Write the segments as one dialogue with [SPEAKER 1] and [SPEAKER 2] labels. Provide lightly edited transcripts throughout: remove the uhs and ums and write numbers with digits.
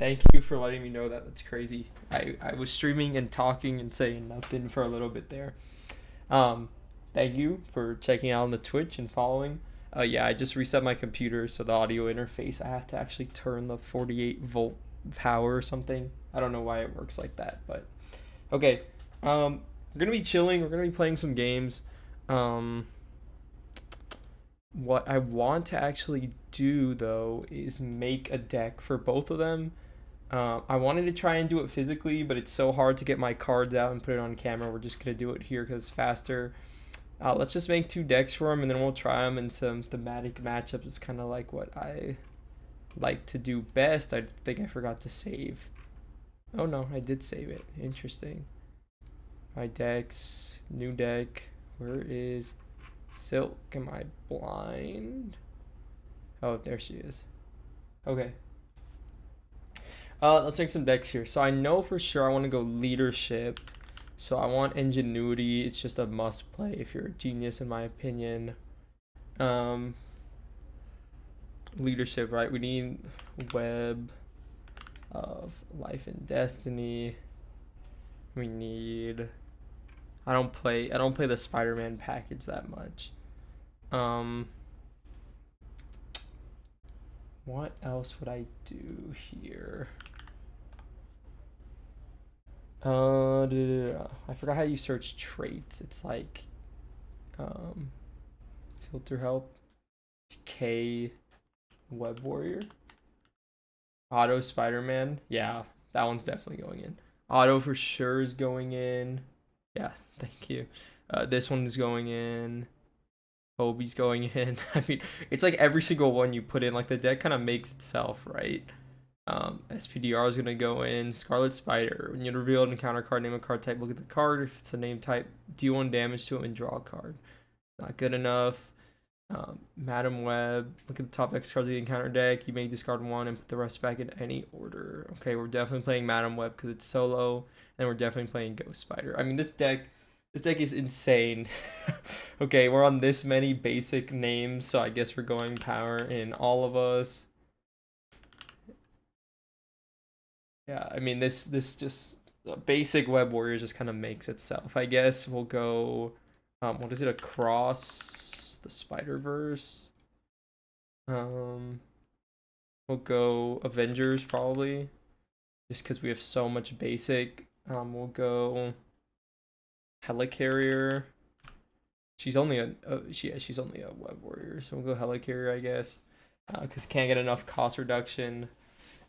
[SPEAKER 1] Thank you for letting me know that. That's crazy. I was streaming and talking and saying nothing for a little bit there. Um, Thank you for checking out on the Twitch and following. Yeah, I just reset my computer, so the audio interface, I have to actually turn the 48-volt power or something. I don't know why it works like that, but okay. We're gonna be chilling. We're gonna be playing some games. Um, what I want to actually do though is make a deck for both of them. I wanted to try and do it physically, but it's so hard to get my cards out and put it on camera. We're just gonna do it here because it's faster. Let's just make two decks for them, and then we'll try them in some thematic matchups. It's kind of like what I like to do best. I think I forgot to save. Oh no, I did save it. Interesting. My decks, new deck. Where is Silk? Am I blind? Oh, there she is. Okay. Let's make some decks here. So I know for sure I want to go leadership. So I want ingenuity. It's just a must play if you're a genius, in my opinion. Um, Leadership, right? We need web of life and destiny. We need. I don't play the Spider-Man package that much. What else would I do here? I forgot how you search traits. It's like filter help. K web warrior. Auto Spider-Man. Yeah, that one's definitely going in. Auto for sure is going in. Yeah, thank you. This one is going in. Obi's going in. I mean, it's like every single one you put in, like the deck kind of makes itself, right? SPDR is gonna go in. Scarlet Spider. When you reveal an encounter card, name a card type. Look at the card. If it's a name type, deal 1 damage to it and draw a card. Not good enough. Madam Web. Look at the top X cards of the encounter deck. You may discard one and put the rest back in any order. Okay, we're definitely playing Madam Web because it's solo, and we're definitely playing Ghost Spider. I mean, this deck is insane. Okay, we're on this many basic names, so I guess we're going power in all of us. Yeah, I mean this just basic web warrior just kind of makes itself. I guess we'll go what is it, across the Spider-Verse? We'll go Avengers probably. Just because we have so much basic. We'll go Helicarrier. She's only she's only a web warrior, so we'll go Helicarrier, I guess. Because can't get enough cost reduction.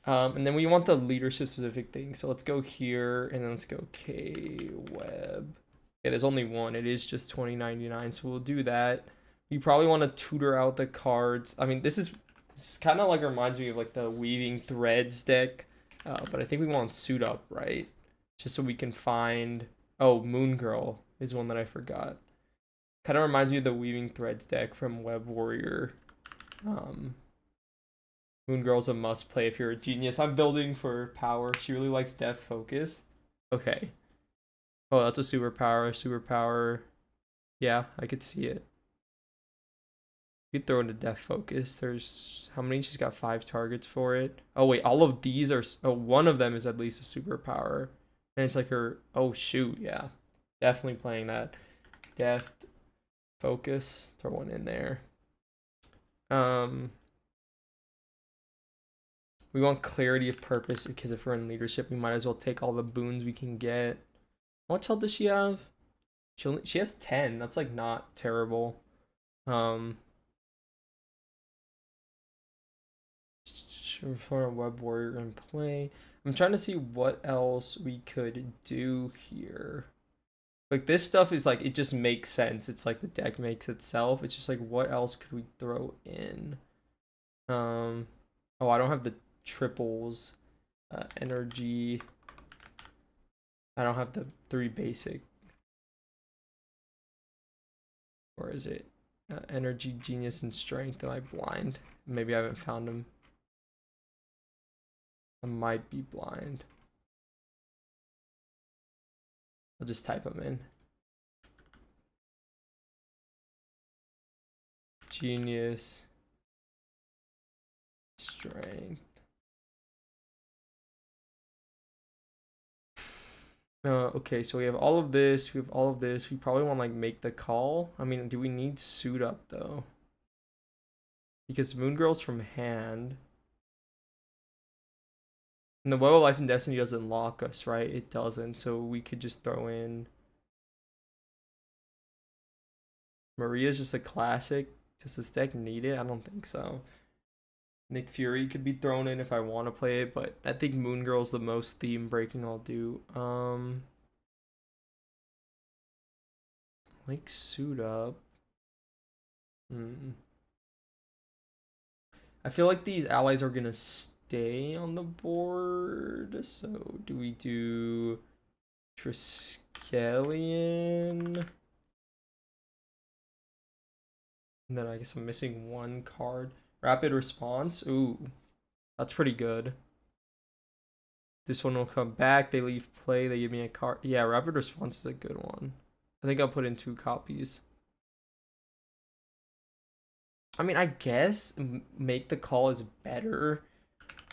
[SPEAKER 1] And then we want the leadership specific thing. So let's go here and then let's go K web. Yeah, there's only one. It is just 20.99, so we'll do that. You probably want to tutor out the cards. I mean, this kind of like reminds me of like the Weaving Threads deck, but I think we want Suit Up, right? Just so we can find. Oh, Moon Girl is one that I forgot. Kind of reminds me of the Weaving Threads deck from Web Warrior. Moon Girl's a must play if you're a genius. I'm building for power. She really likes Death Focus. Okay. Oh, that's a superpower. Superpower. Yeah, I could see it. You could throw into Death Focus. There's how many? She's got 5 targets for it. Oh wait, all of these are. Oh, one of them is at least a superpower, and it's like her. Oh shoot, yeah, definitely playing that. Death Focus. Throw one in there. We want clarity of purpose because if we're in leadership, we might as well take all the boons we can get. How much health does she have? She has 10. That's like not terrible. For a web warrior in play. I'm trying to see what else we could do here. Like this stuff is like it just makes sense. It's like the deck makes itself. It's just like what else could we throw in? Oh, I don't have the triples. Energy. I don't have the 3 basic. Or is it energy, genius, and strength? Am I blind? Maybe I haven't found them. I might be blind. I'll just type them in. Genius, strength. Okay, so we have all of this. We have all of this. We probably want to like make the call. I mean, do we need suit up though? Because Moon Girl's from hand. And the Web of Life and Destiny doesn't lock us, right? It doesn't. So we could just throw in Maria's just a classic. Does this deck need it? I don't think so. Nick Fury could be thrown in if I want to play it, but I think Moon Girl's the most theme breaking I'll do. Like suit up. I feel like these allies are gonna stay on the board. So do we do Triskelion? And then I guess I'm missing one card. Rapid response. Ooh, that's pretty good. This one will come back. They leave play. They give me a card. Yeah, rapid response is a good one. I think I'll put in 2 copies. I mean, I guess make the call is better.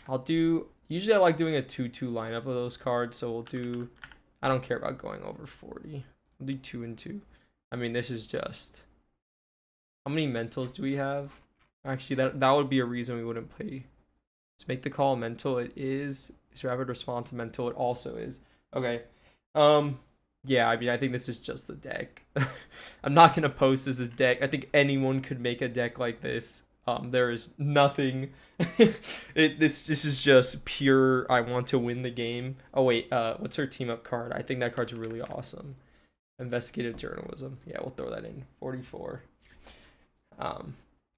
[SPEAKER 1] I'll do. Usually, I like doing a 2-2 lineup of those cards. So we'll do. I don't care about going over 40. We'll do 2 and 2. I mean, this is just. How many mentals do we have? Actually, that would be a reason we wouldn't play. To make the call mental, it is. Is rapid response mental? It also is. Okay. Yeah, I mean, I think this is just a deck. I'm not gonna post this deck. I think anyone could make a deck like this. There is nothing. This is just pure. I want to win the game. Oh wait, what's her team up card? I think that card's really awesome. Investigative journalism. Yeah, we'll throw that in. 44.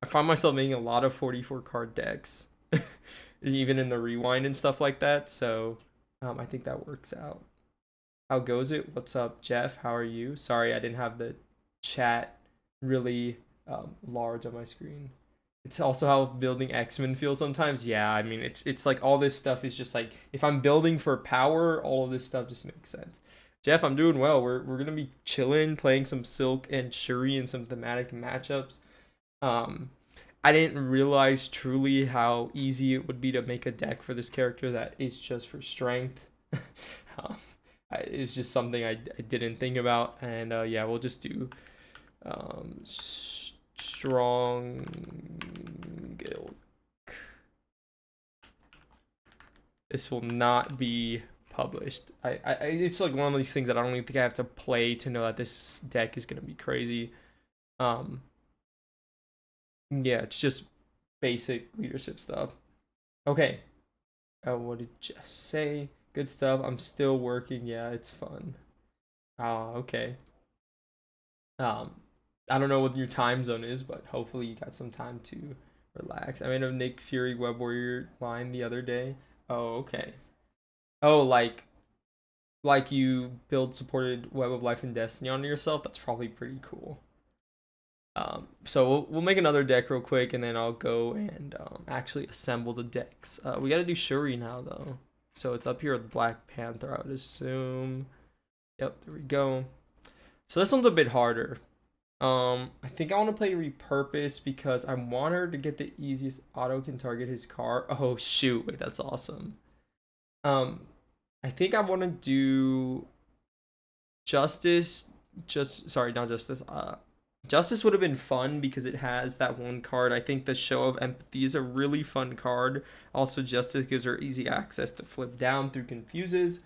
[SPEAKER 1] I find myself making a lot of 44 card decks, even in the rewind and stuff like that. So, I think that works out. How goes it? What's up, Jeff? How are you? Sorry, I didn't have the chat really large on my screen. It's also how building X-Men feels sometimes. Yeah, I mean, it's like all this stuff is just like, if I'm building for power, all of this stuff just makes sense. Jeff, I'm doing well. We're gonna be chilling, playing some Silk and Shuri and some thematic matchups. I didn't realize truly how easy it would be to make a deck for this character that is just for strength. um, it's just something I didn't think about, and yeah, we'll just do strong ilk. This will not be published. It's like one of these things that I don't even think I have to play to know that this deck is gonna be crazy. Yeah, it's just basic leadership stuff. Okay. What did Jess say? Good stuff. I'm still working. Yeah, it's fun. Okay. I don't know what your time zone is, but hopefully you got some time to relax. I made a Nick Fury Web Warrior line the other day. Oh, okay. Oh, like you build supported Web of Life and Destiny onto yourself. That's probably pretty cool. So we'll make another deck real quick, and then I'll go and actually assemble the decks. We got to do Shuri now though, so it's up here with Black Panther, I would assume. Yep, there we go. So this one's a bit harder. I think I want to play Repurpose because I want her to get the easiest. Auto can target his car. Oh shoot, wait, that's awesome. I think I want to do Justice. Sorry, not Justice. Justice would have been fun because it has that one card. I think the Show of Empathy is a really fun card. Also, Justice gives her easy access to flip down through Confuses.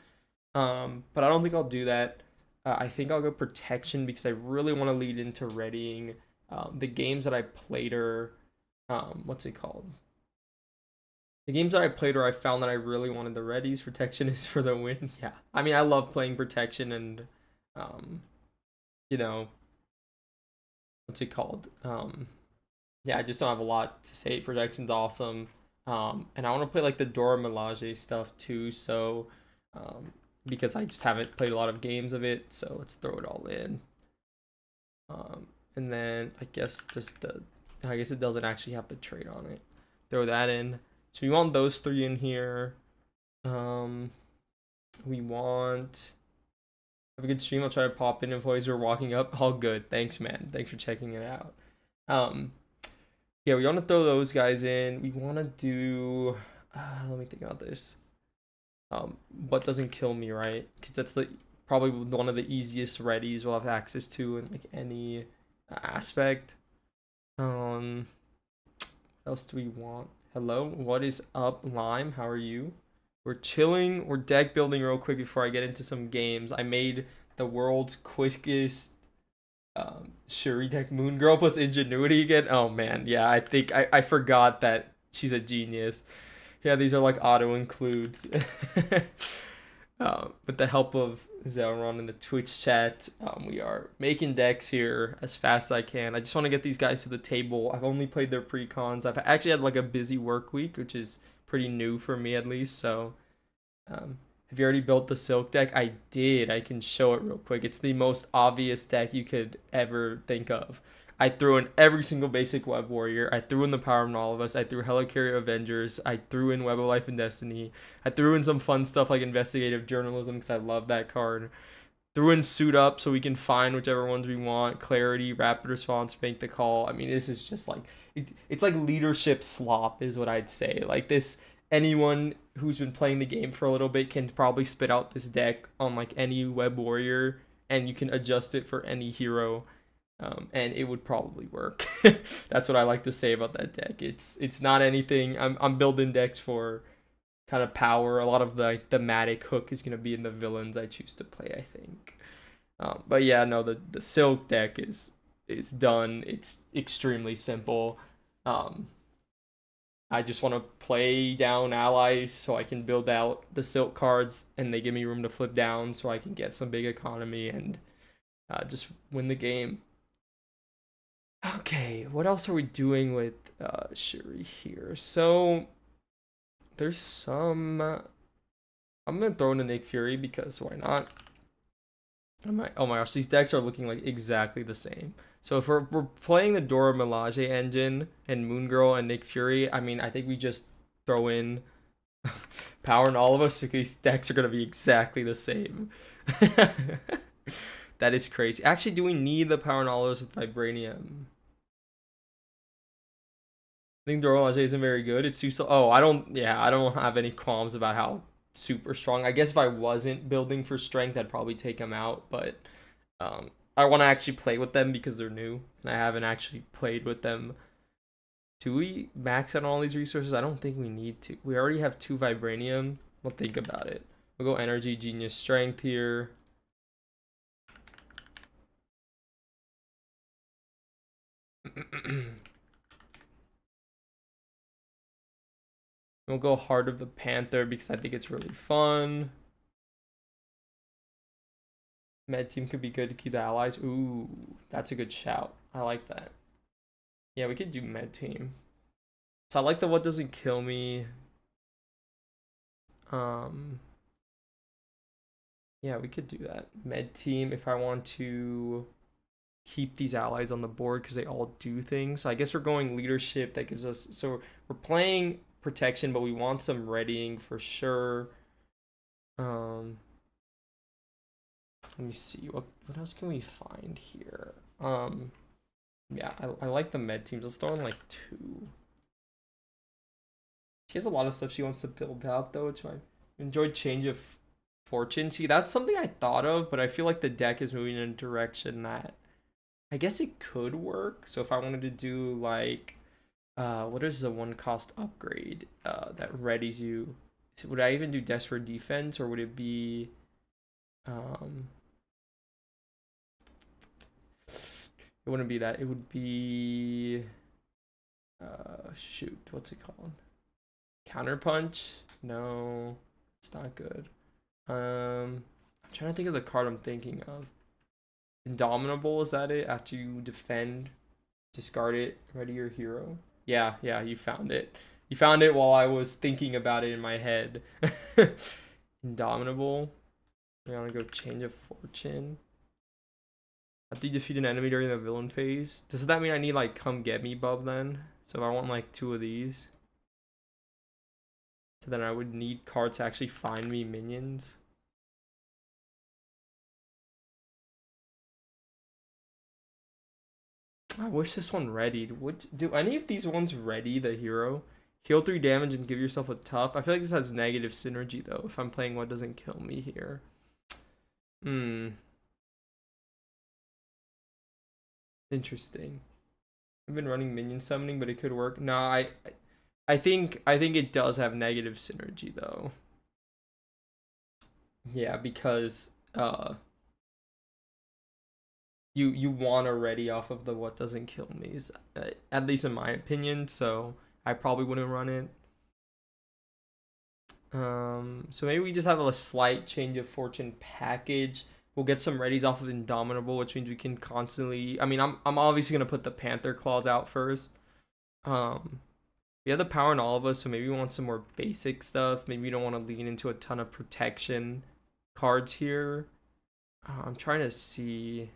[SPEAKER 1] But I don't think I'll do that. I think I'll go Protection because I really want to lead into readying the games that I played her. What's it called? The games that I played her, I found that I really wanted the readies. Protection is for the win. Yeah, I mean, I love playing Protection and, you know, what's it called? Yeah, I just don't have a lot to say. Protection's awesome. And I want to play like the Dora Milaje stuff too. So, because I just haven't played a lot of games of it, so let's throw it all in. And then I guess I guess it doesn't actually have the trait on it. Throw that in. So we want those 3 in here. We want. Have a good stream. I'll try to pop in if boys are walking up. All good. Thanks, man. Thanks for checking it out. Yeah, we want to throw those guys in. We want to do. Let me think about this. What doesn't kill me, right? Because that's the probably one of the easiest readies we'll have access to in like any aspect. What else do we want? Hello, what is up, Lime? How are you? We're chilling. We're deck building real quick before I get into some games. I made the world's quickest Shuri deck. Moon Girl plus Ingenuity again. Oh man, yeah. I think I forgot that she's a genius. Yeah, these are like auto includes. With the help of Zelron in the Twitch chat, we are making decks here as fast as I can. I just want to get these guys to the table. I've only played their pre-cons. I've actually had like a busy work week, which is pretty new for me at least. So, have you already built the Silk deck? I did. I can show it real quick. It's the most obvious deck you could ever think of. I threw in every single basic Web Warrior. I threw in the Power of All of Us. I threw Helicarrier Avengers. I threw in Web of Life and Destiny. I threw in some fun stuff like Investigative Journalism because I love that card. Threw in Suit Up so we can find whichever ones we want. Clarity, Rapid Response, Make the Call. I mean, this is just like, it's like leadership slop is what I'd say. Like this, anyone who's been playing the game for a little bit can probably spit out this deck on like any Web Warrior and you can adjust it for any hero. And it would probably work. That's what I like to say about that deck. It's not anything. I'm building decks for kind of power. A lot of the thematic hook is gonna be in the villains I choose to play, I think. But yeah, no, the Silk deck is done. It's extremely simple. I just want to play down allies so I can build out the Silk cards, and they give me room to flip down so I can get some big economy and just win the game. Okay, what else are we doing with Shuri here? So there's some. I'm gonna throw in a Nick Fury because why not? Oh my gosh, these decks are looking like exactly the same. So if we're playing the Dora Milaje engine and Moon Girl and Nick Fury, I mean I think we just throw in Power in All of Us because these decks are gonna be exactly the same. That is crazy. Actually, do we need the Power in All of Us with Vibranium? I think Dorolage isn't very good. It's too slow. Oh, I don't have any qualms about how super strong. I guess if I wasn't building for strength, I'd probably take them out, but I want to actually play with them because they're new, and I haven't actually played with them. Do we max out all these resources? I don't think we need to. We already have 2 Vibranium. We'll think about it. We'll go Energy, Genius, Strength here. We'll go Heart of the Panther because I think it's really fun. Med team could be good to keep the allies. Ooh, that's a good shout. I like that. Yeah, we could do med team. So I like the what doesn't kill me. Yeah, we could do that. Med team if I want to keep these allies on the board because they all do things. So I guess we're going leadership. That gives us, so we're playing protection, but we want some readying for sure. Let me see, what else can we find here? Yeah, I like the med teams. Let's throw in like 2. She has a lot of stuff she wants to build out though, which I enjoyed Change of Fortune. See, that's something I thought of, but I feel like the deck is moving in a direction that I guess it could work. So if I wanted to do like what is the 1 cost upgrade that readies you? So would I even do Desperate Defense, or would it be it wouldn't be that. It would be shoot, what's it called? Counterpunch? No, it's not good. I'm trying to think of the card I'm thinking of. Indomitable, is that it? After you defend, discard it, ready your hero. Yeah, you found it. You found it while I was thinking about it in my head. Indomitable. We're gonna go Change of Fortune. After you defeat an enemy during the villain phase. Does that mean I need like Come Get Me Bub then? So if I want like 2 of these. So then I would need cards to actually find me minions. I wish this one readied. Do any of these ones ready the hero? Heal 3 damage and give yourself a tough. I feel like this has negative synergy though if I'm playing what doesn't kill me here. Hmm. Interesting. I've been running minion summoning, but it could work. No, I think it does have negative synergy though. Yeah, because you want to ready off of the what doesn't kill me, at least in my opinion. So I probably wouldn't run it. So maybe we just have a slight change of fortune package. We'll get some readies off of Indomitable, which means we can constantly. I mean, I'm obviously gonna put the Panther Claws out first. Um, we have the power in all of us, so maybe we want some more basic stuff. Maybe we don't want to lean into a ton of protection cards here. I'm trying to see.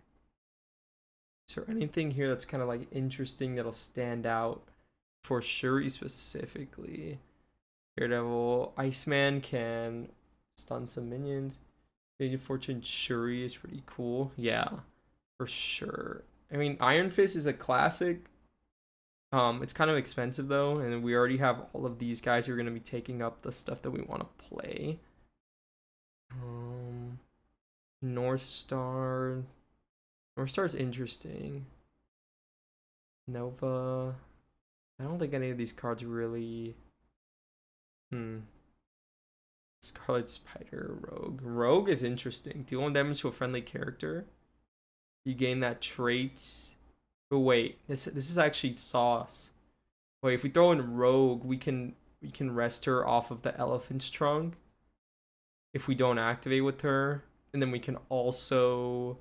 [SPEAKER 1] Is there anything here that's kind of like interesting that'll stand out for Shuri specifically? Daredevil, Iceman can stun some minions. Age of Fortune Shuri is pretty cool. Yeah, for sure. I mean, Iron Fist is a classic. It's kind of expensive though, and we already have all of these guys who are gonna be taking up the stuff that we want to play. North Star. North Star is interesting. Nova. I don't think any of these cards really. Scarlet Spider, Rogue. Rogue is interesting. Deal 1 damage to a friendly character. You gain that trait. But wait, this is actually sauce. Wait, if we throw in Rogue, we can rest her off of the elephant's trunk. If we don't activate with her, and then we can also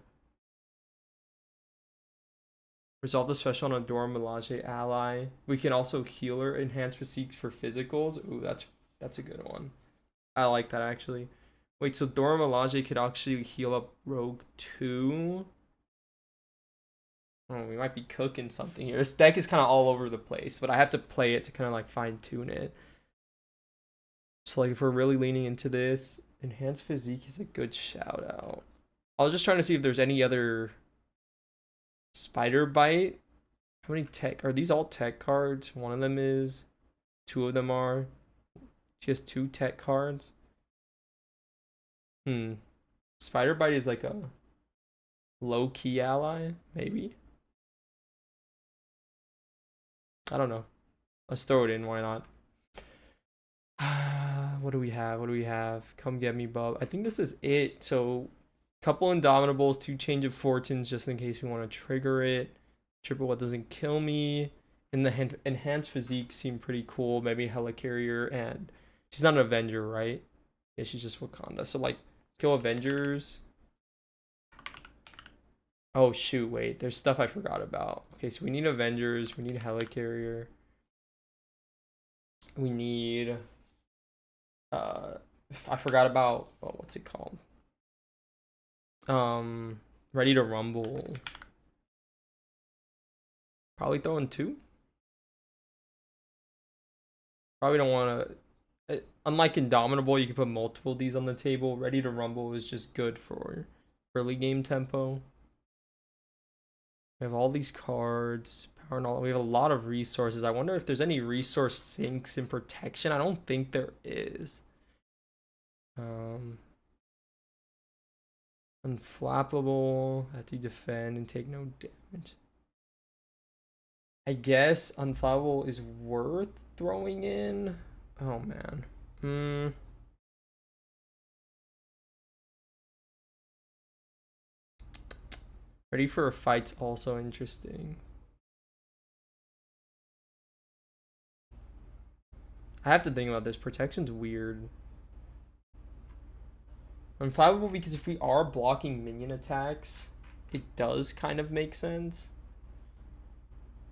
[SPEAKER 1] resolve the special on a Dora Milaje ally. We can also heal her, enhance physiques for physicals. Ooh, that's a good one. I like that actually. Wait, so Dora Milaje could actually heal up Rogue too? Oh, we might be cooking something here. This deck is kind of all over the place, but I have to play it to kind of like fine tune it. So like if we're really leaning into this, enhanced physique is a good shout out. I was just trying to see if there's any other spider bite. How many tech are these? All tech cards? One of them is, two of them are. She has 2 tech cards. Spider bite is like a low key ally, maybe. I don't know. Let's throw it in. Why not? What do we have? What do we have? Come get me, bub. I think this is it. So, couple Indomitables, 2 Change of Fortunes, just in case we want to trigger it. Triple what doesn't kill me. And the enhanced physique seem pretty cool. Maybe Helicarrier, and she's not an Avenger, right? Yeah, she's just Wakanda. So like, kill Avengers. Oh shoot, wait. There's stuff I forgot about. Okay, so we need Avengers. We need Helicarrier. We need I forgot about, oh, what's it called? Ready to Rumble. Probably throwing 2. Probably don't want to. Unlike Indomitable, you can put multiple of these on the table. Ready to Rumble is just good for early game tempo. We have all these cards. Power and all. We have a lot of resources. I wonder if there's any resource sinks in protection. I don't think there is. Unflappable. Have to defend and take no damage. I guess Unflappable is worth throwing in. Oh man. Ready for a Fight's also interesting. I have to think about this. Protection's weird. Unflappable because if we are blocking minion attacks, it does kind of make sense.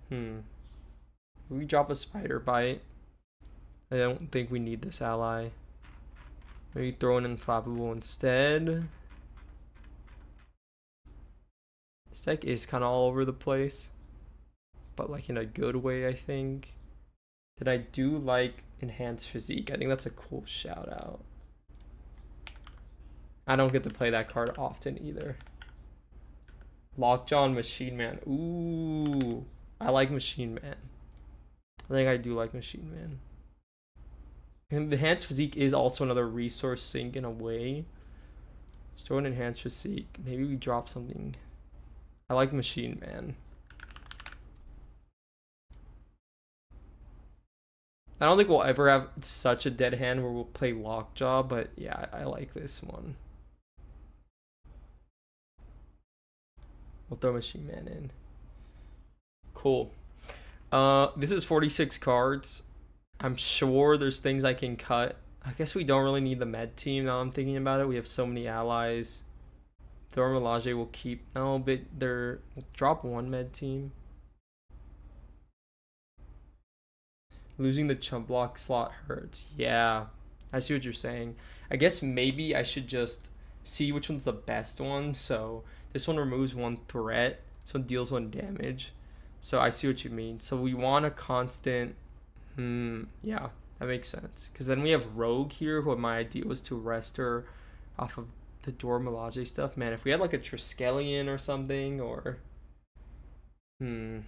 [SPEAKER 1] We drop a Spider Bite. I don't think we need this ally. Maybe throw an Unflappable instead. This deck is kind of all over the place, but like in a good way, I think. Then I do like Enhanced Physique. I think that's a cool shout out. I don't get to play that card often either. Lockjaw and Machine Man. Ooh, I like Machine Man. I think I do like Machine Man. And Enhanced Physique is also another resource sink in a way. So an enhanced physique. Maybe we drop something. I like Machine Man. I don't think we'll ever have such a dead hand where we'll play Lockjaw, but yeah, I like this one. We'll throw Machine Man in. Cool. This is 46 cards. I'm sure there's things I can cut. I guess we don't really need the med team now I'm thinking about it. We have so many allies. Dormelage will keep. No, but they're drop one med team. Losing the chump block slot hurts. Yeah, I see what you're saying. I guess maybe I should just see which one's the best one. So this one removes one threat. This one deals one damage. So I see what you mean. So we want a constant. Yeah, that makes sense. Because then we have Rogue here, who my idea was to rest her off of the Dora Milaje stuff. Man, if we had like a Triskelion or something, or yeah,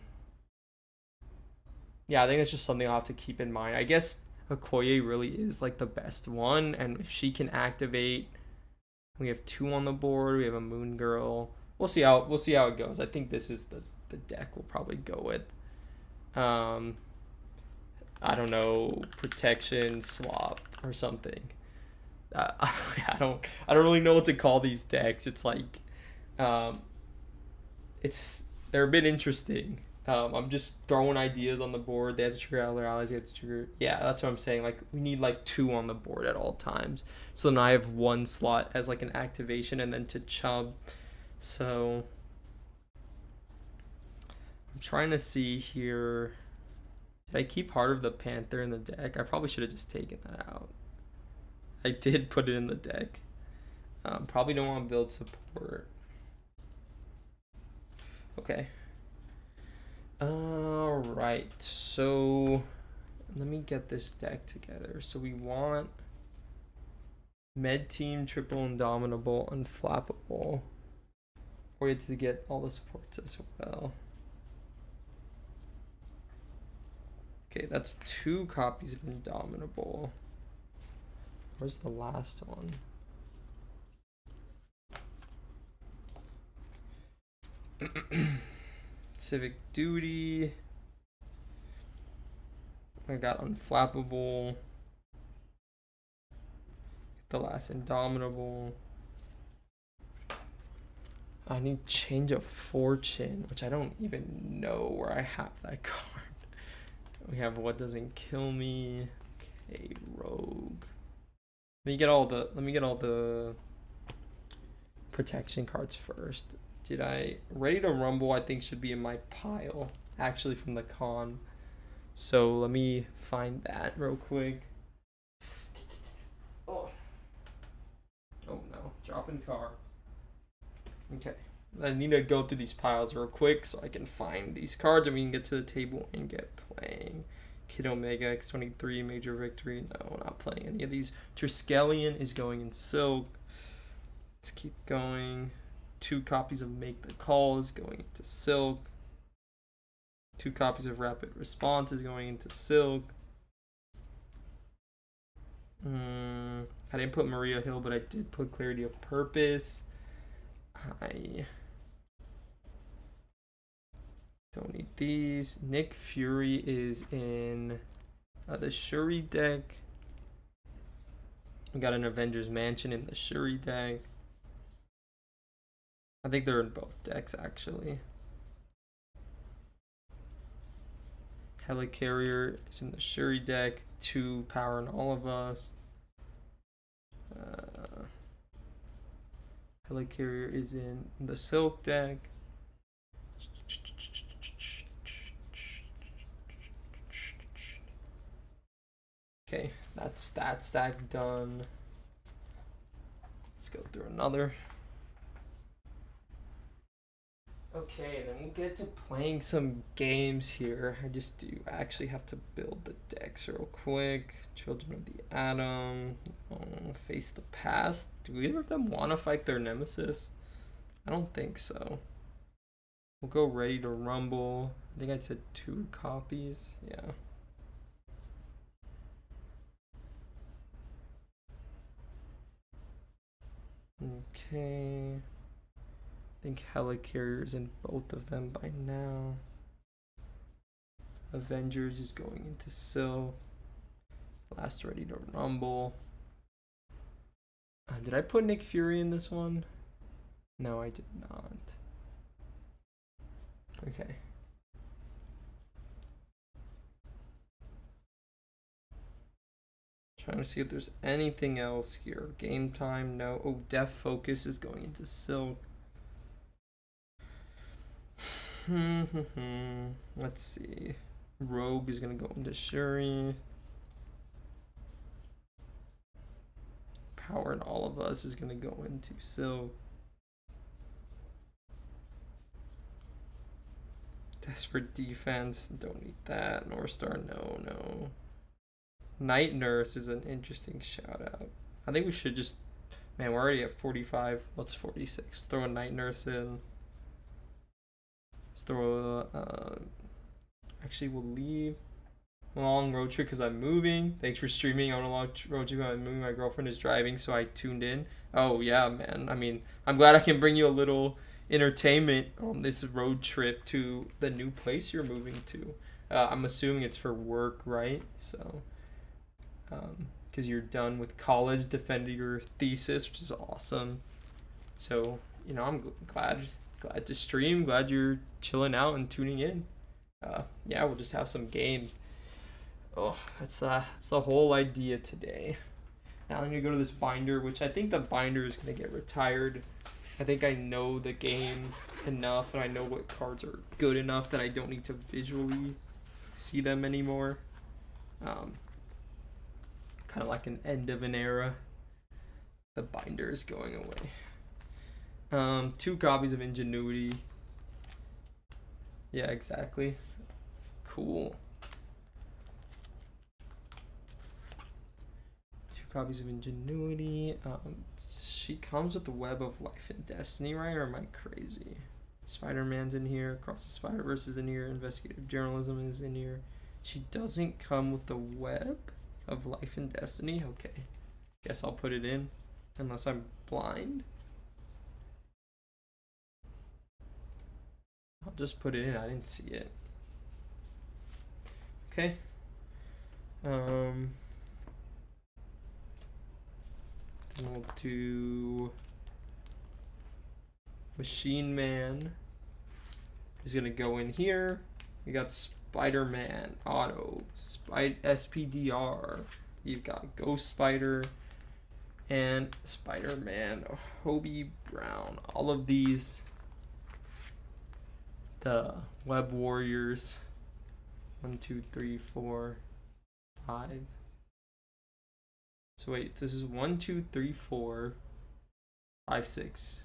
[SPEAKER 1] I think it's just something I'll have to keep in mind. I guess Okoye really is like the best one, and if she can activate, we have 2 on the board. We have a Moon Girl. We'll see how it goes. I think this is the deck we'll probably go with. I don't know, protection swap or something. I don't really know what to call these decks. It's like, they're a bit interesting. I'm just throwing ideas on the board. They have to trigger other allies. They have to trigger. Yeah, that's what I'm saying. Like we need like 2 on the board at all times. So then I have 1 slot as like an activation, and then to chub. So I'm trying to see here. Did I keep Heart of the Panther in the deck? I probably should have just taken that out. I did put it in the deck. Probably don't want to build support. Okay. Alright, so let me get this deck together. So we want Med Team, Triple Indomitable, Unflappable. We have to get all the supports as well. Okay, that's 2 copies of Indomitable. Where's the last one? Civic Duty. I got Unflappable. The last Indomitable. I need Change of Fortune, which I don't even know where I have that card. We have What Doesn't Kill Me. Okay, Rogue. Let me get all the protection cards first. Ready to Rumble I think should be in my pile, actually, from the con. So let me find that real quick. Oh no, dropping cards. Okay, I need to go through these piles real quick so I can find these cards and we can get to the table and get playing. Kid Omega, X23, Major Victory. No, not playing any of these. Triskelion is going in Silk. Let's keep going. 2 copies of Make the Call is going into Silk. 2 copies of Rapid Response is going into Silk. I didn't put Maria Hill, but I did put Clarity of Purpose. I don't need these. Nick Fury is in the Shuri deck. We got an Avengers Mansion in the Shuri deck. I think they're in both decks, actually. Helicarrier is in the Shuri deck. 2 power in all of us. Helicarrier is in the Silk deck. Okay, that's that stack done. Let's go through another. Okay, then we'll get to playing some games here. I just do actually have to build the decks real quick. Children of the Atom. Face the Past. Do either of them want to fight their nemesis? I don't think so. We'll go Ready to Rumble. I think I said 2 copies. Yeah. Okay. I think Helicarrier's in both of them by now. Avengers is going into Sil. Last Ready to Rumble. Did I put Nick Fury in this one? No, I did not. Okay. Trying to see if there's anything else here. Game time, no. Oh, Def Focus is going into Silk. Let's see. Rogue is gonna go into Shuri. Power in All of Us is gonna go into Silk. Desperate Defense, don't need that. North Star, no. Night Nurse is an interesting shout out. I think we should just, man, we're already at 45. Let's 46. Throw a Night Nurse in. Let's throw actually we'll leave a long road trip because I'm moving. Thanks for streaming on a long road trip. I'm moving. My girlfriend is driving, so I tuned in. Oh yeah, man. I mean, I'm glad I can bring you a little entertainment on this road trip to the new place you're moving to. I'm assuming it's for work, right? So because you're done with college, defending your thesis, which is awesome. So, you know, I'm glad to stream, glad you're chilling out and tuning in. Yeah, we'll just have some games. Oh, that's the whole idea today. Now I'm gonna go to this binder, which I think the binder is gonna get retired. I think I know the game enough, and I know what cards are good enough that I don't need to visually see them anymore. Kind of like an end of an era. The binder is going away. 2 copies of Ingenuity. Yeah, exactly. Cool. 2 copies of Ingenuity. She comes with the Web of Life and Destiny, right? Or am I crazy? Spider-Man's in here. Across the Spider-Verse is in here. Investigative Journalism is in here. She doesn't come with the Web of Life and Destiny. Okay. Guess I'll put it in. Unless I'm blind. I'll just put it in. I didn't see it. Okay. Then we'll do Machine Man is gonna go in here. We got Spider-Man Auto, SPDR. You've got Ghost Spider and Spider-Man Hobie Brown. All of these, the Web Warriors. 1, 2, 3, 4, 5. So wait, this is 1, 2, 3, 4, 5, 6.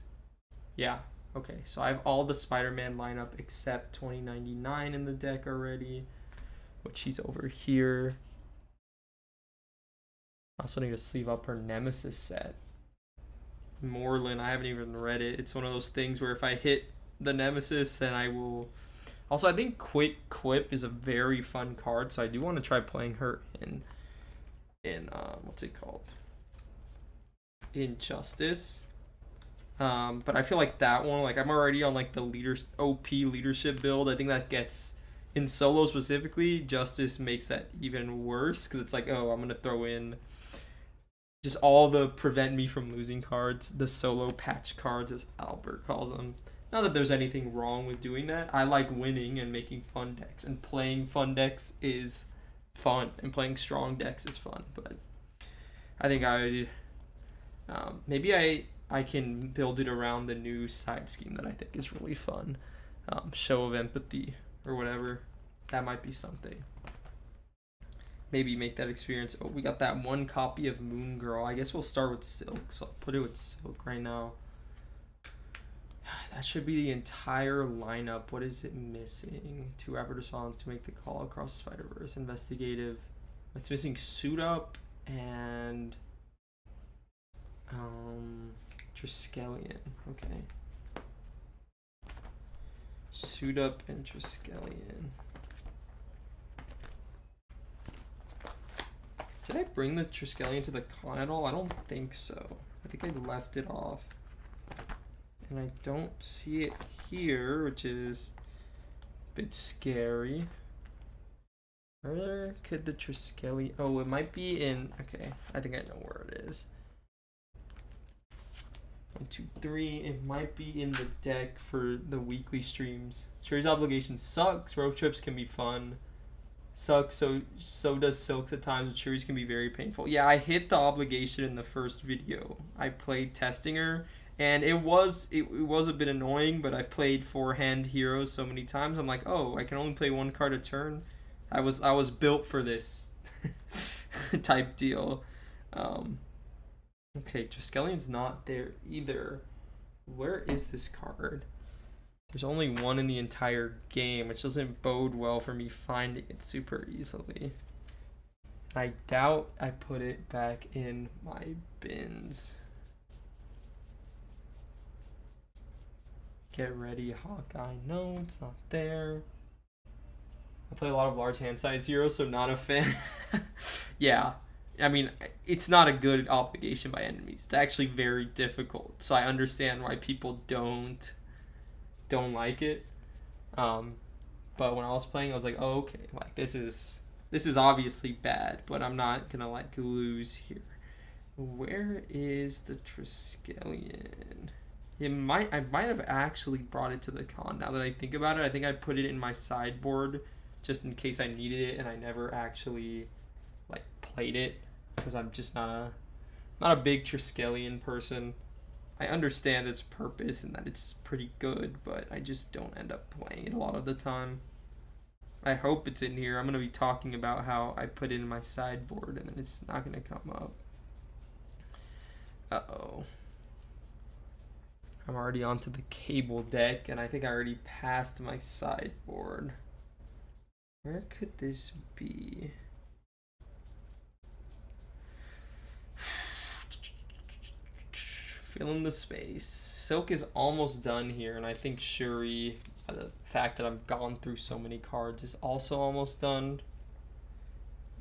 [SPEAKER 1] Yeah. Okay, so I have all the Spider-Man lineup except 2099 in the deck already, which he's over here. I also need to sleeve up her Nemesis set. Moreland, I haven't even read it. It's one of those things where if I hit the Nemesis, then I will. Also, I think Quick Quip is a very fun card, so I do want to try playing her in what's it called? Injustice. But I feel like that one, like I'm already on like the OP leadership build. I think that gets in solo specifically. Justice makes that even worse because it's like, oh, I'm gonna throw in just all the prevent me from losing cards, the solo patch cards, as Albert calls them. Not that there's anything wrong with doing that. I like winning and making fun decks, and playing fun decks is fun, and playing strong decks is fun. But I think maybe I can build it around the new side scheme that I think is really fun. Show of Empathy or whatever. That might be something. Maybe make that experience. Oh, we got that 1 copy of Moon Girl. I guess we'll start with Silk, so I'll put it with Silk right now. That should be the entire lineup. What is it missing? 2 rapid response to make the call across the Spider-Verse. Investigative. It's missing Suit Up and Triskelion. Okay. Suit Up and Triskelion. Did I bring the Triskelion to the con at all? I don't think so. I think I left it off. And I don't see it here, which is a bit scary. Where could the Triskelion... Oh, it might be in... Okay, I think I know where it is. 1, 2, 3. It might be in the deck for the weekly streams. Shuri's Obligation sucks. Road trips can be fun. Sucks, so does Silks at times, but Shuri's can be very painful. Yeah, I hit the Obligation in the first video. I played testing her, and it was a bit annoying, but I played 4-hand heroes so many times. I'm like, oh, I can only play 1 card a turn. I was built for this type deal. Okay, Triskelion's not there either. Where is this card? There's only 1 in the entire game, which doesn't bode well for me finding it super easily. I doubt I put it back in my bins. Get ready, Hawkeye. No, it's not there. I play a lot of large hand size heroes, so not a fan. Yeah, I mean, it's not a good obligation by enemies. It's actually very difficult, so I understand why people don't like it. But when I was playing, I was like, oh, okay, like this is obviously bad, but I'm not gonna like lose here. Where is the Triskelion? I might have actually brought it to the con. Now that I think about it, I think I put it in my sideboard just in case I needed it, and I never actually like played it because I'm just not a big Triskelion person. I understand its purpose and that it's pretty good, but I just don't end up playing it a lot of the time. I hope it's in here. I'm going to be talking about how I put it in my sideboard and then it's not going to come up. Uh-oh. I'm already onto the cable deck, and I think I already passed my sideboard. Where could this be? Fill in the space. Silk is almost done here, and I think Shuri, the fact that I've gone through so many cards, is also almost done.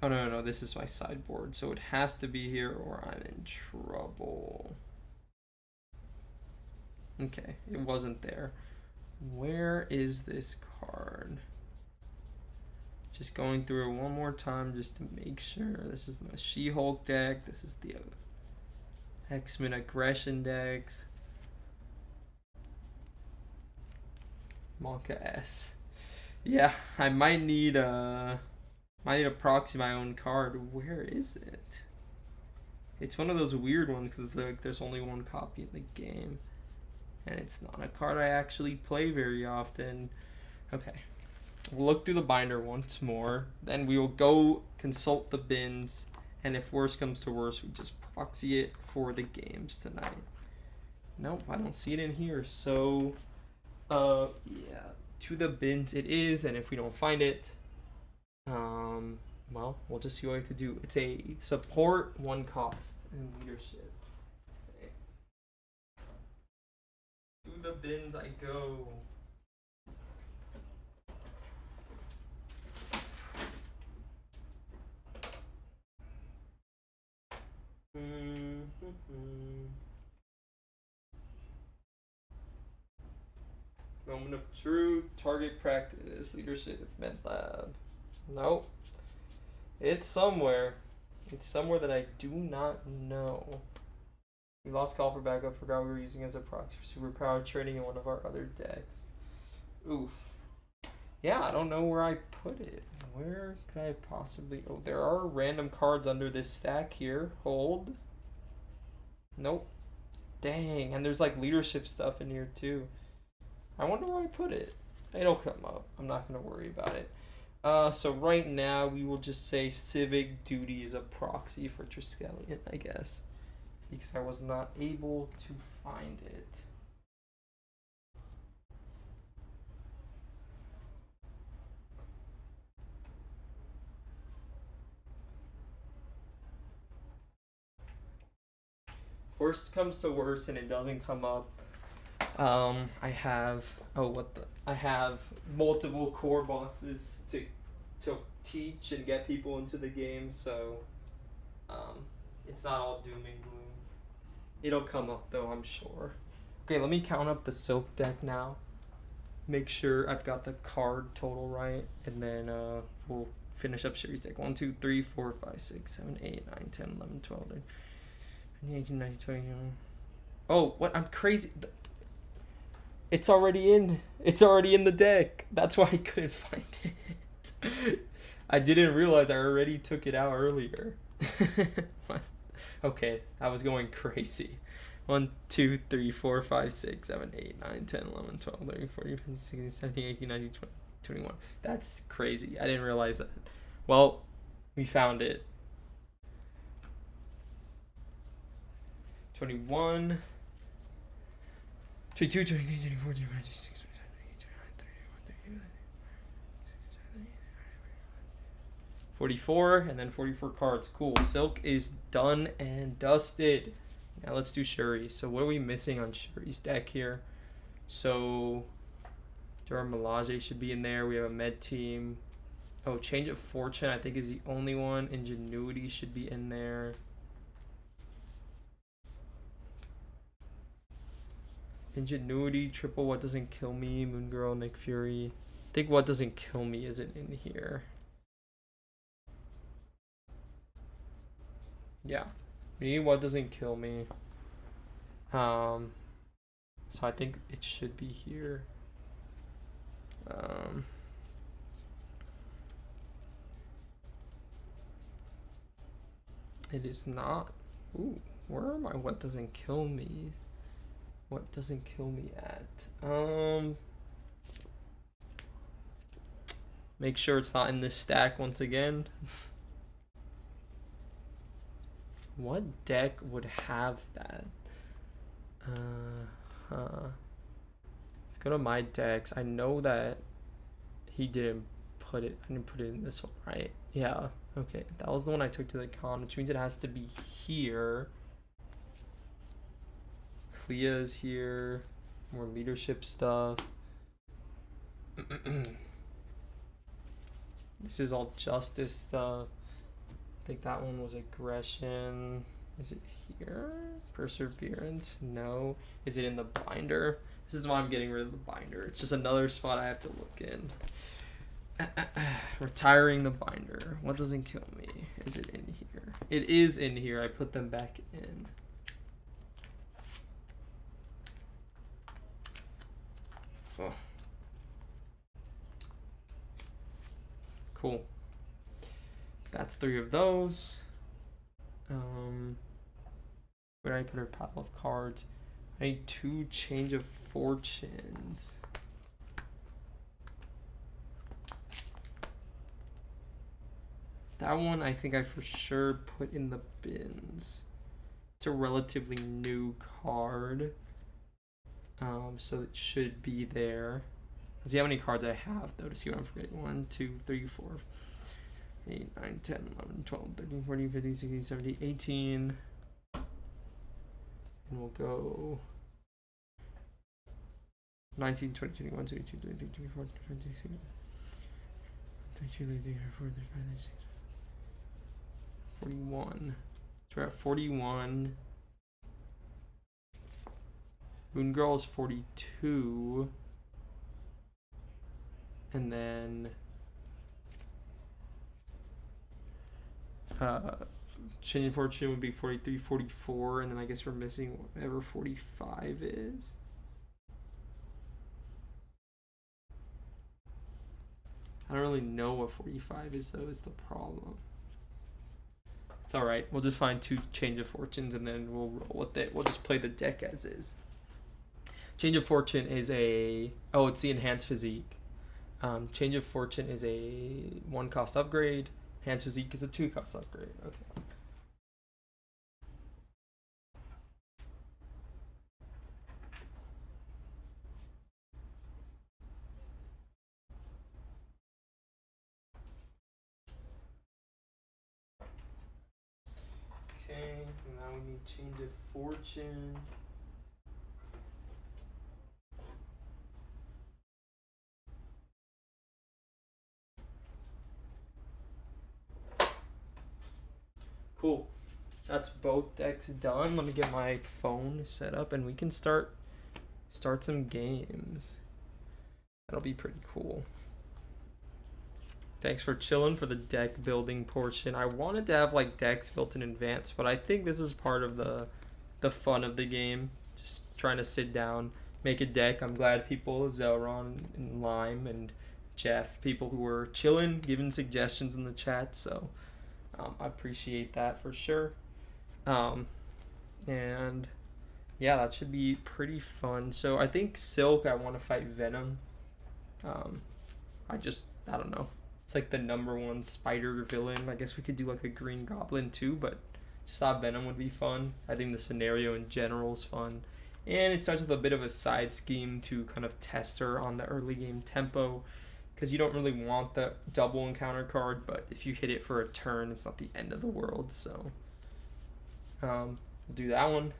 [SPEAKER 1] Oh, no, this is my sideboard, so it has to be here or I'm in trouble. Okay, it wasn't there. Where is this card? Just going through it one more time just to make sure. This is the She-Hulk deck. This is the X-Men Aggression decks. Monka S. Yeah, I might need a proxy my own card. Where is it? It's one of those weird ones because like there's only 1 copy in the game. And it's not a card I actually play very often. Okay. We'll look through the binder once more. Then we will go consult the bins. And if worse comes to worse, we just proxy it for the games tonight. Nope, I don't see it in here. So, yeah, to the bins it is. And if we don't find it, well, we'll just see what we have to do. It's a support 1 cost and leadership. Okay. To the bins I go. Moment of truth, target practice, leadership, med lab. Nope. It's somewhere. It's somewhere that I do not know. We lost call for backup, forgot we were using as a proxy for superpower trading in one of our other decks. Oof. Yeah, I don't know where I put it. Where could I possibly... Oh, there are random cards under this stack here. Hold. Nope. Dang, and there's like leadership stuff in here too. I wonder where I put it. It'll come up. I'm not going to worry about it. So right now, we will just say Civic Duty is a proxy for Triskelion, I guess. Because I was not able to find it. Worst comes to worst and it doesn't come up. I have multiple core boxes to teach and get people into the game, so it's not all doom and gloom. It'll come up though, I'm sure. Okay, let me count up the silk deck now. Make sure I've got the card total right, and then we'll finish up Shuri's deck. 1, 2, 3, 4, 5, 6, 7, 8, 9, 10, 11, 12, 13, 18, 19, 20. Oh, what? I'm crazy. It's already in. It's already in the deck. That's why I couldn't find it. I didn't realize I already took it out earlier. Okay, I was going crazy. 1, 2, 3, 4, 5, 6, 7, 8, 9, 10, 11, 12, 13, 14, 15, 16, 17, 18, 19, 20, 21. That's crazy. I didn't realize that. Well, we found it. 21, 22, 23, 24, 25, 26, 27, 28, 29, 30, 44, and then 44 cards. Cool. Silk is done and dusted. Now let's do Shuri. So what are we missing on Shuri's deck here? So Dora Milaje should be in there. We have a med team. Oh, Change of Fortune I think is the only one. Ingenuity should be in there. Ingenuity, triple What Doesn't Kill Me, Moon Girl, Nick Fury. I think What Doesn't Kill Me isn't in here. Yeah. We need What Doesn't Kill Me. So I think it should be here. It is not. Ooh, where are my What Doesn't Kill Me? What doesn't kill me at? Make sure it's not in this stack once again. What deck would have that? Go to my decks. I know that he didn't put it. I didn't put it in this one, right? Yeah. Okay, that was the one I took to the con, which means it has to be here. Clea's here. More leadership stuff. This is all justice stuff. I think that one was aggression. Is it here? Perseverance? No. Is it in the binder? This is why I'm getting rid of the binder. It's just another spot I have to look in. Retiring the binder. What doesn't kill me? Is it in here? It is in here. I put them back in. Oh. Cool. That's 3 of those. Where did I put our pile of cards? I need 2 Change of Fortunes. That one I think I for sure put in the bins. It's a relatively new card. So it should be there. Let's see how many cards I have though to see what I'm forgetting. 1, 2, 3, 4, 8, 9, 10, 11, 12, 13, 14, 15, 16, 17, 18. And we'll go 19, 20, 21, 22, 23, 24, 26, 22, 23, 24, 35, 36, 41. So we're at 41. Moon Girl is 42. And then Change of Fortune would be 43, 44, and then I guess we're missing whatever 45 is. I don't really know what 45 is though, is the problem. It's alright, we'll just find 2 Change of Fortunes and then we'll roll with it. We'll just play the deck as is. Change of Fortune is oh, it's the Enhanced Physique. Change of Fortune is a 1 cost upgrade. Enhanced Physique is a 2 cost upgrade. Okay. Okay, now we need Change of Fortune. Cool. that's both decks done. Let me get my phone set up and we can start some games. That'll be pretty cool. Thanks for chilling for the deck building portion. I wanted to have like decks built in advance, but I think this is part of the fun of the game. Just trying to sit down, make a deck. I'm glad people, Zelron and Lime and Jeff, people who were chilling, giving suggestions in the chat. So I appreciate that for sure. And yeah, that should be pretty fun. So I think Silk, I want to fight Venom. I don't know. It's like the #1 spider villain. I guess we could do like a Green Goblin too, but just thought Venom would be fun. I think the scenario in general is fun. And it starts with a bit of a side scheme to kind of test her on the early game tempo, because you don't really want the double encounter card, but if you hit it for a turn, it's not the end of the world. So we'll do that one.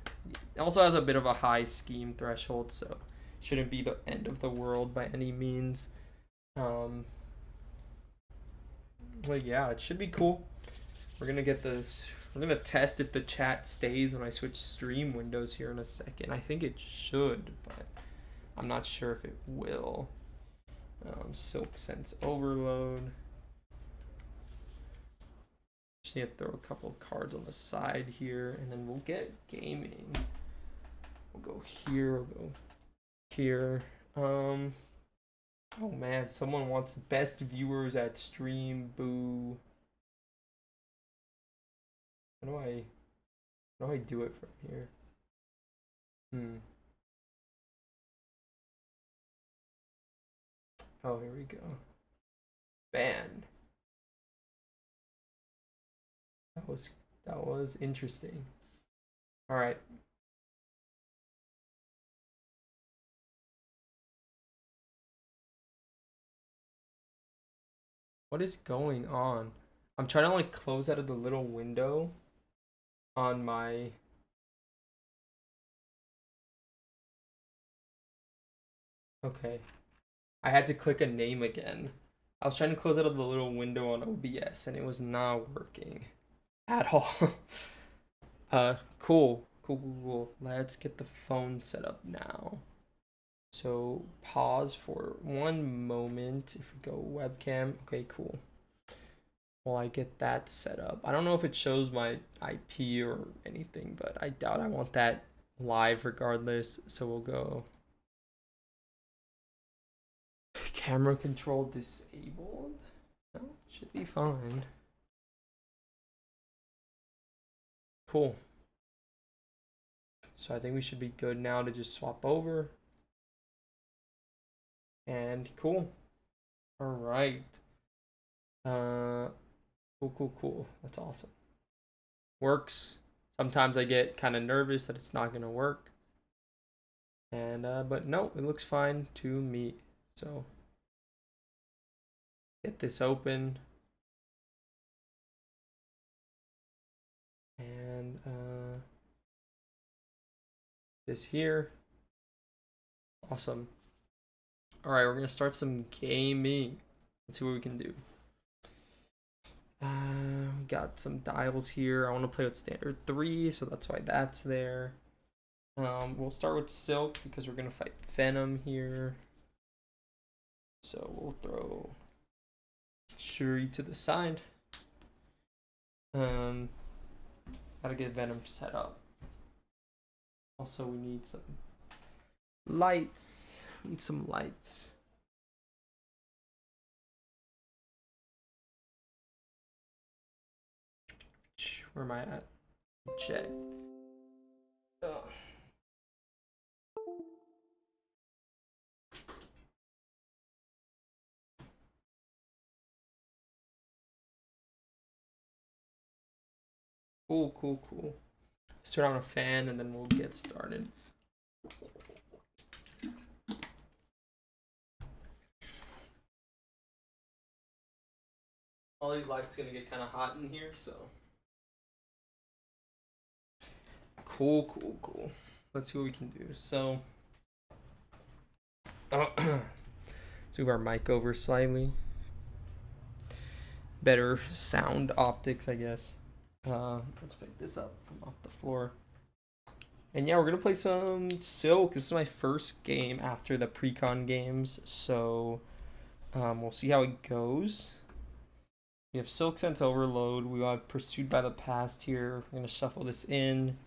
[SPEAKER 1] It also has a bit of a high scheme threshold, so shouldn't be the end of the world by any means. Well, yeah, it should be cool. We're gonna get this. We're gonna test if the chat stays when I switch stream windows here in a second. I think it should, but I'm not sure if it will. Silk Sense Overload. Just need to throw a couple of cards on the side here, and then we'll get gaming. We'll go here. We'll go here. Oh man, someone wants best viewers at stream. Boo. How do I do it from here? Oh, here we go. Banned. That was interesting. All right. What is going on? I'm trying to like close out of the little window on my okay. I had to click a name again. I was trying to close out of the little window on OBS and it was not working at all. Cool. Let's get the phone set up now. So pause for one moment. If we go webcam, okay, cool. While I get that set up. I don't know if it shows my IP or anything, but I doubt I want that live regardless. So we'll go camera control disabled. No, should be fine. Cool. So I think we should be good now to just swap over. And cool. All right. Cool. That's awesome. Works. Sometimes I get kind of nervous that it's not gonna work. And but no, it looks fine to me. So get this open. And this here. Awesome. All right, we're gonna start some gaming. Let's see what we can do. We got some dials here. I want to play with standard 3, so that's why that's there. We'll start with Silk because we're gonna fight Venom here. So we'll throw Shuri to the side. Gotta get Venom set up. Also, we need some lights. Need some lights. Where am I at? Check. Ugh. Cool. Let's turn on a fan and then we'll get started. All these lights gonna get kind of hot in here, so cool. Let's see what we can do. So let's move our mic over slightly. Better sound optics, I guess. Let's pick this up from off the floor. And yeah, we're gonna play some Silk. This is my first game after the pre-con games, so we'll see how it goes. We have Silk Sense Overload. We have Pursued by the Past here. We're gonna shuffle this in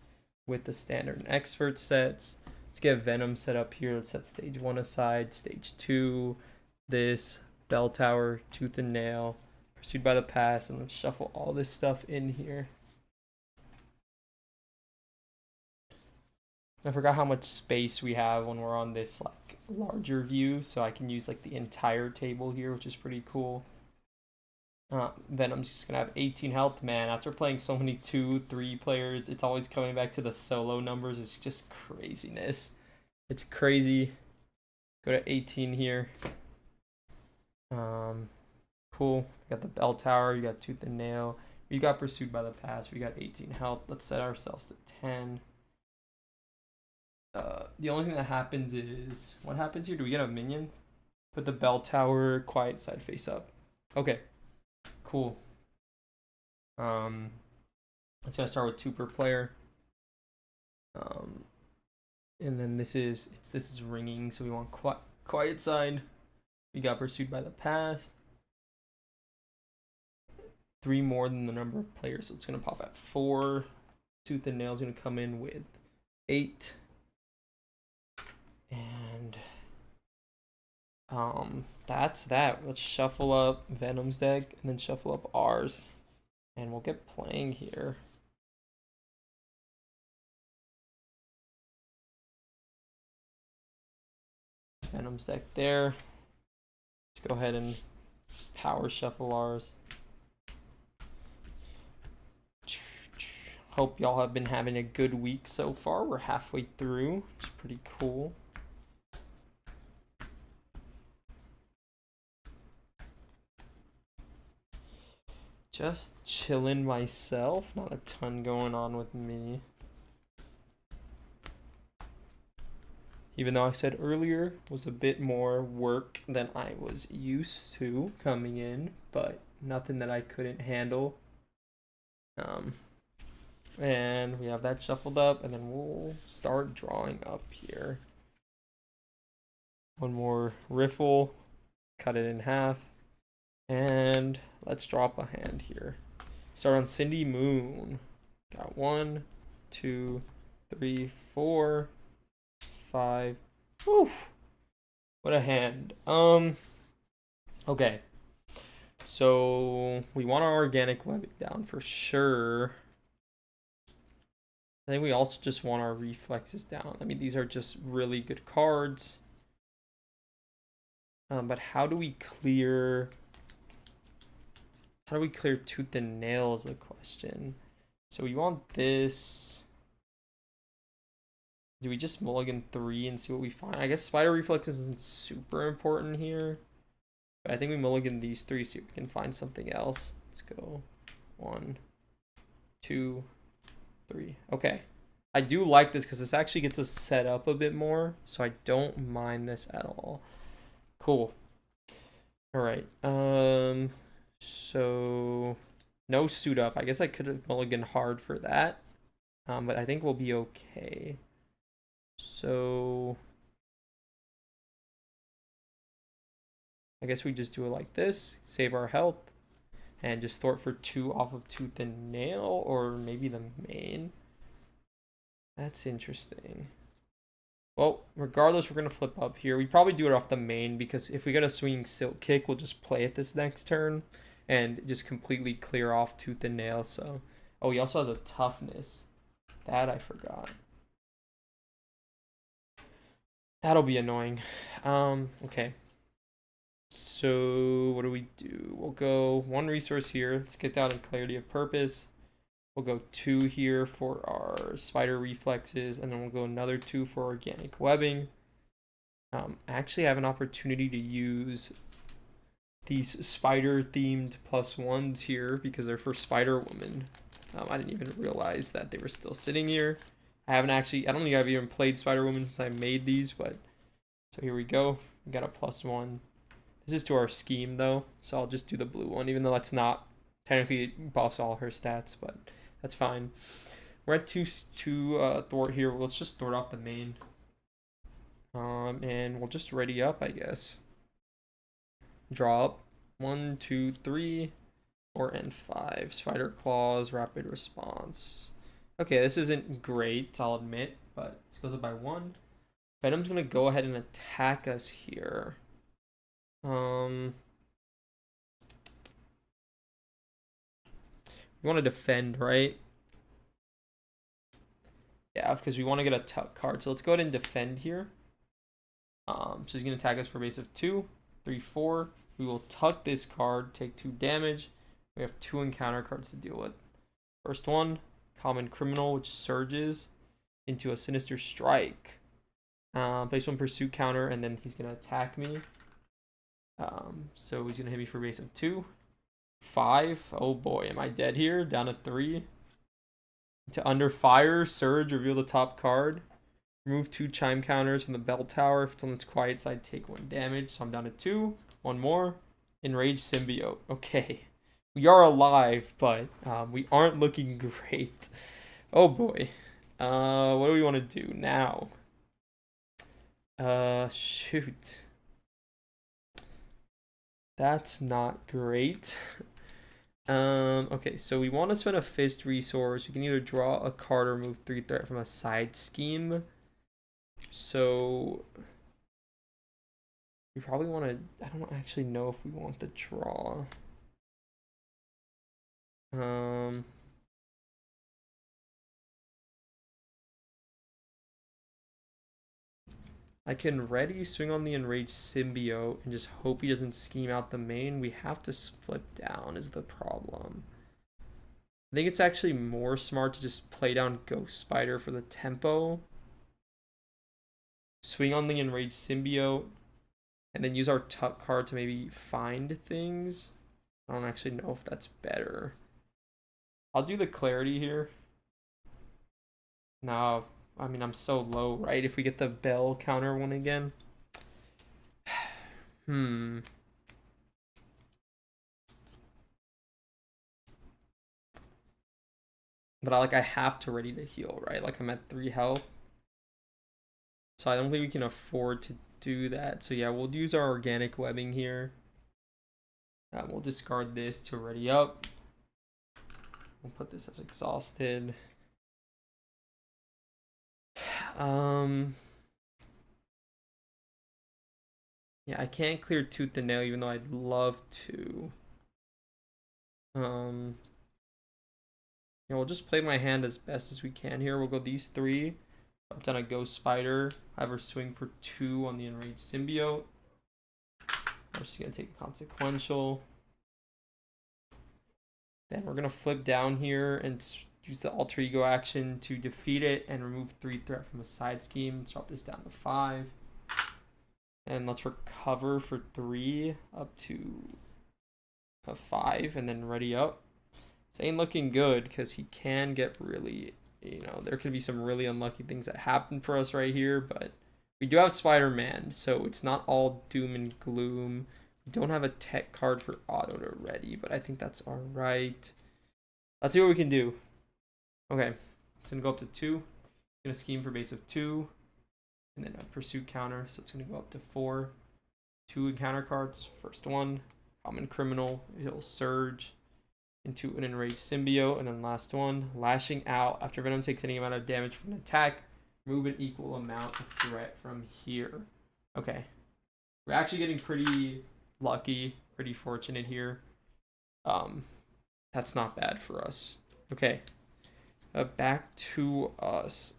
[SPEAKER 1] with the standard and expert sets. Let's get Venom set up here. Let's set stage 1 aside. Stage 2, this, Bell Tower, Tooth and Nail, Pursued by the Past, and let's shuffle all this stuff in here. I forgot how much space we have when we're on this like larger view, so I can use like the entire table here, which is pretty cool. Venom's just gonna have 18 health. Man, after playing so many 2-3 players, it's always coming back to the solo numbers. It's just craziness. It's crazy. Go to 18 here. Cool. You got the Bell Tower, you got Tooth and Nail, we got Pursued by the Past, we got 18 health. Let's set ourselves to 10. The only thing that happens is, what happens here? Do we get a minion? Put the Bell Tower, quiet side face up. Okay, cool. Let's gonna start with 2 per player. And then this is ringing, so we want quiet side. We got Pursued by the Past. 3 more than the number of players, so it's gonna pop at 4. Tooth and Nail's gonna come in with 8. And that's that. Let's shuffle up Venom's deck and then shuffle up ours, and we'll get playing here. Venom's deck there. Let's go ahead and power shuffle ours. Hope y'all have been having a good week so far. We're halfway through, which is pretty cool. Just chilling myself, not a ton going on with me. Even though I said earlier was a bit more work than I was used to coming in, but nothing that I couldn't handle. And we have that shuffled up, and then we'll start drawing up here. One more riffle, cut it in half, and let's drop a hand here. Start on Cindy Moon. Got 1, 2, 3, 4, 5. Whew. What a hand. Okay. So we want our organic webbing down for sure. I think we also just want our reflexes down. I mean, these are just really good cards. But how do we clear Tooth and Nail is the question. So we want this. Do we just mulligan 3 and see what we find? I guess Spider Reflex isn't super important here. But I think we mulligan these 3, see if we can find something else. Let's go 1, 2, 3. Okay. I do like this because this actually gets us set up a bit more. So I don't mind this at all. Cool. Alright. So no suit up. I guess I could have mulliganed hard for that. But I think we'll be okay. So I guess we just do it like this. Save our health. And just thwart for 2 off of Tooth and Nail. Or maybe the main. That's interesting. Well, regardless, we're going to flip up here. We probably do it off the main, because if we get a swinging Silk Kick, we'll just play it this next turn and just completely clear off Tooth and Nail. So, oh, he also has a Toughness. That I forgot. That'll be annoying. Okay. So, what do we do? We'll go 1 resource here. Let's get down in Clarity of Purpose. We'll go 2 here for our Spider Reflexes, and then we'll go another 2 for Organic Webbing. Actually, I have an opportunity to use these spider-themed +1s here because they're for Spider-Woman. I didn't even realize that they were still sitting here. I don't think I've even played Spider-Woman since I made these, but so here we go. We got a +1. This is to our scheme though, so I'll just do the blue one, even though that's not technically it buffs all her stats, but That's fine. We're at two thwart here. Let's just thwart off the main. And we'll just ready up, I guess. Draw up 1, 2, 3, 4, and 5. Spider claws, rapid response. Okay, this isn't great, I'll admit, but this goes up by 1. Venom's gonna go ahead and attack us here. We want to defend, right? Yeah, because we want to get a tuck card. So let's go ahead and defend here. So he's gonna attack us for a base of 2, 3, 4. We will tuck this card, take 2 damage. We have 2 encounter cards to deal with. First one, Common Criminal, which surges into a Sinister Strike. Place 1 pursuit counter, and then he's gonna attack me. So he's gonna hit me for a base of 2, 5. Oh boy, am I dead here? Down to 3. To under fire, surge, reveal the top card. Remove 2 chime counters from the bell tower. If it's on its quiet side, take 1 damage. So I'm down to 2. 1 more. Enraged symbiote. Okay. We are alive, but we aren't looking great. Oh boy. What do we want to do now? Shoot. That's not great. Okay, so we want to spend a fist resource. We can either draw a card or remove 3 threat from a side scheme. So we probably want to, I don't actually know if we want the draw. I can ready swing on the enraged symbiote and just hope he doesn't scheme out the main. We have to flip down is the problem. I think it's actually more smart to just play down Ghost Spider for the tempo. Swing on the enraged symbiote and then use our tuck card to maybe find things. I don't actually know if that's better. I'll do the clarity here. No, I mean, I'm so low, right? If we get the bell counter one again. But I have to ready to heal, right? Like I'm at 3 health. So I don't think we can afford to do that. So yeah, we'll use our organic webbing here. We'll discard this to ready up. We'll put this as exhausted. Yeah, I can't clear Tooth and Nail even though I'd love to. Yeah, we'll just play my hand as best as we can here. We'll go these 3. Up down a Ghost Spider. Have her swing for 2 on the Enraged Symbiote. We're just gonna take Consequential. Then we're gonna flip down here and use the Alter Ego action to defeat it and remove 3 threat from a side scheme. Let's drop this down to 5. And let's recover for 3 up to a 5 and then ready up. This ain't looking good because he can get really, you know, there can be some really unlucky things that happen for us right here, but we do have Spider-Man, so it's not all doom and gloom. We don't have a tech card for auto to ready, but I think that's all right. Let's see what we can do. Okay, it's gonna go up to 2. Gonna scheme for base of 2, and then a pursuit counter, so it's gonna go up to 4. 2 encounter cards. First one, Common Criminal. It'll surge into an enraged symbiote, and then last one, lashing out. After Venom takes any amount of damage from an attack, remove an equal amount of threat from here. Okay, we're actually getting pretty lucky, pretty fortunate here. That's not bad for us. Okay, back to us.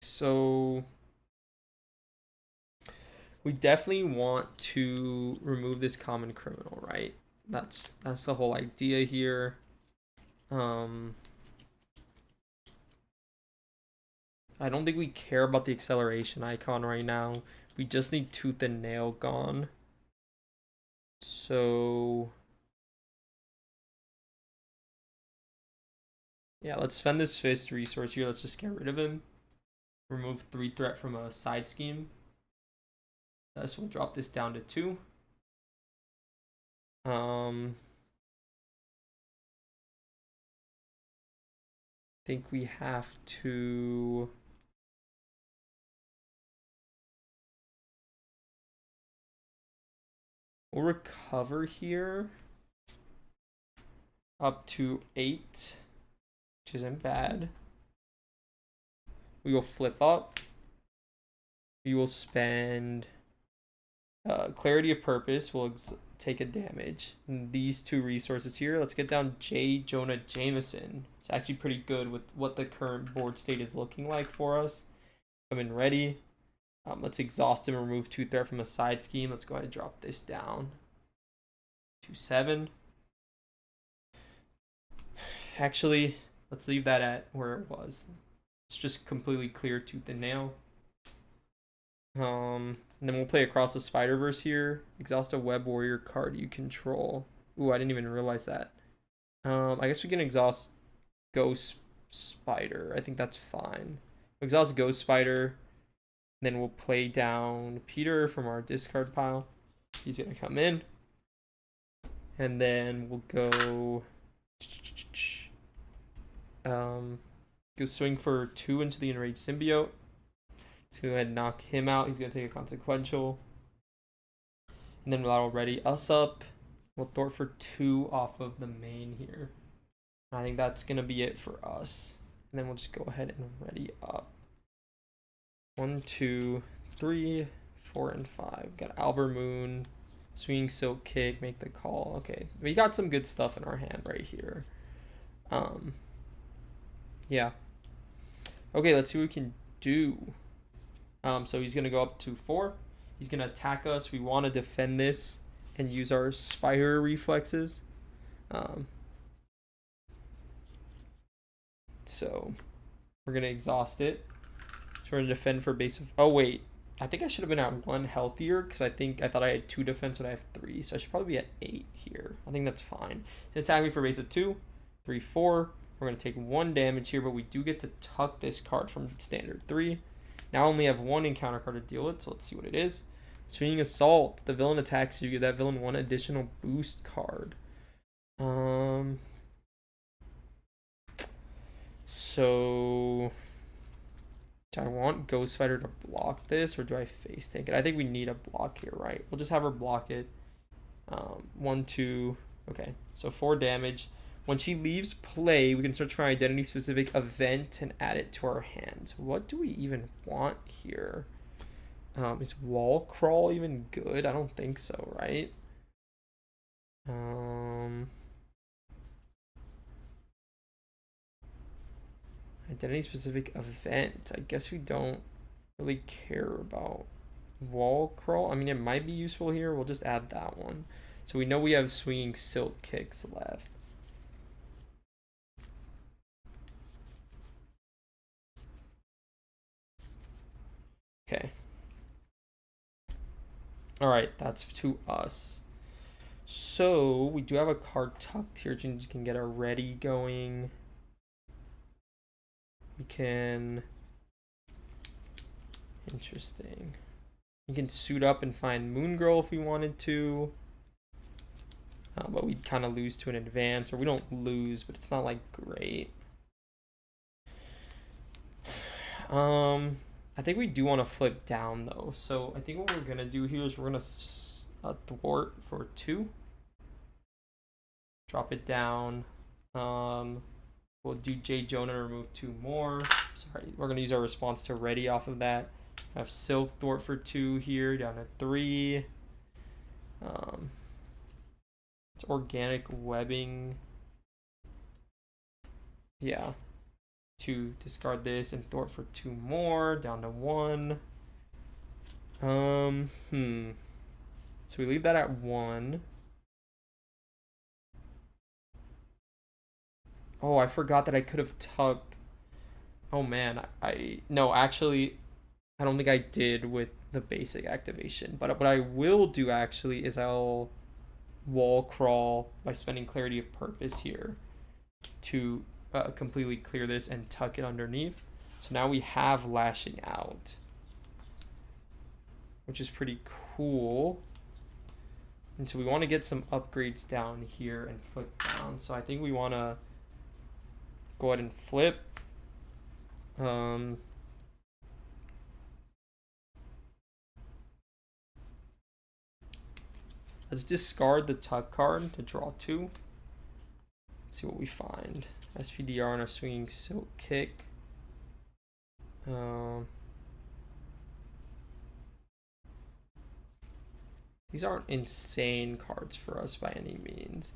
[SPEAKER 1] So we definitely want to remove this Common Criminal, right? That's the whole idea here. I don't think we care about the acceleration icon right now. We just need Tooth and Nail gone. So yeah, let's spend this fist resource here. Let's just get rid of him. Remove 3 threat from a side scheme. So we'll drop this down to 2. Think we have to. We'll recover here up to 8, which isn't bad. We will flip up. We will spend clarity of purpose. We'll take a damage. And these 2 resources here. Let's get down J. Jonah Jameson. It's actually pretty good with what the current board state is looking like for us. Come in ready. Let's exhaust him and remove 2 threat from the side scheme. Let's go ahead and drop this down to 7. Actually, let's leave that at where it was. It's just completely clear tooth and nail. And then we'll play Across the Spider-Verse here. Exhaust a Web Warrior card you control. Ooh, I didn't even realize that. I guess we can exhaust Ghost Spider. I think that's fine. Exhaust Ghost Spider. Then we'll play down Peter from our discard pile. He's going to come in. And then we'll go swing for 2 into the Enraged Symbiote. Let's go ahead and knock him out. He's going to take a consequential. And then that'll ready us up. We'll thwart for 2 off of the main here. I think that's going to be it for us. And then we'll just go ahead and ready up. 1, 2, 3, 4, and 5. Got Albert Moon, Swinging Silk Kick, make the call. Okay, we got some good stuff in our hand right here. Yeah. Okay, let's see what we can do. So he's gonna go up to 4. He's gonna attack us. We want to defend this and use our spider reflexes. So we're gonna exhaust it. So we're gonna defend for base of. Oh wait, I think I should have been at 1 healthier because I thought I had 2 defense, but I have 3, so I should probably be at 8 here. I think that's fine. He's attack me for base of 2, 3, 4. We're gonna take 1 damage here, but we do get to tuck this card from standard 3. Now I only have 1 encounter card to deal with, so let's see what it is. Swinging Assault. The villain attacks you. Give that villain 1 additional boost card. So do I want Ghost Spider to block this, or do I face tank it? I think we need a block here, right? We'll just have her block it. 1, 2. Okay, so 4 damage. When she leaves play, we can search for an identity-specific event and add it to our hands. What do we even want here? Is Wall Crawl even good? I don't think so, right? Identity-specific event. I guess we don't really care about Wall Crawl. I mean, it might be useful here. We'll just add that one. So we know we have Swinging Silk Kicks left. Okay. All right, that's to us. So we do have a card tucked here. You can get our ready going. We can. Interesting. We can suit up and find Moon Girl if we wanted to. But we'd kind of lose to an advance, or we don't lose, but it's not like great. I think we do want to flip down though. So I think what we're gonna do here is we're gonna thwart for 2. Drop it down. We'll do J. Jonah and remove 2 more. Sorry, we're gonna use our response to ready off of that. Have Silk thwart for 2 here, down to 3. It's organic webbing. Yeah. To discard this and thwart for 2 more, down to 1. So we leave that at 1. Oh, I forgot that I could have tucked. Oh man, no, actually, I don't think I did with the basic activation. But what I will do actually is I'll Wall Crawl by spending Clarity of Purpose here to completely clear this and tuck it underneath. So now we have Lashing Out, which is pretty cool. And so we want to get some upgrades down here and flip down. So I think we want to go ahead and flip. Let's discard the tuck card to draw 2. Let's see what we find. SPDR and a swinging silk kick. These aren't insane cards for us by any means.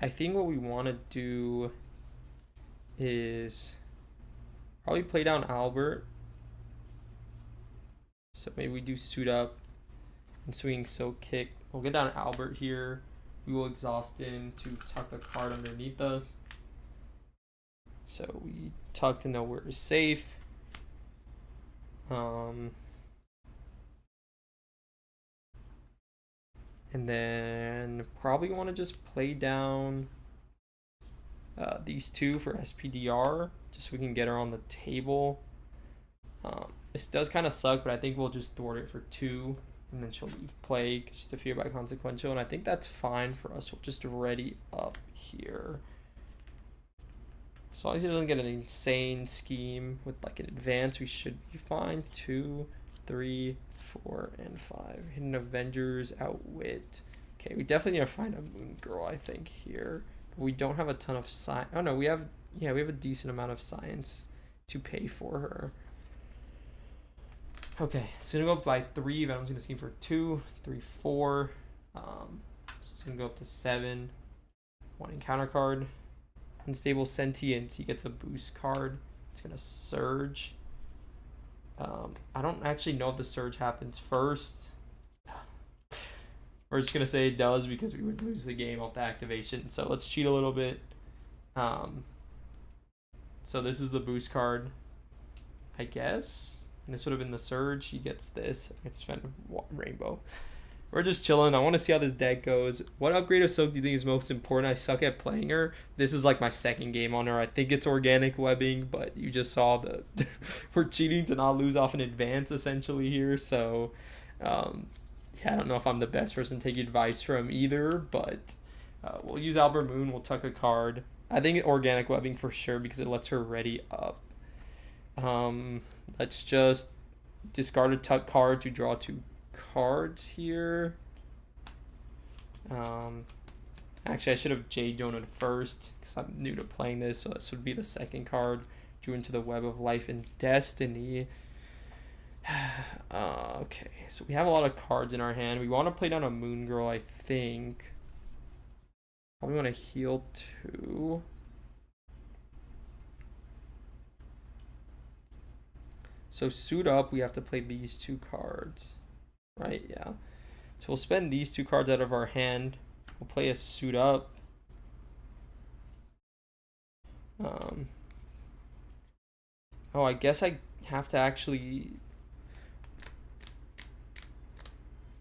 [SPEAKER 1] I think what we want to do is probably play down Albert. So maybe we do suit up and swinging silk kick. We'll get down Albert here. We will exhaust him to tuck the card underneath us. So we tuck to know we're safe. And then probably want to just play down these 2 for SPDR, just so we can get her on the table. This does kind of suck, but I think we'll just thwart it for 2, and then she'll leave play, just a fear by consequential, and I think that's fine for us. We'll just ready up here. As long as he doesn't get an insane scheme with like an advance, we should be fine. 2, 3, 4, and 5. Hidden Avengers, Outwit. Okay, we definitely need to find a Moon Girl, I think, here. But we don't have a ton of science. Oh no, we have a decent amount of science to pay for her. Okay, it's gonna go up by 3. Venom's gonna scheme for 2, 3, 4. So it's gonna go up to 7. 1 encounter card. Unstable Sentience, he gets a boost card. It's gonna surge. I don't actually know if the surge happens first. We're just gonna say it does because we would lose the game off the activation. So let's cheat a little bit. So this is the boost card, I guess. And this would have been the surge. He gets this. I get to spend rainbow. We're just chilling. I want to see how this deck goes. What upgrade of Silk do you think is most important? I suck at playing her. This is like my second game on her. I think it's organic webbing, but you just saw the we're cheating to not lose off an advance essentially here. So yeah, I don't know if I'm the best person to take advice from either, but we'll use Albert Moon. We'll tuck a card. I think organic webbing for sure because it lets her ready up. Let's just discard a tuck card to draw 2 cards here. Actually I should have Jade Donut first because I'm new to playing this, so this would be the second card. Drew into the Web of Life and Destiny. Okay, so we have a lot of cards in our hand. We want to play down a Moon Girl, I think. Probably want to heal 2. So suit up, we have to play these 2 cards. Right, yeah. So we'll spend these 2 cards out of our hand. We'll play a suit up. Oh, I guess I have to actually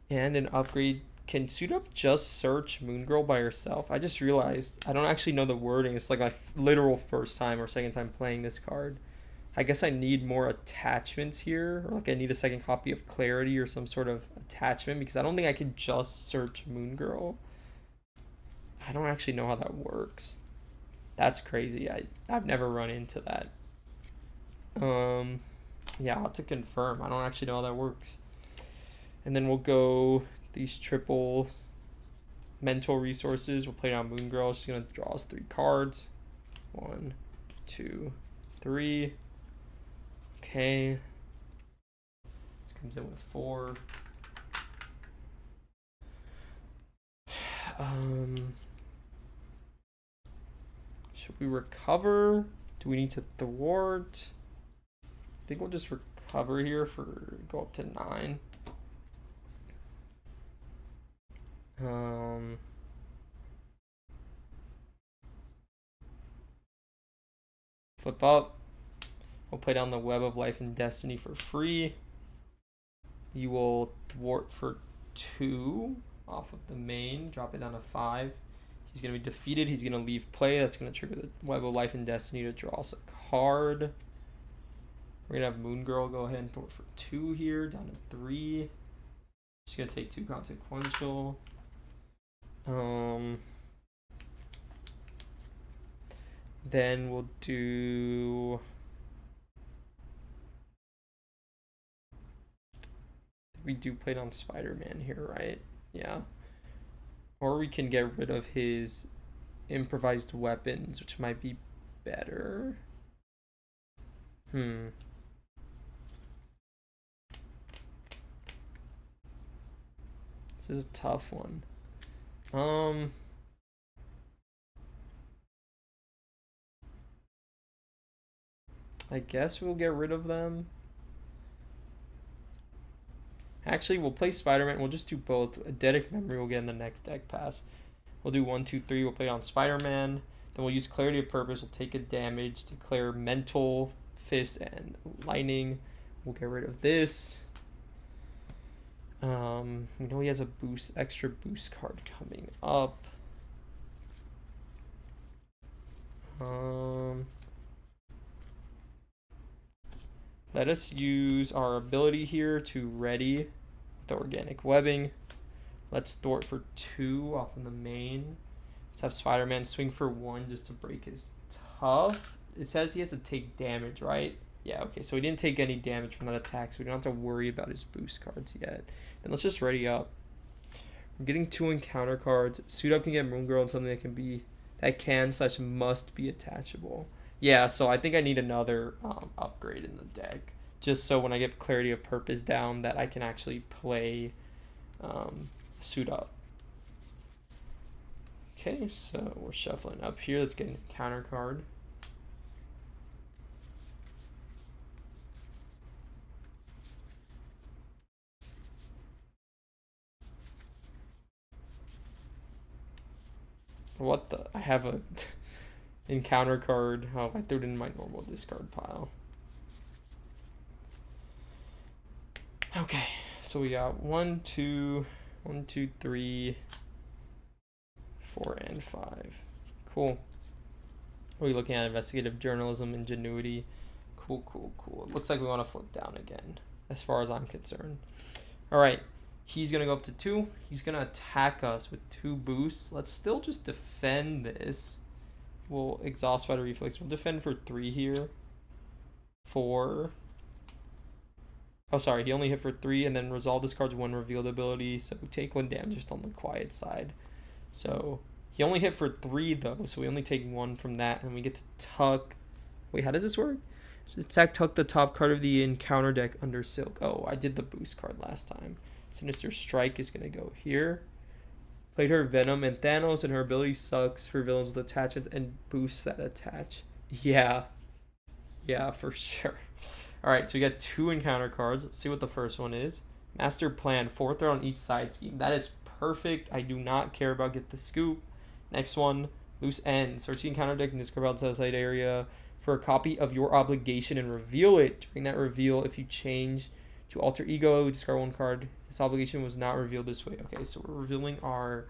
[SPEAKER 1] and an upgrade. Can suit up just search Moon Girl by herself? I just realized I don't actually know the wording. It's like my literal first time or second time playing this card. I guess I need more attachments here, or like I need a second copy of Clarity or some sort of attachment because I don't think I can just search Moon Girl. I don't actually know how that works. That's crazy. I've never run into that. Yeah, I'll have to confirm. I don't actually know how that works. And then we'll go these triple mental resources. We'll play down Moon Girl. She's gonna draw us 3 cards. 1, 2, 3. Okay. This comes in with 4. Should we recover? Do we need to thwart? I think we'll just recover here for go up to 9. Flip up. We'll play down the Web of Life and Destiny for free. You will thwart for 2 off of the main. Drop it down to 5. He's going to be defeated. He's going to leave play. That's going to trigger the Web of Life and Destiny to draw us a card. We're going to have Moon Girl go ahead and thwart for 2 here. Down to 3. She's going to take 2 consequential. Then we'll do. We do play on Spider-Man here, right? Yeah. Or we can get rid of his improvised weapons, which might be better. This is a tough one. I guess we'll get rid of them. Actually, we'll play Spider-Man. We'll just do both. Eidetic Memory we'll get in the next deck pass. We'll do 1, 2, 3. We'll play on Spider-Man. Then we'll use Clarity of Purpose. We'll take a damage, declare Mental, Fist, and Lightning. We'll get rid of this. We know he has a extra boost card coming up. Let us use our ability here to ready the organic webbing. Let's thwart for 2 off in the main. Let's have Spider-Man swing for 1 just to break his tough. It says he has to take damage, right? Yeah, okay, so he didn't take any damage from that attack, so we don't have to worry about his boost cards yet. And let's just ready up. We're getting 2 encounter cards. Suit Up can get Moon Girl and something that can/must be attachable. Yeah, so I think I need another upgrade in the deck, just so when I get Clarity of Purpose down that I can actually play Suit Up. Okay, so we're shuffling up here. Let's get an encounter card. What the? I have a encounter card. Oh, I threw it in my normal discard pile. Okay, so we got 1, 2, 3, 4, and 5. Cool. What are we looking at? Investigative journalism, ingenuity. Cool, cool, cool. It looks like we want to flip down again, as far as I'm concerned. All right. He's going to go up to 2. He's going to attack us with 2 boosts. Let's still just defend this. We'll exhaust Spider Reflex. We'll defend for 3 here. 4. Oh, sorry. He only hit for 3. And then resolve this card's 1 revealed ability. So take 1 damage just on the quiet side. So he only hit for 3, though. So we only take 1 from that. And we get to tuck. Wait, how does this work? Attack, tuck the top card of the encounter deck under Silk. Oh, I did the boost card last time. Sinister Strike is going to go here. Played her Venom and Thanos, and her ability sucks for villains with attachments and boosts that attach. Yeah. Yeah, for sure. Alright, so we got 2 encounter cards. Let's see what the first one is. Master Plan, 4 threat on each side scheme. That is perfect. I do not care about Get the Scoop. Next one, Loose Ends. Search the encounter deck and discard outside side area for a copy of your obligation and reveal it. During that reveal, if you change to Alter Ego, discard 1 card. This obligation was not revealed this way. Okay, so we're revealing our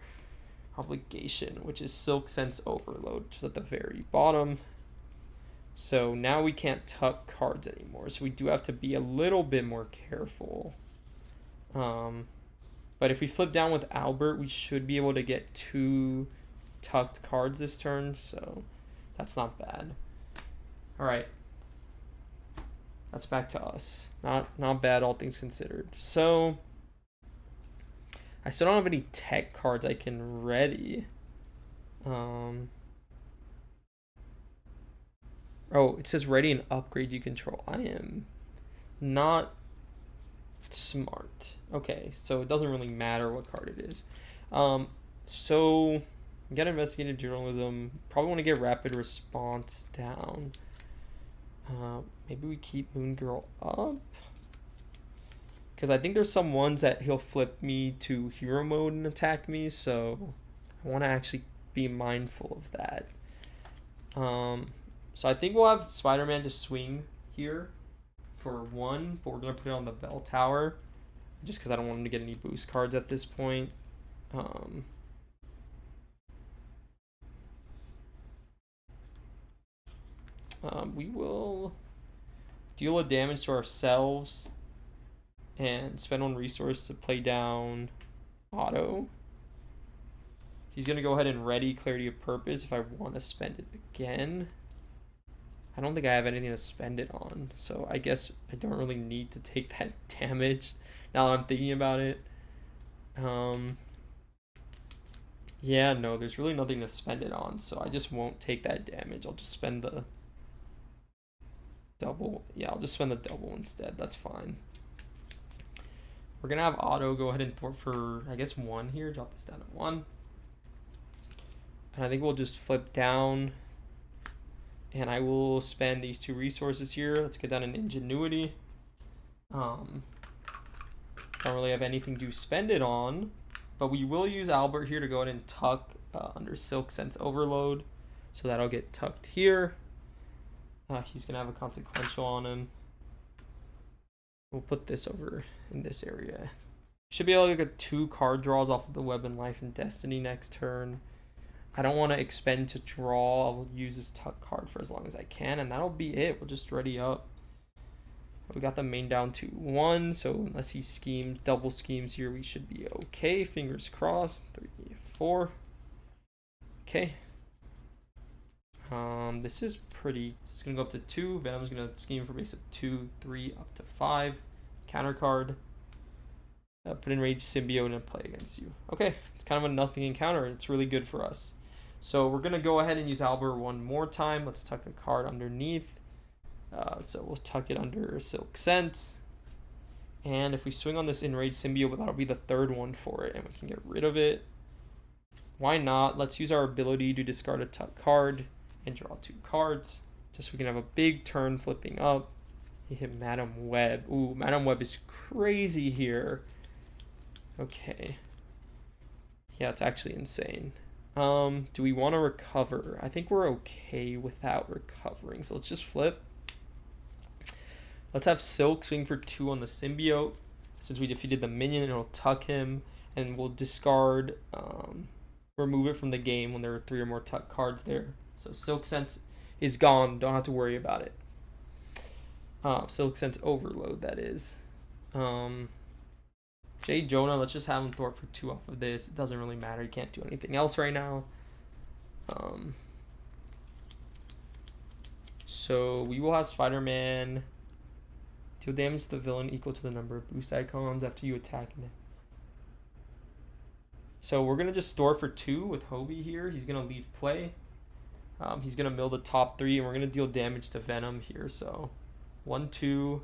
[SPEAKER 1] obligation, which is Silk Sense Overload, which is at the very bottom. So now we can't tuck cards anymore. So we do have to be a little bit more careful. But if we flip down with Albert, we should be able to get 2 tucked cards this turn. So that's not bad. All right. That's back to us. Not bad, all things considered. So I still don't have any tech cards I can ready. Oh, it says ready and upgrade you control. I am not smart. Okay, so it doesn't really matter what card it is. So get investigative journalism. Probably want to get rapid response down. Maybe we keep Moon Girl up. Because I think there's some ones that he'll flip me to hero mode and attack me. So I want to actually be mindful of that. So I think we'll have Spider-Man just swing here for 1. But we're going to put it on the bell tower. Just because I don't want him to get any boost cards at this point. We will deal a damage to ourselves and spend 1 resource to play down Otto. He's going to go ahead and ready Clarity of Purpose if I want to spend it again. I don't think I have anything to spend it on, so I guess I don't really need to take that damage now that I'm thinking about it. Yeah, no, there's really nothing to spend it on, so I just won't take that damage. I'll just spend the double. Yeah, I'll just spend the double instead. That's fine. We're going to have Otto go ahead and thwart for, I guess, 1 here. Drop this down to 1. And I think we'll just flip down. And I will spend these 2 resources here. Let's get down an Ingenuity. Don't really have anything to spend it on. But we will use Albert here to go ahead and tuck under Silk Sense Overload. So that'll get tucked here. He's going to have a consequential on him. We'll put this over in this area. Should be able to get 2 card draws off of the Web and Life and Destiny next turn. I don't want to expend to draw. I'll use this tuck card for as long as I can, and that'll be it. We'll just ready up. We got the main down to 1, so unless he schemes, double schemes here, we should be okay. Fingers crossed. 3, 4. Okay. This is pretty. It's gonna go up to 2. Venom's gonna scheme for base of 2, 3, up to 5. Counter card. Put in Rage Symbiote and play against you. Okay, it's kind of a nothing encounter. It's really good for us. So we're gonna go ahead and use Albert 1 more time. Let's tuck a card underneath. So we'll tuck it under Silk Sense. And if we swing on this Enraged Symbiote, that'll be the 3rd one for it, and we can get rid of it. Why not? Let's use our ability to discard a tuck card and draw 2 cards. Just so we can have a big turn flipping up. He hit Madam Web. Ooh, Madam Web is crazy here. Okay. Yeah, it's actually insane. Do we want to recover? I think we're okay without recovering. So let's just flip. Let's have Silk swing for 2 on the Symbiote. Since we defeated the minion, it'll tuck him. And we'll discard, remove it from the game when there are 3 or more tuck cards there. So Silk Sense is gone. Don't have to worry about it. Silk Sense Overload, that is. J. Jonah, let's just have him thwart for 2 off of this. It doesn't really matter. He can't do anything else right now. So we will have Spider-Man deal damage to the villain equal to the number of boost icons after you attack him. So we're going to just store for 2 with Hobie here. He's going to leave play. He's going to mill the top 3, and we're going to deal damage to Venom here. So 1, 2...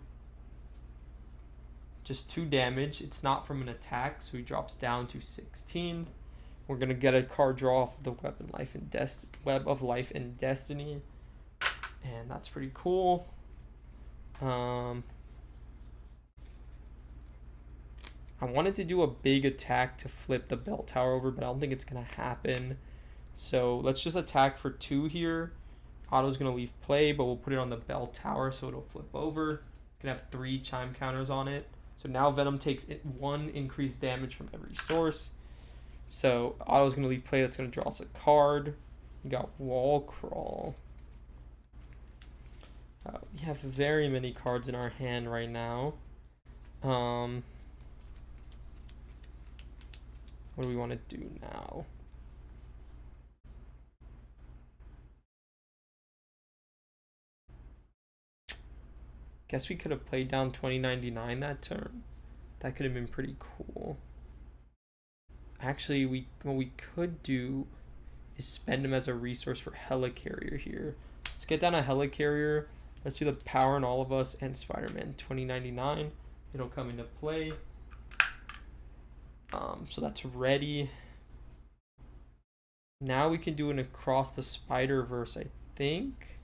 [SPEAKER 1] just 2 damage. It's not from an attack, so he drops down to 16. We're gonna get a card draw off of the Web of Life and Destiny, and that's pretty cool. I wanted to do a big attack to flip the bell tower over, but I don't think it's gonna happen. So let's just attack for 2 here. Otto's gonna leave play, but we'll put it on the bell tower so it'll flip over. It's gonna have 3 chime counters on it. So now Venom takes 1 increased damage from every source. So Otto's going to leave play. That's going to draw us a card. We got Wall Crawl. We have very many cards in our hand right now. What do we want to do now? Guess we could have played down 2099 that turn. That could have been pretty cool. Actually, what we could do is spend him as a resource for Helicarrier here. Let's get down a Helicarrier. Let's do the Power in All of Us and Spider-Man 2099. It'll come into play. So that's ready. Now we can do an Across the Spider-Verse, I think.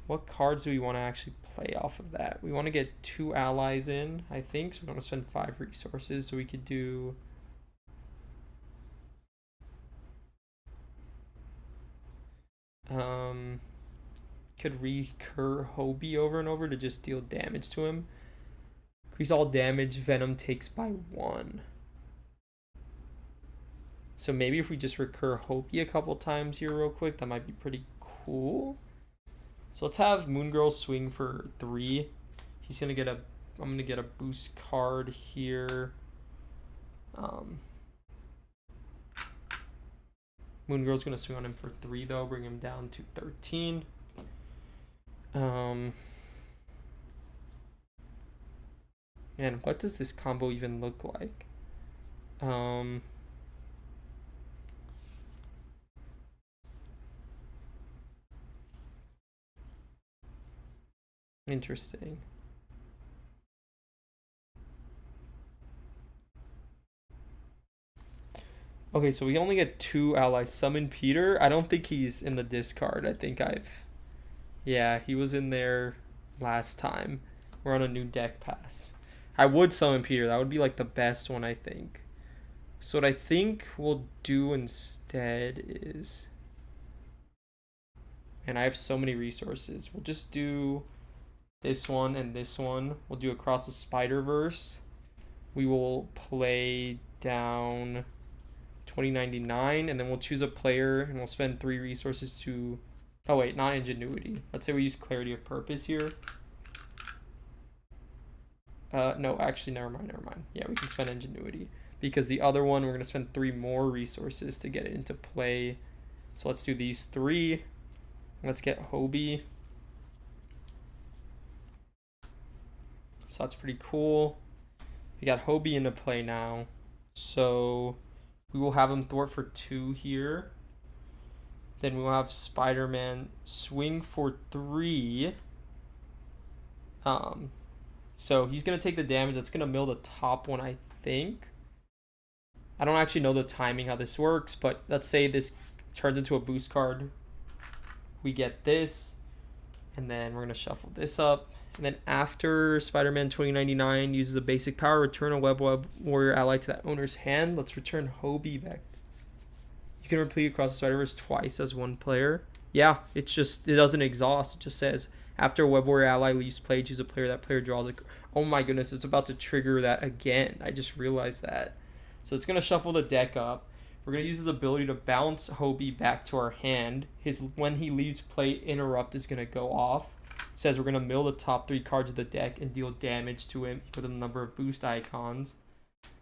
[SPEAKER 1] What cards do we want to actually play off of that? We want to get 2 allies in, I think. So we want to spend 5 resources. So we could do... could recur Hobie over and over to just deal damage to him. Increase all damage Venom takes by 1. So maybe if we just recur Hobie a couple times here real quick, that might be pretty cool. So let's have Moon Girl swing for 3. He's gonna get a. I'm gonna get a boost card here. Moon Girl's gonna swing on him for 3 though, bring him down to 13. And what does this combo even look like? Interesting. Okay, so we only get 2 allies. Summon Peter. I don't think he's in the discard. I think yeah, he was in there last time. We're on a new deck pass. I would summon Peter. That would be like the best one, I think. So what I think we'll do instead is, and I have so many resources. We'll just do this one and this one. We'll do Across the Spider-Verse. We will play down 2099, and then we'll choose a player, and we'll spend 3 resources to... Oh, wait, not Ingenuity. Let's say we use Clarity of Purpose here. No, actually, never mind. Yeah, we can spend Ingenuity. Because the other one, we're going to spend 3 more resources to get it into play. So let's do these 3. Let's get Hobie. So that's pretty cool. We got Hobie into play now. So we will have him thwart for 2 here. Then we will have Spider-Man swing for 3. So he's going to take the damage. That's going to mill the top one, I think. I don't actually know the timing how this works, but let's say this turns into a boost card. We get this, and then we're going to shuffle this up. And then after Spider-Man 2099 uses a basic power, return a Web Warrior ally to that owner's hand. Let's return Hobie back. You can replete Across the Spider-Verse twice as 1 player. Yeah, it doesn't exhaust. It just says, after a Web Warrior ally leaves play, choose a player. That player draws a... Oh my goodness, it's about to trigger that again. I just realized that. So it's going to shuffle the deck up. We're going to use his ability to bounce Hobie back to our hand. When he leaves play, Interrupt is going to go off. It says we're going to mill the top 3 cards of the deck and deal damage to him with a number of boost icons.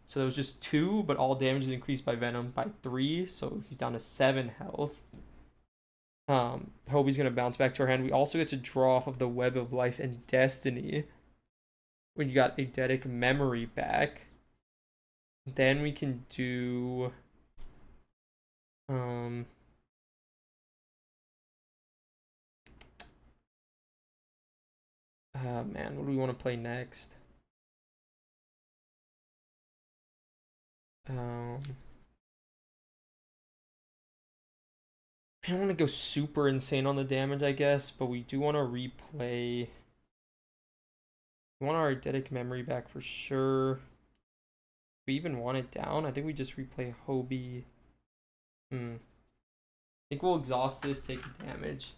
[SPEAKER 1] So there was just 2, but all damage is increased by Venom by 3, so he's down to 7 health. Hobie's going to bounce back to our hand. We also get to draw off of the Web of Life and Destiny when you got Eidetic Memory back. Then we can do... man, what do we want to play next? I don't want to go super insane on the damage, I guess, but we do want to replay. We want our Eidetic Memory back for sure. We even want it down. I think we just replay Hobie. I think we'll exhaust this, take the damage.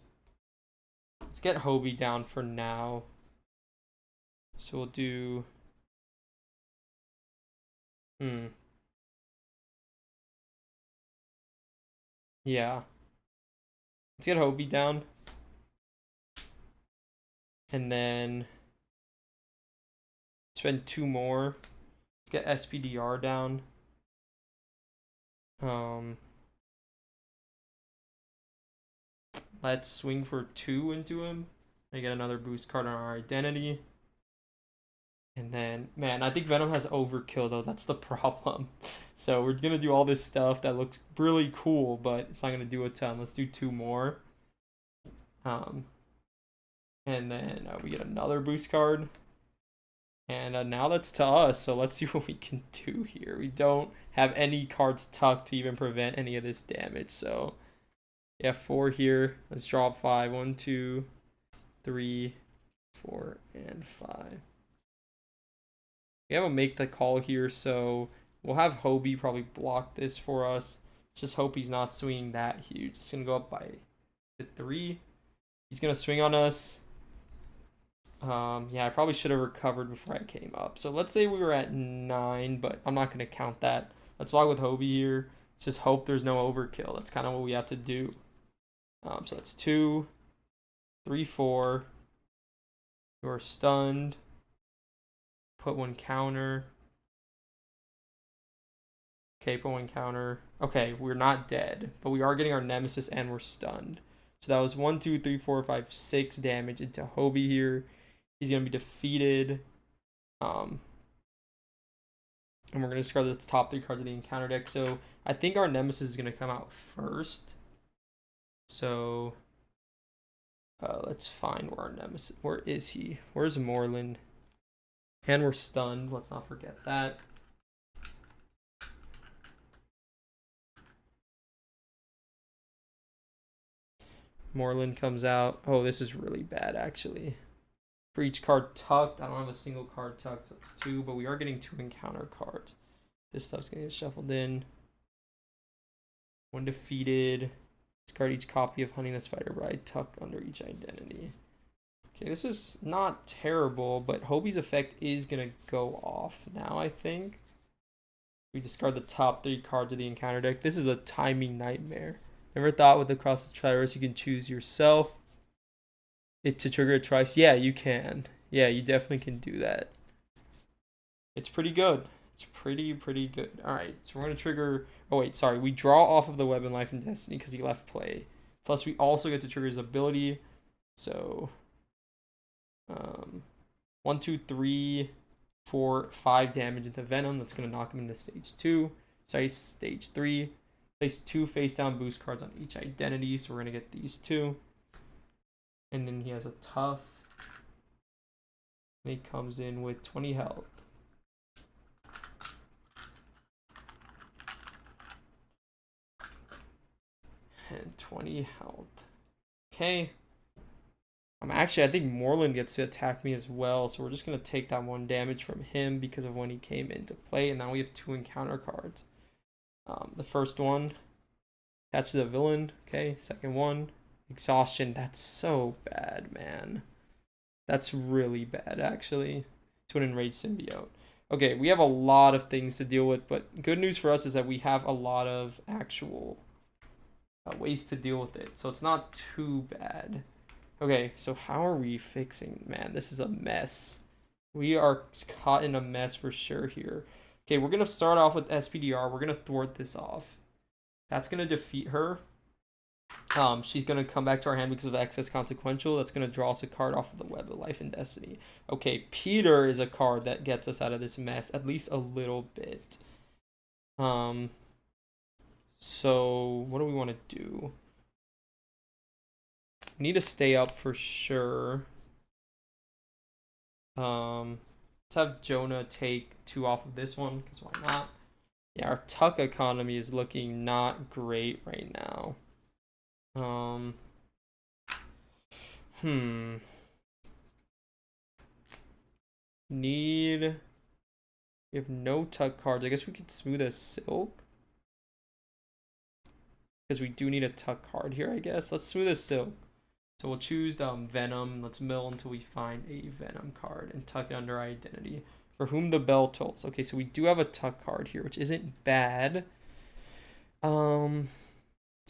[SPEAKER 1] Let's get Hobie down for now. So we'll do... Yeah. Let's get Hobie down. And then... spend 2 more. Let's get SPDR down. Let's swing for 2 into him. I get another boost card on our identity. And then, man, I think Venom has overkill, though. That's the problem. So we're going to do all this stuff that looks really cool, but it's not going to do a ton. Let's do 2 more. And then we get another boost card. And now that's to us, so let's see what we can do here. We don't have any cards tucked to even prevent any of this damage, so... Yeah, 4 here. Let's draw 5. 1, 2, 3, 4, and 5. We have a make the call here, so we'll have Hobie probably block this for us. Let's just hope he's not swinging that huge. It's going to go up by 3. He's going to swing on us. Yeah, I probably should have recovered before I came up. So let's say we were at 9, but I'm not going to count that. Let's walk with Hobie here. Let's just hope there's no overkill. That's kind of what we have to do. So that's 2, 3, 4. You're stunned. Put 1 counter. Capo encounter. Okay, we're not dead, but we are getting our nemesis and we're stunned. So that was 1, 2, 3, 4, 5, 6 damage into Hobie here. He's gonna be defeated. And we're gonna discard the top 3 cards of the encounter deck. So I think our nemesis is gonna come out first. So let's find where our nemesis. Where is he? Where's Moreland? And we're stunned. Let's not forget that. Moreland comes out. Oh, this is really bad, actually. For each card tucked, I don't have a single card tucked, so it's 2, but we are getting 2 encounter cards. This stuff's gonna get shuffled in. 1 defeated. Discard each copy of Hunting the Spider Bride tucked under each identity. Okay, this is not terrible, but Hobie's effect is gonna go off now, I think. We discard the top 3 cards of the encounter deck. This is a timing nightmare. Never thought with Across the Triverse you can choose yourself to trigger it twice. Yeah, you can. Yeah, you definitely can do that. It's pretty good. It's pretty good. Alright, so we're going to trigger... Oh, wait, sorry. We draw off of the Weapon, Life, and Destiny because he left play. Plus, we also get to trigger his ability. So... 1, 2, 3, 4, 5 damage into Venom. That's going to knock him into stage 2. Sorry, stage 3. Place 2 face-down boost cards on each identity. So we're going to get these 2. And then he has a tough. And he comes in with 20 health. And 20 health. Okay. Actually, I think Moreland gets to attack me as well. So we're just going to take that 1 damage from him because of when he came into play. And now we have 2 encounter cards. The first one, attach to the villain. Okay. Second one, exhaustion. That's so bad, man. That's really bad, actually. To an enraged symbiote. Okay, we have a lot of things to deal with, but good news for us is that we have a lot of actual ways to deal with it. So it's not too bad. Okay, so how are we fixing? Man, this is a mess. We are caught in a mess for sure here. Okay, we're going to start off with SPDR. We're going to thwart this off. That's going to defeat her. She's going to come back to our hand because of excess consequential. That's going to draw us a card off of the Web of Life and Destiny. Okay, Peter is a card that gets us out of this mess, at least a little bit. So what do we want to do? We need to stay up for sure. Let's have Jonah take 2 off of this one, because why not? Yeah, our tuck economy is looking not great right now. We have no tuck cards. I guess we could smooth a silk. Because we do need a tuck card here, I guess. Let's smooth a silk. So we'll choose Venom. Let's mill until we find a Venom card and tuck it under identity. For whom the bell tolls. Okay, so we do have a tuck card here, which isn't bad. So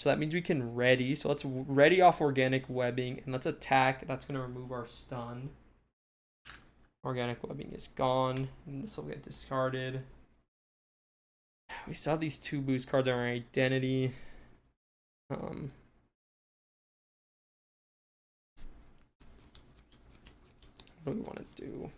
[SPEAKER 1] that means we can ready. So let's ready off organic webbing and let's attack. That's going to remove our stun. Organic webbing is gone. And this will get discarded. We still have these 2 boost cards on our identity. What do we want to do?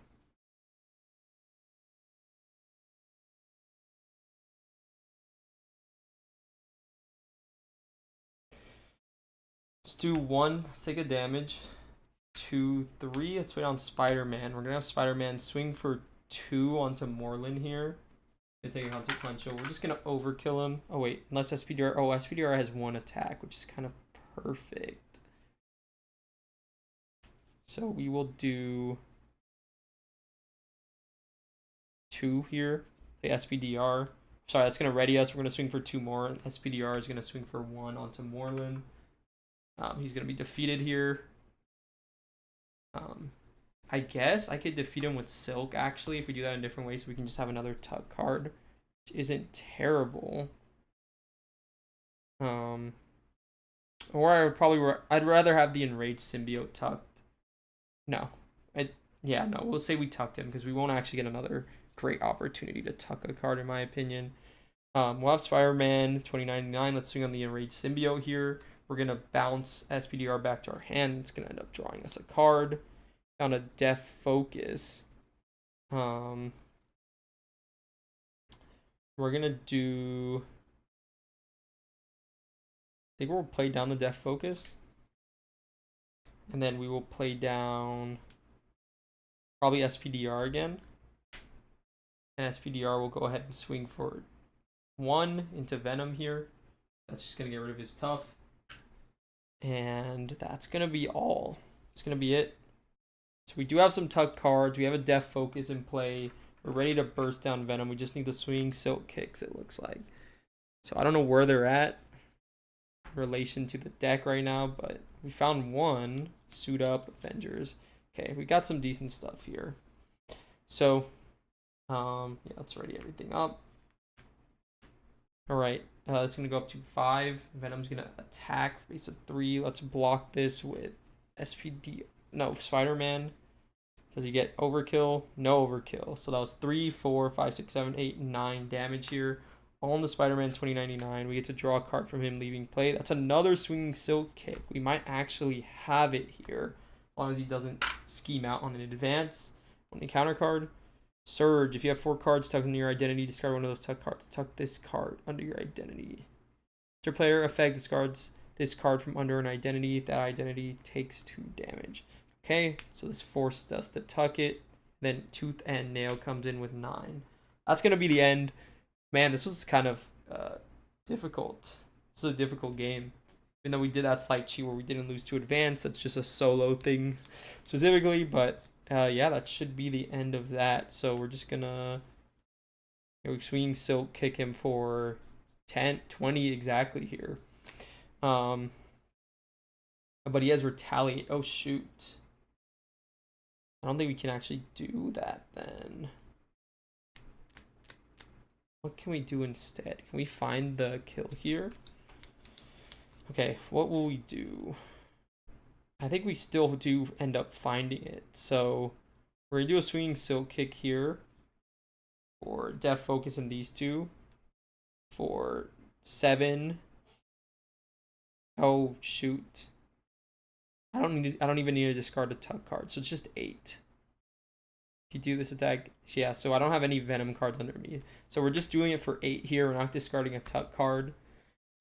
[SPEAKER 1] Let's do 1. Let's take a damage. 2, 3. Let's wait on Spider-Man. We're going to have Spider-Man swing for 2 onto Moreland here. Gonna take a consequential. We're just going to overkill him. Oh, wait. Unless SPDR... Oh, SPDR has 1 attack, which is kind of perfect. So we will do 2 here. The SPDR. Sorry, that's going to ready us. We're going to swing for 2 more. And SPDR is going to swing for 1 onto Moreland. He's going to be defeated here. I guess I could defeat him with Silk, actually, if we do that in different ways. So we can just have another tuck card, which isn't terrible. Or I'd rather have the Enraged Symbiote tucked. No. No, we'll say we tucked him because we won't actually get another great opportunity to tuck a card, in my opinion. We'll have Spider-Man 2099. Let's swing on the Enraged Symbiote here. We're going to bounce SPDR back to our hand. It's going to end up drawing us a card. Found a Death Focus. We're going to do... I think we'll play down the Death Focus. And then we will play down probably SPDR again. And SPDR will go ahead and swing for 1 into Venom here. That's just going to get rid of his tough. And that's going to be all. It's going to be it. So we do have some tuck cards. We have a Death Focus in play. We're ready to burst down Venom. We just need the swinging Silk Kicks, it looks like. So I don't know where they're at in relation to the deck right now, but we found one. Suit Up, Avengers. Okay, we got some decent stuff here. So, yeah, let's ready everything up. All right, it's going to go up to 5. Venom's going to attack, base of 3. Let's block this with Spider-Man. Does he get overkill? No overkill. So that was 3, 4, 5, 6, 7, 8, 9 damage here. All in the Spider-Man 2099. We get to draw a card from him leaving play. That's another swinging Silk Kick. We might actually have it here, as long as he doesn't scheme out on an advance. On the counter card, Surge. If you have 4 cards tucked into your identity, discard one of those tuck cards. Tuck this card under your identity. Your player effect discards this card from under an identity. That identity takes 2 damage. Okay, so this forced us to tuck it. Then Tooth and Nail comes in with 9. That's going to be the end. Man, this was kind of difficult. This is a difficult game. Even though we did that slight cheat where we didn't lose to advance, that's just a solo thing specifically. But yeah, that should be the end of that. So we're just going to swing Silk kick him for 10, 20 exactly here. But he has Retaliate. Oh, shoot. I don't think we can actually do that then. What can we do instead? Can we find the kill here? Okay, what will we do? I think we still do end up finding it. So we're going to do a swinging Silk Kick here. For Death Focus in these two. For 7. Oh, shoot. I don't even need to discard a tuck card, so it's just 8. If you do this attack, yeah, so I don't have any Venom cards under me. So we're just doing it for 8 here. We're not discarding a tuck card.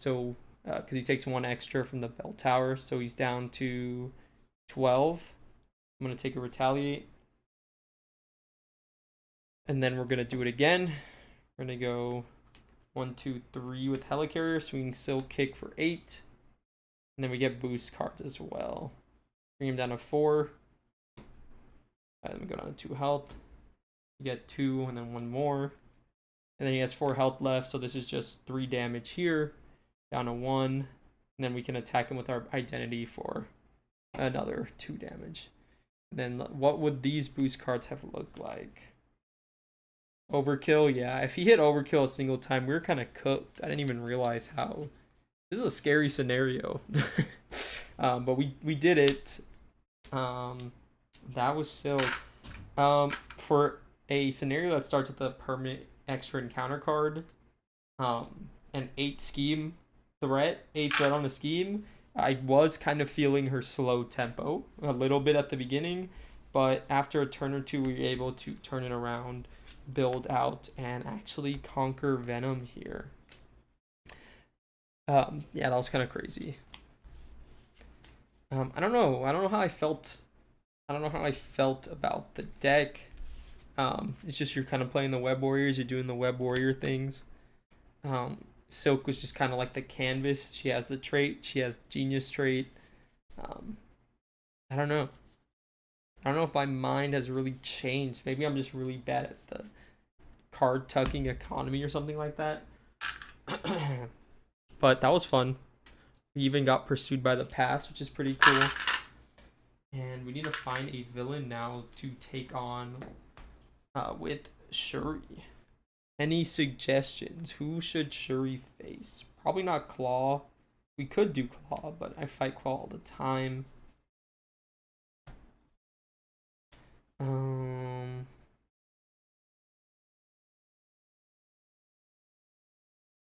[SPEAKER 1] So, because he takes 1 extra from the bell tower, so he's down to 12. I'm going to take a Retaliate. And then we're going to do it again. We're going to go 1, 2, 3 with Helicarrier, swing Silk Kick for 8. And then we get boost cards as well. Bring him down to 4. Then we go down to 2 health. You get 2 and then 1 more. And then he has 4 health left. So this is just 3 damage here. Down to 1. And then we can attack him with our identity for another 2 damage. And then what would these boost cards have looked like? Overkill, yeah. If he hit overkill a single time, we were kind of cooked. I didn't even realize how. This is a scary scenario. But we did it. That was silly. For a scenario that starts with a permanent extra encounter card, an 8 scheme threat, 8 threat on a scheme, I was kind of feeling her slow tempo a little bit at the beginning, but after a turn or 2, we were able to turn it around, build out, and actually conquer Venom here. Yeah, that was kind of crazy. I don't know how I felt. I don't know how I felt about the deck. It's just you're kind of playing the Web Warriors. You're doing the Web Warrior things. Silk was just kind of like the canvas. She has the trait. She has genius trait. I don't know. I don't know if my mind has really changed. Maybe I'm just really bad at the card tucking economy or something like that. But that was fun. We even got pursued by the past, which is pretty cool. And we need to find a villain now to take on with Shuri. Any suggestions? Who should Shuri face? Probably not Claw. We could do Claw, but I fight Claw all the time.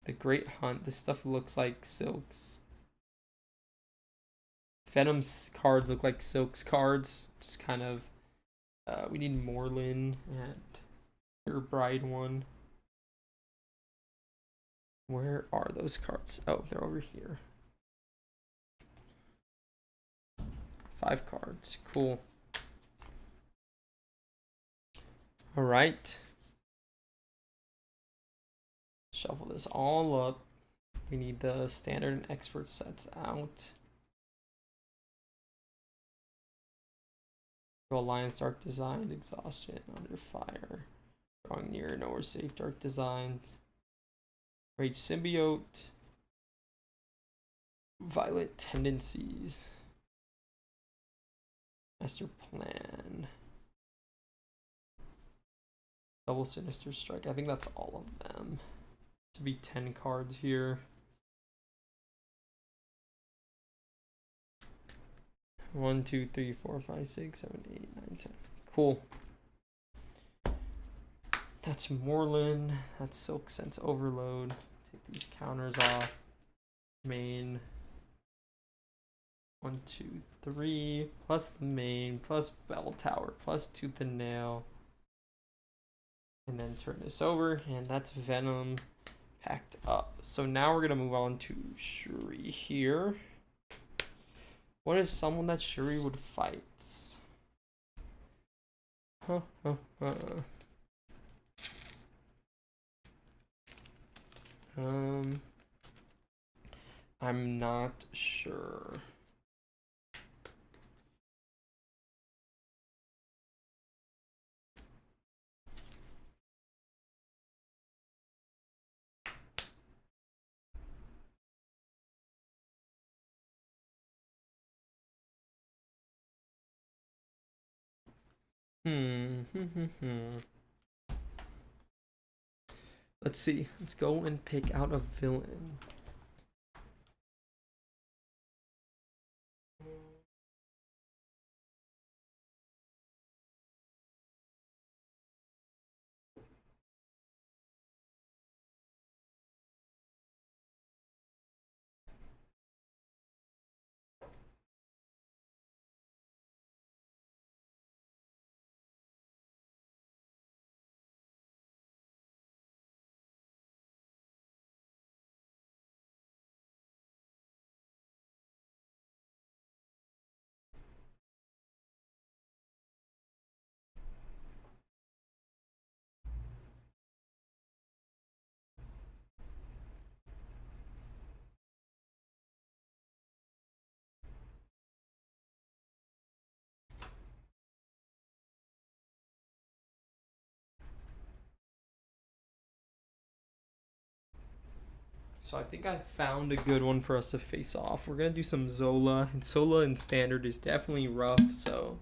[SPEAKER 1] The Great Hunt. This stuff looks like Silk's. Venom's cards look like Silk's cards. Just kind of. We need Moreland and your Bride one. Where are those cards? Oh, they're over here. 5 cards. Cool. All right. Shuffle this all up. We need the standard and expert sets out. Alliance Dark Designs, Exhaustion, Under Fire, Drawing Near, Nowhere Safe, Dark Designs, Rage Symbiote, Violent Tendencies, Master Plan, Double Sinister Strike. I think that's all of them. To be 10 cards here. 1, 2, 3, 4, 5, 6, 7, 8, 9, 10. Cool. That's Moreland. That's Silk Sense Overload. Take these counters off. Main. 1, 2, 3. Plus the main. Plus Bell Tower. Plus Tooth and Nail. And then turn this over. And that's Venom packed up. So now we're going to move on to Shuri here. What is someone that Shuri would fight? I'm not sure. Let's see. Let's go and pick out a villain. So I think I found a good one for us to face off. We're gonna do some Zola, and Zola in standard is definitely rough. So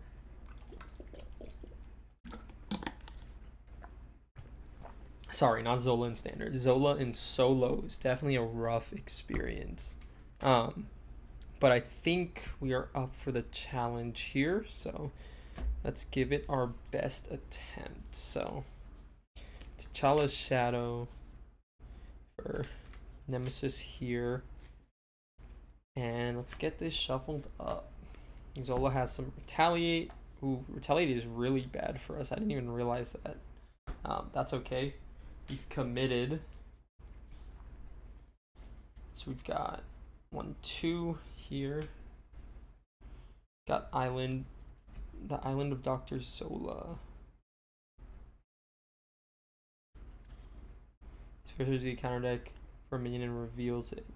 [SPEAKER 1] sorry, not Zola in standard. Zola in solo is definitely a rough experience. But I think we are up for the challenge here. So let's give it our best attempt. So T'Challa's Shadow for Nemesis here. And let's get this shuffled up. Zola has some Retaliate. Ooh, Retaliate is really bad for us. I didn't even realize that. That's okay. We've committed. So we've got 1, 2 here. Got Island. The Island of Dr. Zola. Especially the counter deck for a minion and reveals it.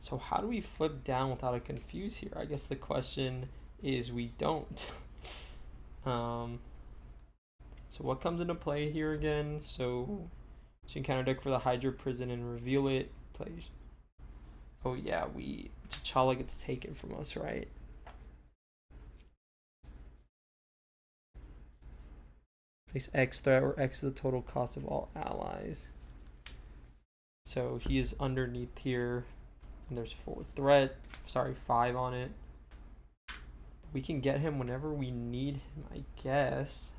[SPEAKER 1] So how do we flip down without a confuse here? I guess the question is we don't. So what comes into play here again? So you can counter deck for the Hydra Prison and reveal it. Play. Oh yeah, T'Challa gets taken from us, right? Place X threat or X is the total cost of all allies. So he is underneath here. And there's 4 threat. Sorry, 5 on it. We can get him whenever we need him, I guess.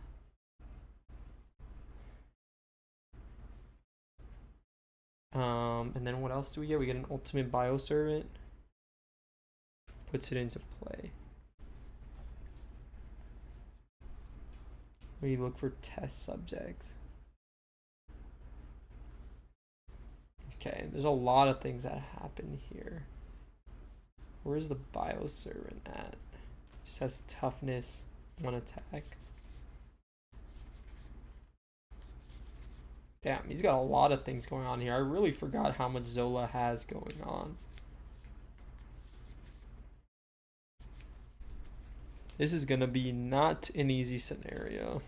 [SPEAKER 1] And then what else do we get? We get an ultimate bioservant. Puts it into play. We look for test subjects. Okay, there's a lot of things that happen here. Where's the bioservant at? Just has toughness, 1 attack. Damn, he's got a lot of things going on here. I really forgot how much Zola has going on. This is gonna be not an easy scenario.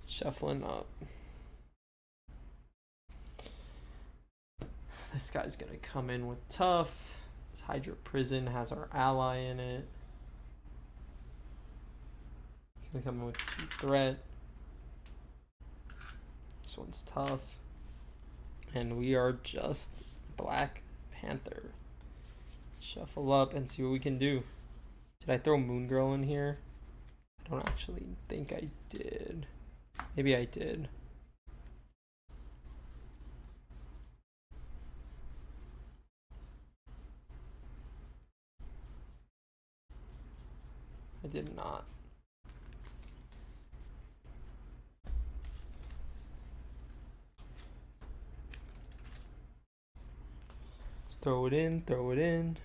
[SPEAKER 1] Shuffling up. This guy's gonna come in with tough. This Hydra Prison has our ally in it. He's gonna come in with threat. This one's tough. And we are just Black Panther. Shuffle up and see what we can do. Did I throw Moon Girl in here? I don't actually think I did. Maybe I did. I did not. Let's throw it in, throw it in.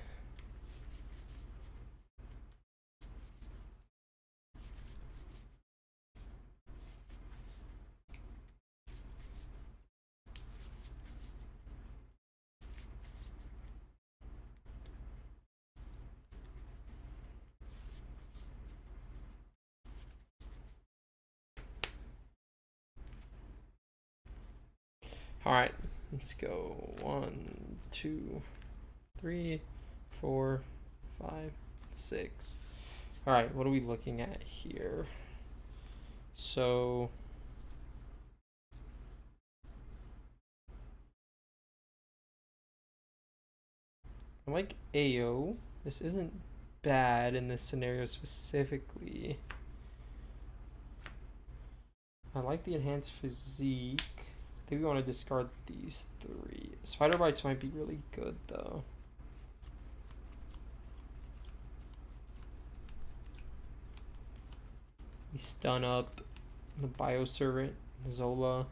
[SPEAKER 1] All right, let's go. 1, 2, 3, 4, 5, 6. All right, what are we looking at here? So I like AO. This isn't bad in this scenario specifically. I like the enhanced physique. I think we want to discard these 3. Spider bites might be really good though. We stun up the bioservant, Zola.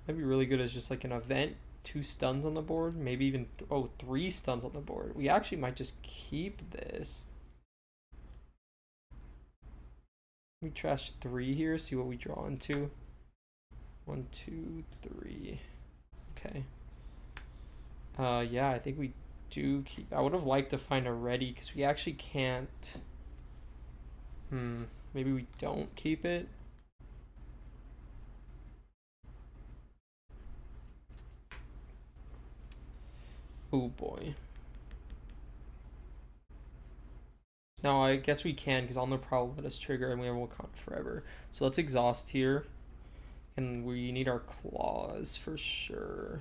[SPEAKER 1] Might be really good as just like an event. 2 stuns on the board, maybe even 3 stuns on the board. We actually might just keep this. We trash 3 here, see what we draw into. 1, 2, 3. Okay. Yeah, I think we do keep. I would have liked to find a ready because we actually can't. Maybe we don't keep it. Oh boy. No, I guess we can because on the prowl let us trigger and we have Wakanda forever. So let's exhaust here. And we need our claws for sure.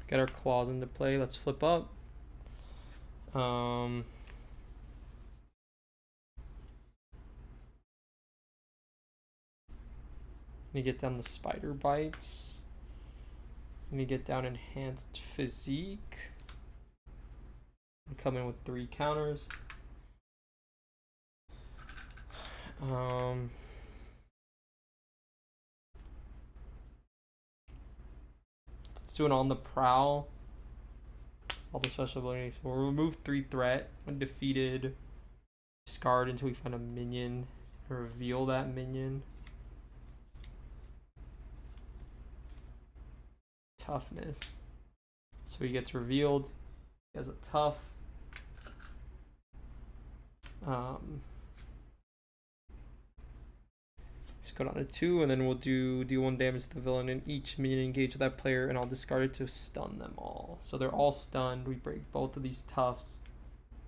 [SPEAKER 1] Get our claws into play. Let's flip up. Let me get down the spider bites. Let me get down enhanced physique. Come in with 3 counters. Let's do it on the prowl. All the special abilities. We'll remove 3 threat when defeated. Discard until we find a minion. Reveal that minion. toughness. So he gets revealed. He has a tough. Let's go down to 2, and then we'll deal 1 damage to the villain in each minion engaged with that player, and I'll discard it to stun them all. So they're all stunned. We break both of these toughs,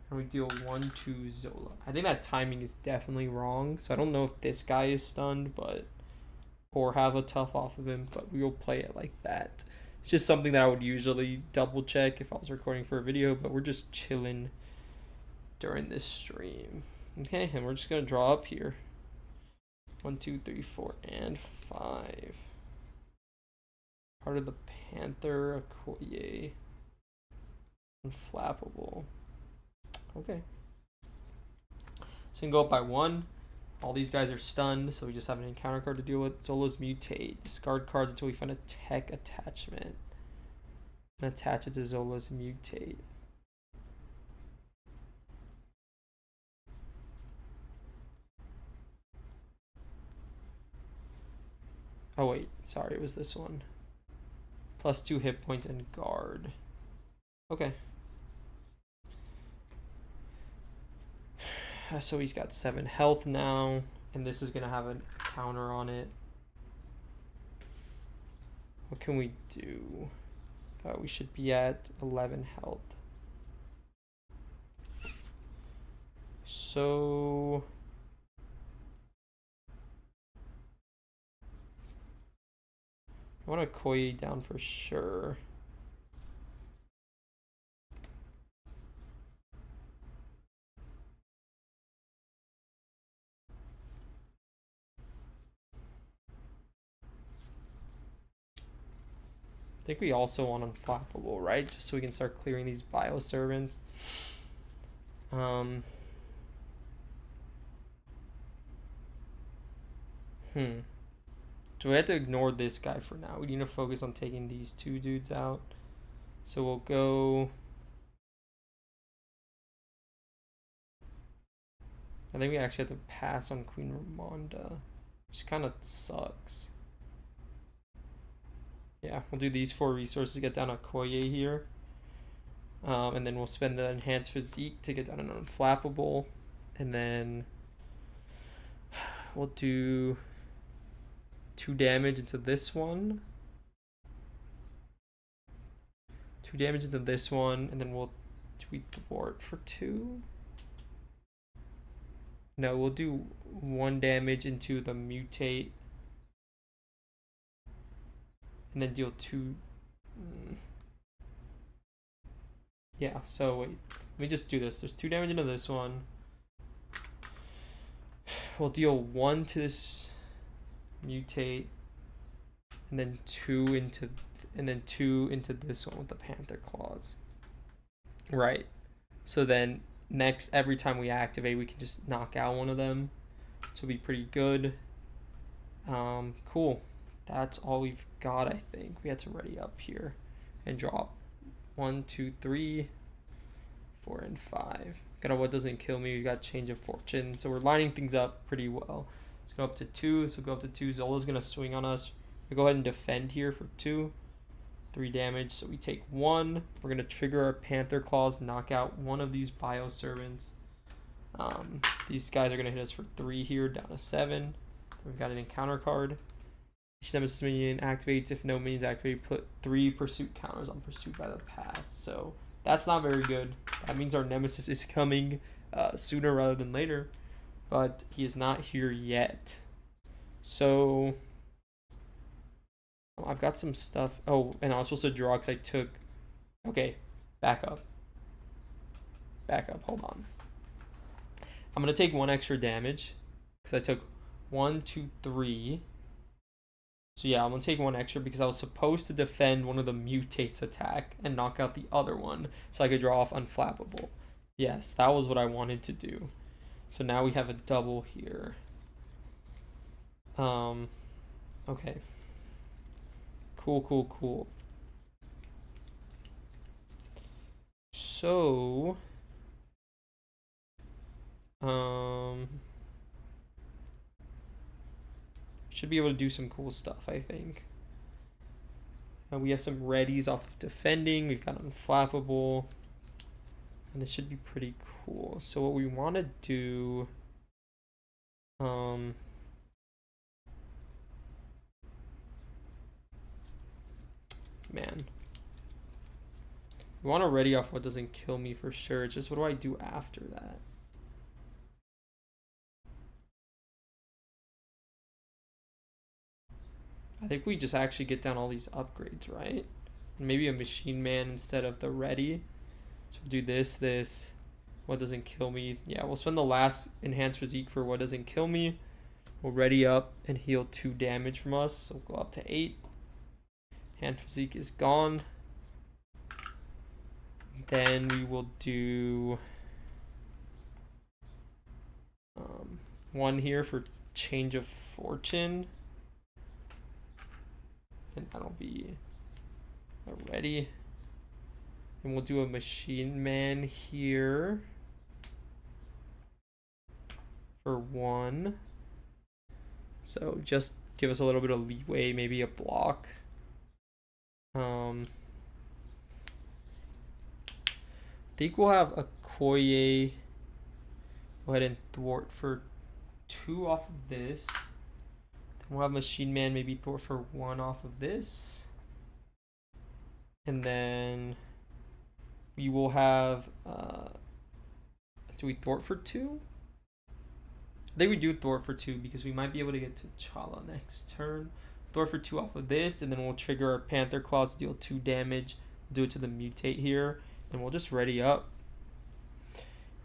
[SPEAKER 1] and we deal 1 to Zola. I think that timing is definitely wrong, so I don't know if this guy is stunned, or have a tough off of him, but we will play it like that. It's just something that I would usually double check if I was recording for a video, but we're just chilling during this stream. Okay, and we're just gonna draw up here. 1, 2, 3, 4, and 5. Part of the Panther, Okoye, Unflappable. Okay. So you can go up by 1. All these guys are stunned, so we just have an encounter card to deal with. Zola's Mutate. Discard cards until we find a tech attachment. And attach it to Zola's Mutate. Oh wait, sorry, it was this one. +2 hit points and guard. Okay. So he's got 7 health now, and this is gonna have a counter on it. What can we do? We should be at 11 health. So I want to Koi down for sure. I think we also want Unflappable, right? Just so we can start clearing these bio servants. So we have to ignore this guy for now. We need to focus on taking these 2 dudes out. So we'll go. I think we actually have to pass on Queen Ramonda, which kind of sucks. Yeah, we'll do these 4 resources to get down a Koye here. And then we'll spend the Enhanced Physique to get down an Unflappable. And then we'll do 2 damage into this one. 2 damage into this one, and then we'll tweak the board for 2. No, we'll do 1 damage into the Mutate. And then deal 2. Yeah, so wait. Let me just do this. There's 2 damage into this one. We'll deal 1 to this Mutate. And then 2 into this one with the Panther Claws. Right. So then next, every time we activate, we can just knock out one of them. So it'll be pretty good. Cool. That's all we've got, I think. We had to ready up here and drop 1, 2, 3, 4, and 5. Got a What Doesn't Kill Me. We got Change of Fortune. So we're lining things up pretty well. Let's go up to 2. So go up to 2. Zola's going to swing on us. We go ahead and defend here for 2. 3 damage. So we take 1. We're going to trigger our Panther Claws, knock out one of these Bio Servants. These guys are going to hit us for 3 here, down to 7. We've got an encounter card. Each Nemesis minion activates. If no minions activate, put 3 pursuit counters on pursuit by the past. So that's not very good. That means our Nemesis is coming sooner rather than later. But he is not here yet. So I've got some stuff. Oh, and I was supposed to draw because I took. Okay, back up. Hold on. I'm going to take 1 extra damage because I took 1, 2, 3. So yeah, I'm going to take 1 extra because I was supposed to defend one of the Mutates attack and knock out the other one so I could draw off Unflappable. Yes, that was what I wanted to do. So now we have a double here. Okay. Cool. So should be able to do some cool stuff, I think. We have some readies off of defending. We've got unflappable. And this should be pretty cool. So what we want to do... man. We want to ready off what doesn't kill me for sure. It's just what do I do after that? I think we just actually get down all these upgrades, right? Maybe a machine man instead of the ready. So we'll do this. What doesn't kill me? Yeah, we'll spend the last enhanced physique for what doesn't kill me. We'll ready up and heal 2 damage from us. So we'll go up to 8. Hand physique is gone. Then we will do 1 here for change of fortune. And that'll be a ready. And we'll do a machine man here for 1. So just give us a little bit of leeway, maybe a block. I think we'll have a Koye go ahead and thwart for 2 off of this. Then we'll have machine man maybe thwart for 1 off of this. And then we will have do we thwart for 2? I think we do thwart for 2 because we might be able to get to Chala next turn. Thwart for 2 off of this, and then we'll trigger our Panther Claws to deal 2 damage. Do it to the mutate here, and we'll just ready up.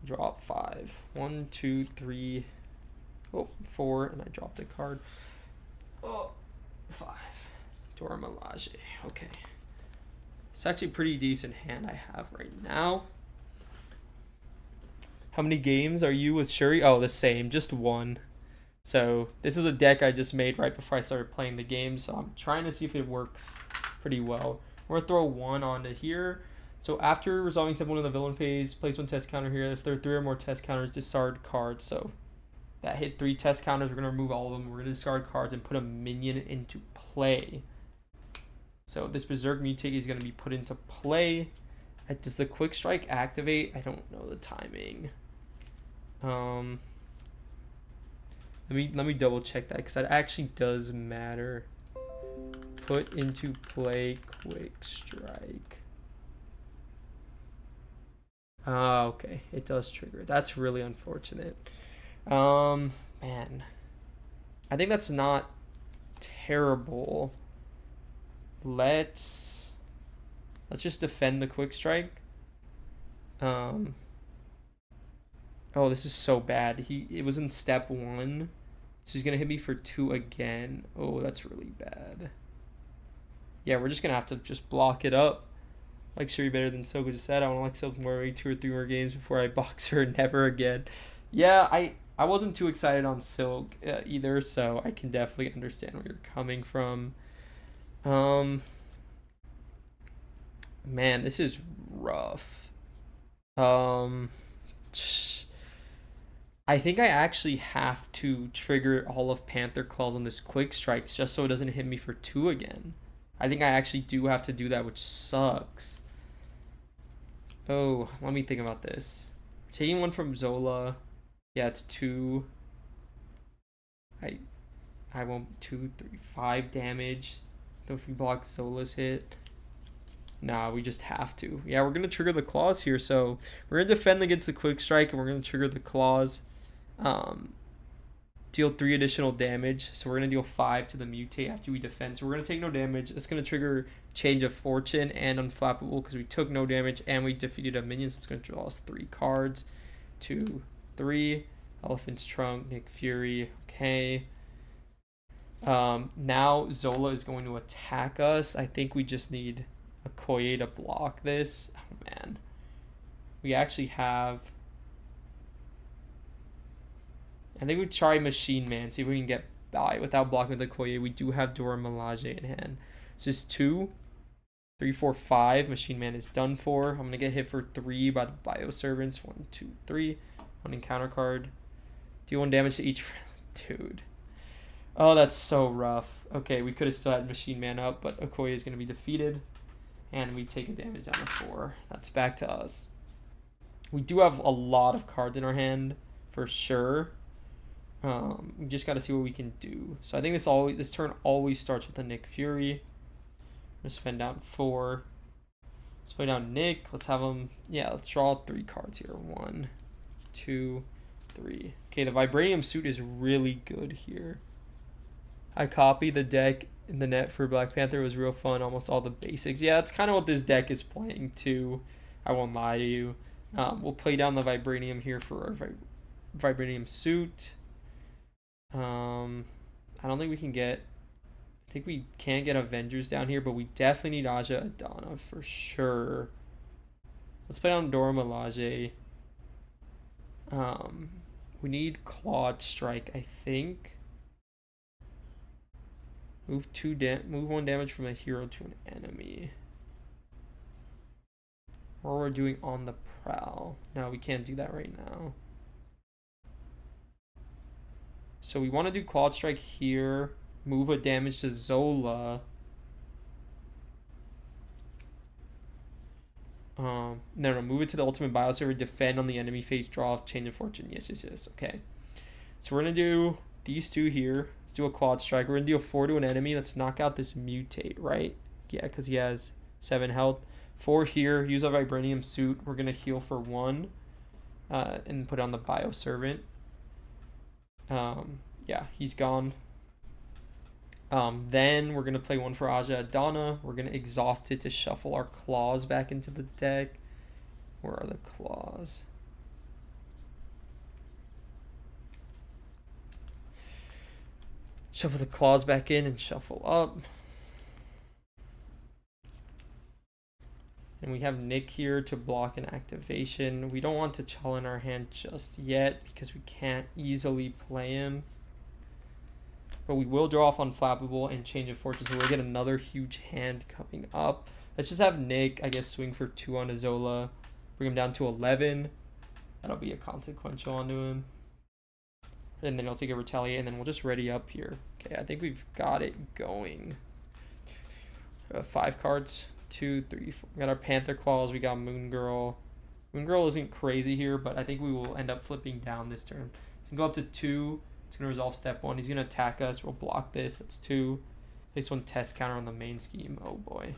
[SPEAKER 1] Drop 5. 1, 2, 3. Oh, 4, and I dropped a card. Oh, 5. Dora Milaje. Okay. It's actually a pretty decent hand I have right now. How many games are you with Shuri? Oh, the same, just 1. So this is a deck I just made right before I started playing the game, so I'm trying to see if it works pretty well. We're gonna throw 1 onto here. So after resolving step 1 in the villain phase, place 1 test counter here. If there are 3 or more test counters, discard cards. So that hit 3 test counters, we're gonna remove all of them. We're gonna discard cards and put a minion into play. So this Berserk Mutate is gonna be put into play. Does the Quick Strike activate? I don't know the timing. Let me double check that because that actually does matter. Put into play Quick Strike. Okay, it does trigger. That's really unfortunate. Man, I think that's not terrible. Let's just defend the Quick Strike. Oh, this is so bad. It was in step 1. So he's gonna hit me for 2 again. Oh, that's really bad. Yeah, we're just gonna have to just block it up. Like Shuri better than Soko just said. I want to like Silk more, 2 or 3 more games before I box her never again. Yeah, I wasn't too excited on Silk either, so I can definitely understand where you're coming from. Man, this is rough. I think I actually have to trigger all of Panther Claws on this Quick Strikes just so it doesn't hit me for 2 again. I think I actually do have to do that, which sucks. Oh, let me think about this. Taking 1 from Zola. Yeah, it's 2. I won't 2, 3, 5 damage. So if we block Zola's hit. Nah, we just have to. Yeah, we're gonna trigger the claws here. So we're gonna defend against the Quick Strike and we're gonna trigger the claws. Deal 3 additional damage. So we're gonna deal 5 to the mutate after we defend. So we're gonna take no damage. It's gonna trigger Change of Fortune and Unflappable because we took no damage and we defeated a minion. So it's gonna draw us 3 cards. 2, 3. Elephant's Trunk, Nick Fury. Okay. Now Zola is going to attack us. I think we just need a Koye to block this. Oh man. We actually have... I think we try Machine Man, see if we can get by without blocking the Koye. We do have Dora Milaje in hand. This is 2, 3, 4, 5. Machine Man is done for. I'm going to get hit for 3 by the Bioservants. 1, 2, 3. 1 encounter card. Deal 1 damage to each friend. Dude. Oh, that's so rough. Okay, we could have still had Machine Man up, but Okoye is going to be defeated. And we take a damage down to 4. That's back to us. We do have a lot of cards in our hand, for sure. We just got to see what we can do. So I think this turn always starts with a Nick Fury. I'm going to spend down 4. Let's play down Nick. Let's have him. Yeah, let's draw 3 cards here. 1, 2, 3. Okay, the Vibranium suit is really good here. I copied the deck in the net for Black Panther. It was real fun. Almost all the basics. Yeah, that's kind of what this deck is playing too. I won't lie to you. We'll play down the Vibranium here for our Vibranium suit. I don't think we can get... I think we can't get Avengers down here, but we definitely need Aja Adana for sure. Let's play on Dora Milaje. We need Clawed Strike, I think. Move 1 damage from a hero to an enemy. Or we're doing On the Prowl. No, we can't do that right now. So we want to do Clawed Strike here. Move a damage to Zola. No, move it to the ultimate bioserver, defend on the enemy phase, draw, change of fortune. Yes. Okay. So we're gonna do these 2 here. Let's do a Clawed Strike. We're gonna do a 4 to an enemy. Let's knock out this Mutate, right? Yeah, because he has 7 health. 4 here, use a Vibranium suit. We're gonna heal for 1. And put on the Bioservant. Yeah, he's gone. Then we're going to play 1 for Aja Adana. We're going to exhaust it to shuffle our claws back into the deck. Where are the claws? Shuffle the claws back in and shuffle up. And we have Nick here to block an activation. We don't want T'Challa in our hand just yet because we can't easily play him. But we will draw off Unflappable and Change of Fortune, so we'll get another huge hand coming up. Let's just have Nick, I guess, swing for 2 on Azola. Bring him down to 11. That'll be a consequential onto him. And then he'll take a Retaliate, and then we'll just ready up here. Okay, I think we've got it going. 5 cards. 2, 3, 4. We got our Panther Claws. We got Moon Girl. Moon Girl isn't crazy here, but I think we will end up flipping down this turn. So we can go up to 2. It's going to resolve step 1. He's going to attack us. We'll block this. That's 2. Place 1 test counter on the main scheme. Oh boy.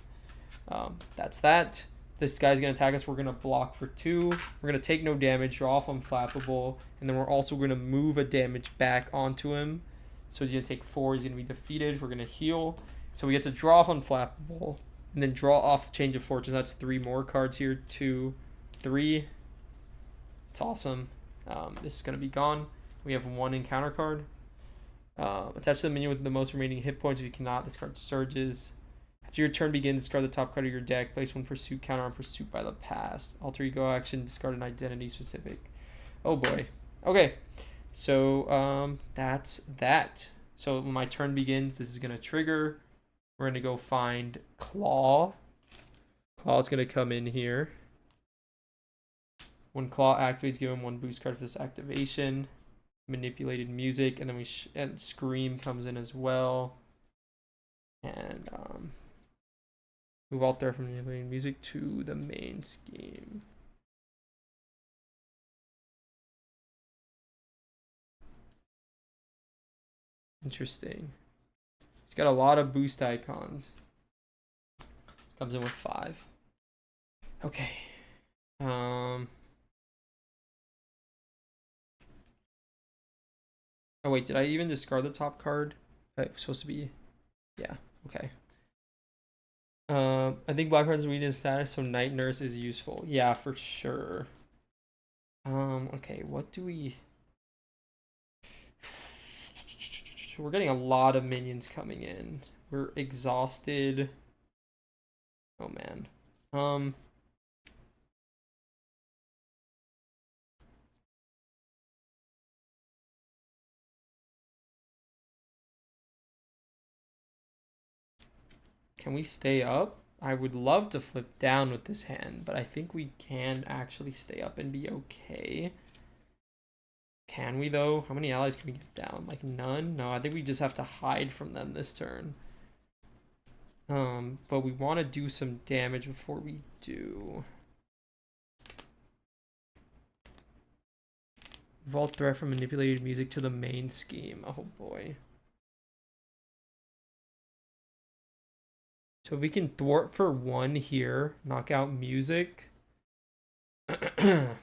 [SPEAKER 1] That's that. This guy's going to attack us. We're going to block for 2. We're going to take no damage. Draw off Unflappable. And then we're also going to move a damage back onto him. So he's going to take 4. He's going to be defeated. We're going to heal. So we get to draw off Unflappable. And then draw off Change of Fortune. That's 3 more cards here. 2, 3. It's awesome. This is going to be gone. We have 1 encounter card. Attach to the minion with the most remaining hit points. If you cannot, this card surges. After your turn begins, discard the top card of your deck. Place 1 pursuit counter on pursuit by the past. Alter ego action. Discard an identity specific. Oh boy. Okay. So that's that. So when my turn begins, this is going to trigger. We're going to go find Claw. Claw's going to come in here. When Claw activates, give him 1 boost card for this activation. Manipulated music, and then and Scream comes in as well. And move out there from manipulated music to the main scheme. Interesting. He's got a lot of boost icons. Comes in with 5. Okay. Oh wait, did I even discard the top card? It was supposed to be, yeah, okay. I think Black Card's weakness status, so Night Nurse is useful. Yeah, for sure. Okay, what do we... We're getting a lot of minions coming in. We're exhausted. Oh man. Can we stay up? I would love to flip down with this hand, but I think we can actually stay up and be okay. Can we though? How many allies can we get down? Like none? No, I think we just have to hide from them this turn. But we want to do some damage before we do. Vault threat from manipulated music to the main scheme. Oh boy. So if we can thwart for 1 here, knock out music. If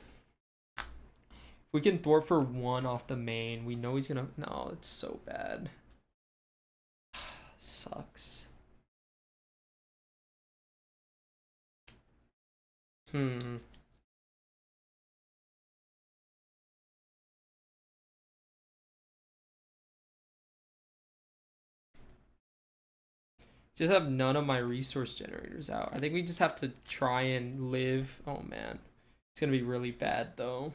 [SPEAKER 1] we can thwart for 1 off the main, we know he's gonna. No, it's so bad. Sucks. Just have none of my resource generators out. I think we just have to try and live. Oh man. It's gonna be really bad though.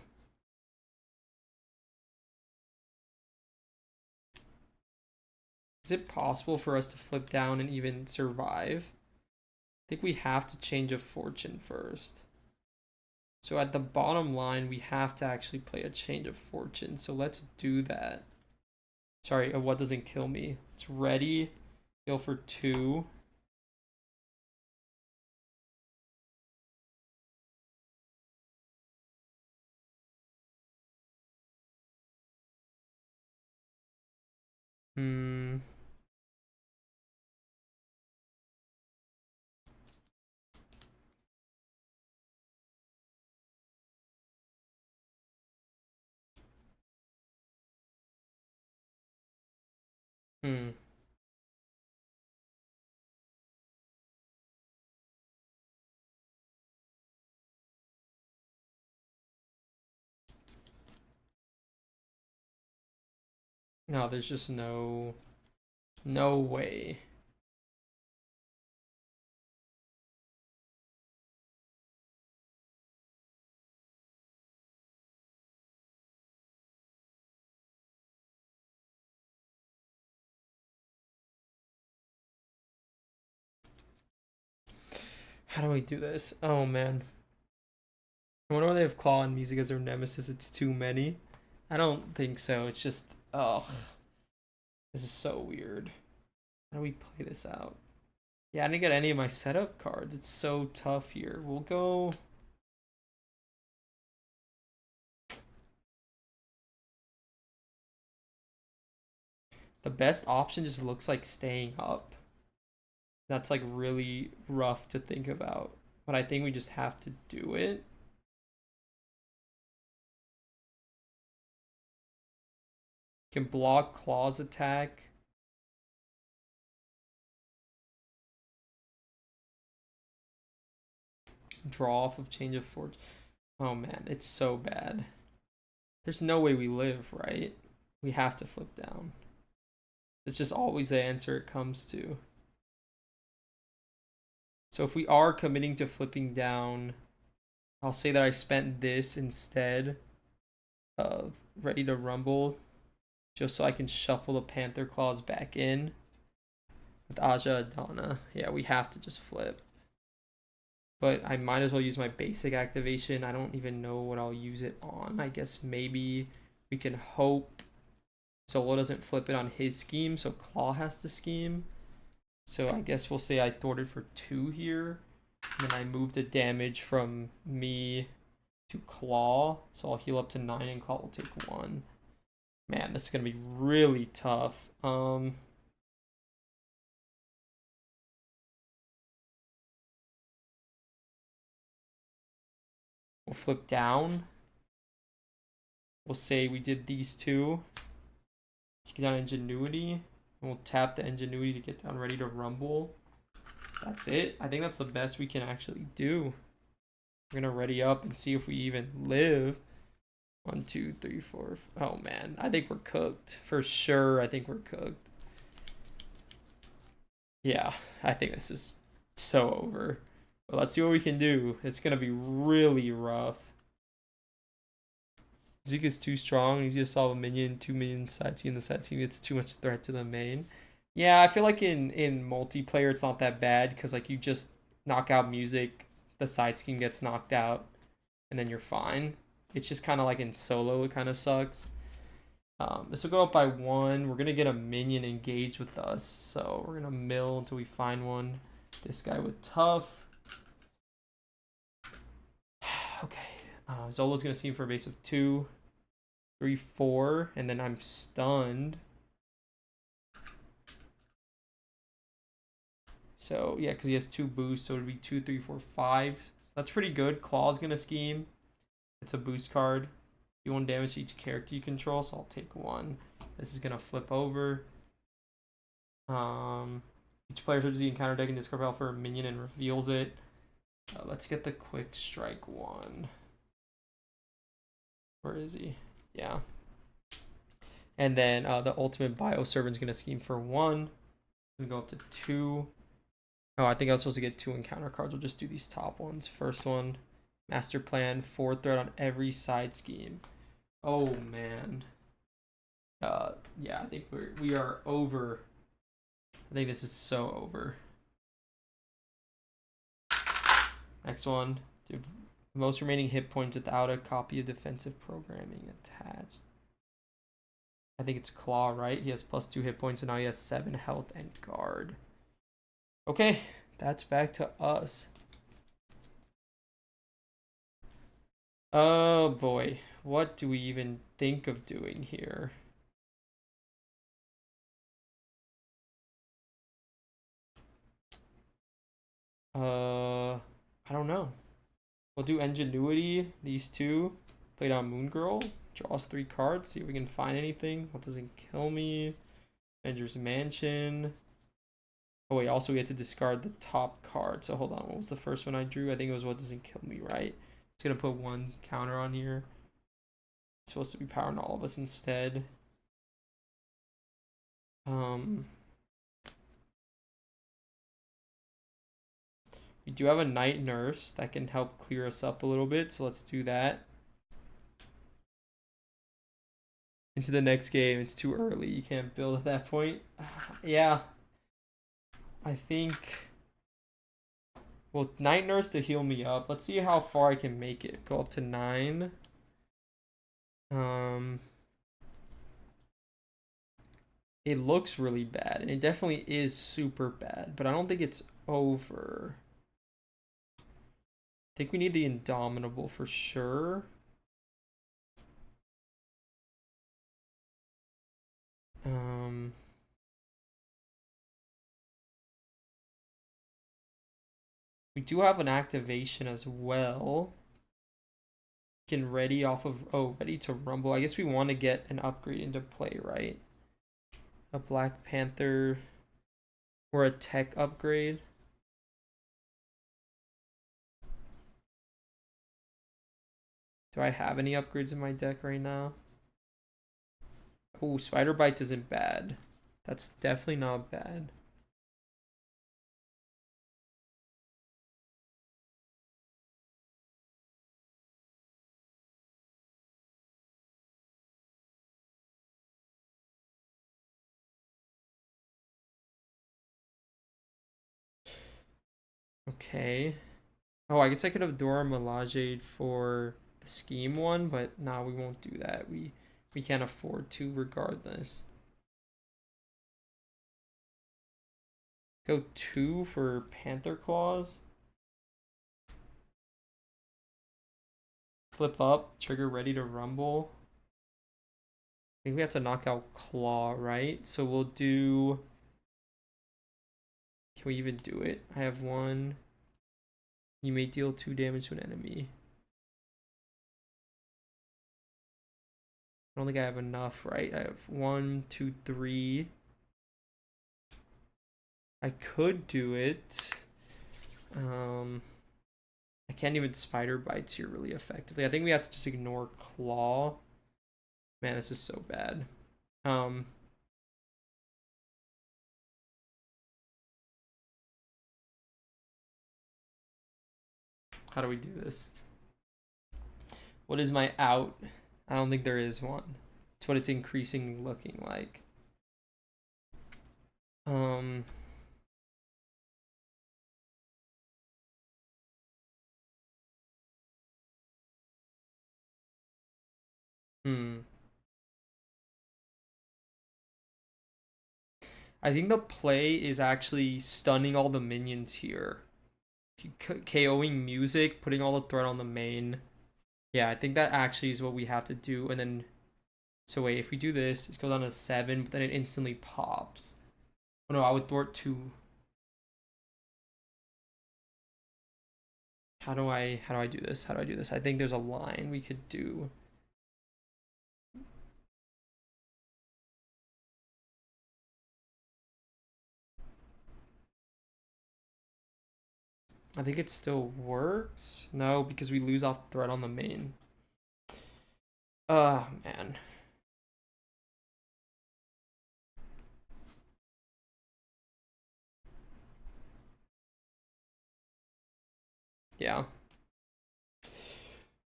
[SPEAKER 1] Is it possible for us to flip down and even survive? I think we have to change a fortune first. So at the bottom line, we have to actually play a change of fortune. So let's do that. Sorry, what doesn't kill me? It's ready. Heal for 2. No, there's just no way. How do we do this? Oh man. I wonder why they have Claw and Music as their nemesis. It's too many. I don't think so. It's just, oh, this is so weird. How do we play this out? Yeah, I didn't get any of my setup cards. It's so tough here. We'll go. The best option just looks like staying up. That's like really rough to think about. But I think we just have to do it. Can block Claw's attack. Draw off of change of fortune. Oh man, it's so bad. There's no way we live, right? We have to flip down. It's just always the answer it comes to. So if we are committing to flipping down, I'll say that I spent this instead of Ready to Rumble, just so I can shuffle the Panther Claws back in with Aja Adana. Yeah, we have to just flip. But I might as well use my basic activation. I don't even know what I'll use it on. I guess maybe we can hope Solo doesn't flip it on his scheme, so Claw has to scheme. So I guess we'll say I thwarted for 2 here. And then I moved the damage from me to Claw. So I'll heal up to 9 and Claw will take 1. Man, this is going to be really tough. We'll flip down. We'll say we did these 2. Take down Ingenuity. And we'll tap the Ingenuity to get down Ready to Rumble. That's it. I think that's the best we can actually do. We're going to ready up and see if we even live. 1, 2, 3, 4. Oh man, I think we're cooked. For sure, I think we're cooked. Yeah, I think this is so over. But let's see what we can do. It's going to be really rough. Zuka's too strong. He's gonna solve a minion, 2 minion side team. The side team gets too much threat to the main. Yeah, I feel like in multiplayer it's not that bad because like you just knock out music, the side scheme gets knocked out, and then you're fine. It's just kind of like in solo it kind of sucks. This will go up by 1. We're gonna get a minion engaged with us, so we're gonna mill until we find one. This guy with tough. Okay. Zola's gonna scheme for a base of 2, 3, 4, and then I'm stunned. So yeah, because he has 2 boosts, so it'd be 2, 3, 4, 5. So that's pretty good. Claw's gonna scheme. It's a boost card. Do 1 damage to each character you control, so I'll take 1. This is gonna flip over. Each player searches the encounter deck and discard pile for a minion and reveals it. Let's get the quick strike one. Where is he? Yeah. And then the ultimate bioservant's gonna scheme for 1. Gonna go up to 2. Oh, I think I was supposed to get 2 encounter cards. We'll just do these top ones. First one, master plan, 4 threat on every side scheme. Oh man. Yeah, I think we are over. I think this is so over. Next one. Do most remaining hit points without a copy of defensive programming attached. I think it's Claw, right? He has +2 hit points, and now he has 7 health and guard. Okay, that's back to us. Oh boy, what do we even think of doing here? I don't know. We'll do Ingenuity, these 2. Play down Moon Girl. Draws 3 cards, see if we can find anything. What doesn't kill me? Avengers Mansion. Oh wait, also we had to discard the top card. So hold on, what was the first one I drew? I think it was What Doesn't Kill Me, right? It's gonna put 1 counter on here. It's supposed to be powering all of us instead. We do have a Night Nurse that can help clear us up a little bit, so let's do that. Into the next game, it's too early. You can't build at that point. Yeah. I think... Well, Night Nurse to heal me up. Let's see how far I can make it. Go up to 9. It looks really bad, and it definitely is super bad, but I don't think it's over. I think we need the Indomitable for sure. We do have an activation as well. Can ready off of, oh, ready to rumble. I guess we want to get an upgrade into play, right? A Black Panther or a tech upgrade. Do I have any upgrades in my deck right now? Oh, Spider Bites isn't bad. That's definitely not bad. Okay. Oh, I guess I could have Dora Milaje for the scheme one, but nah, we won't do that. We can't afford to regardless. Go 2 for Panther Claws. Flip up, trigger ready to rumble. I think we have to knock out Claw, right? So we'll do... Can we even do it? I have 1. You may deal 2 damage to an enemy. I don't think I have enough, right? I have 1, 2, 3. I could do it. I can't even Spider Bites here really effectively. I think we have to just ignore Claw. Man, this is so bad. How do we do this? What is my out? I don't think there is one. It's what it's increasingly looking like. I think the play is actually stunning all the minions here. KOing music, putting all the threat on the main. Yeah, I think that actually is what we have to do. And then, so wait, if we do this, it goes on to 7, but then it instantly pops. Oh no, I would thwart 2. How do I do this? How do I do this? I think there's a line we could do. I think it still works. No, because we lose off threat on the main. Man. Yeah.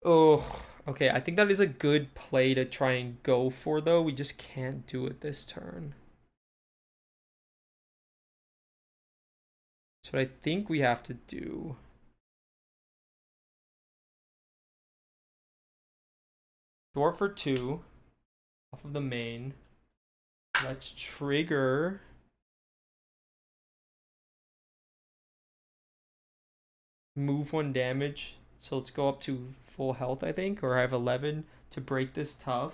[SPEAKER 1] Oh, okay. I think that is a good play to try and go for, though. We just can't do it this turn. So what I think we have to do. Dwarf for 2 off of the main. Let's trigger. Move 1 damage. So let's go up to full health, I think, or I have 11 to break this tough.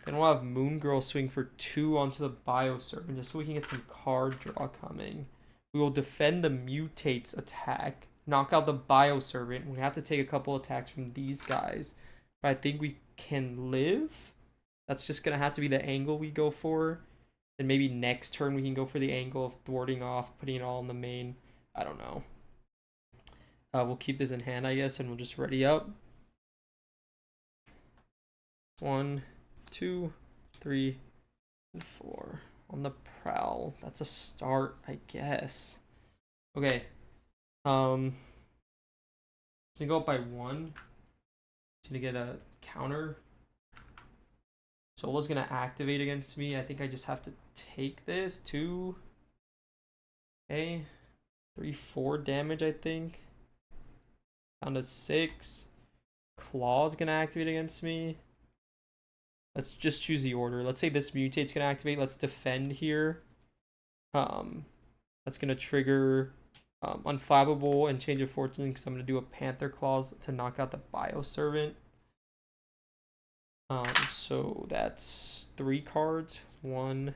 [SPEAKER 1] Then we'll have Moon Girl swing for 2 onto the Bio Servant just so we can get some card draw coming. We will defend the Mutates attack, knock out the Bio Servant. We have to take a couple attacks from these guys, but I think we can live. That's just going to have to be the angle we go for. And maybe next turn we can go for the angle of thwarting off, putting it all in the main. I don't know. We'll keep this in hand, I guess, and we'll just ready up. 1, 2, 3, and 4. On the prowl. That's a start, I guess. Okay. It's gonna go up by 1. It's gonna get a counter. Solo's gonna activate against me. I think I just have to take this. 2. Okay. 3, 4 damage, I think. Down to 6. Claw's gonna activate against me. Let's just choose the order. Let's say this Mutate's gonna activate. Let's defend here. That's gonna trigger Unflappable and Change of Fortune because I'm gonna do a Panther Claws to knock out the Bio Servant. So that's 3 cards. 1,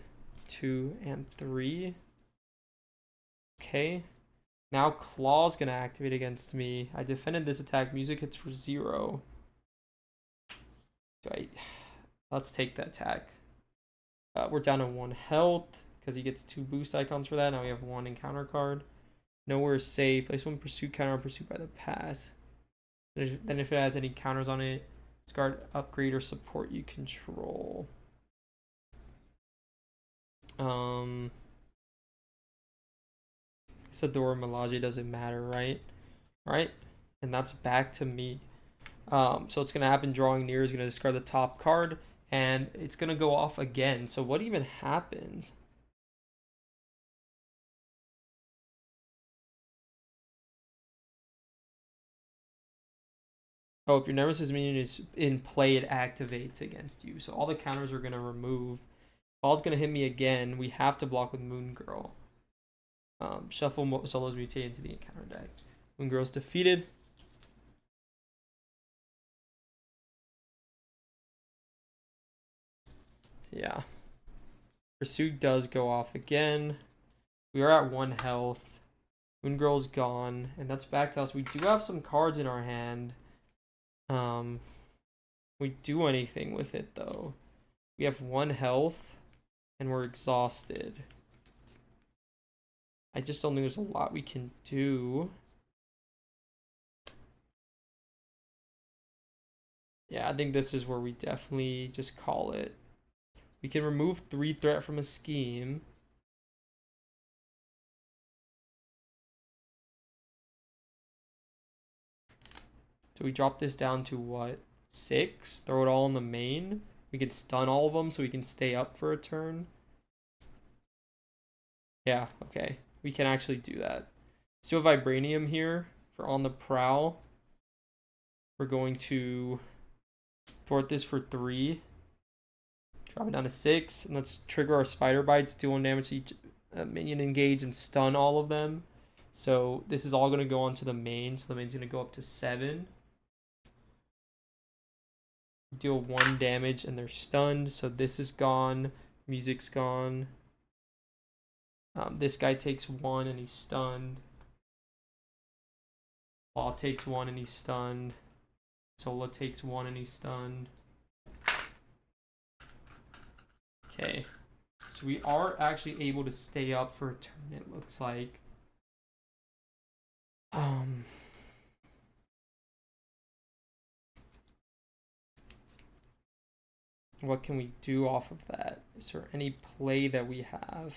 [SPEAKER 1] 2, and 3. Okay. Now Claw's gonna activate against me. I defended this attack. Music hits for 0. Let's take the attack. We're down to 1 health because he gets 2 boost icons for that. Now we have 1 encounter card. Nowhere is safe. Place 1 pursuit counter on pursuit by the pass. Then if it has any counters on it, discard, upgrade, or support you control. Isadora Melage doesn't matter, right? Right? And that's back to me. So what's going to happen, drawing near is going to discard the top card, and it's going to go off again. So what even happens? Oh, if your Nemesis minion is in play, it activates against you. So all the counters are going to remove. Ball's going to hit me again. We have to block with Moon Girl. Shuffle Solo's Mutate into the encounter deck. Moon Girl's defeated. Yeah. Pursuit does go off again. We are at 1 health. Moon Girl's gone. And that's back to us. We do have some cards in our hand. We do anything with it, though. We have 1 health. And we're exhausted. I just don't think there's a lot we can do. Yeah, I think this is where we definitely just call it. We can remove 3 threat from a scheme. So we drop this down to what? 6? Throw it all in the main. We can stun all of them so we can stay up for a turn. Yeah, okay. We can actually do that. Still Vibranium here for on the prowl. We're going to thwart this for 3. Drop it down to 6. And let's trigger our spider bites. Deal 1 damage to each minion engage and stun all of them. So this is all going to go onto the main. So the main's going to go up to 7. Deal 1 damage and they're stunned. So this is gone. Music's gone. This guy takes 1 and he's stunned. Law takes 1 and he's stunned. Sola takes 1 and he's stunned. Okay. So we are actually able to stay up for a turn, it looks like. What can we do off of that? Is there any play that we have?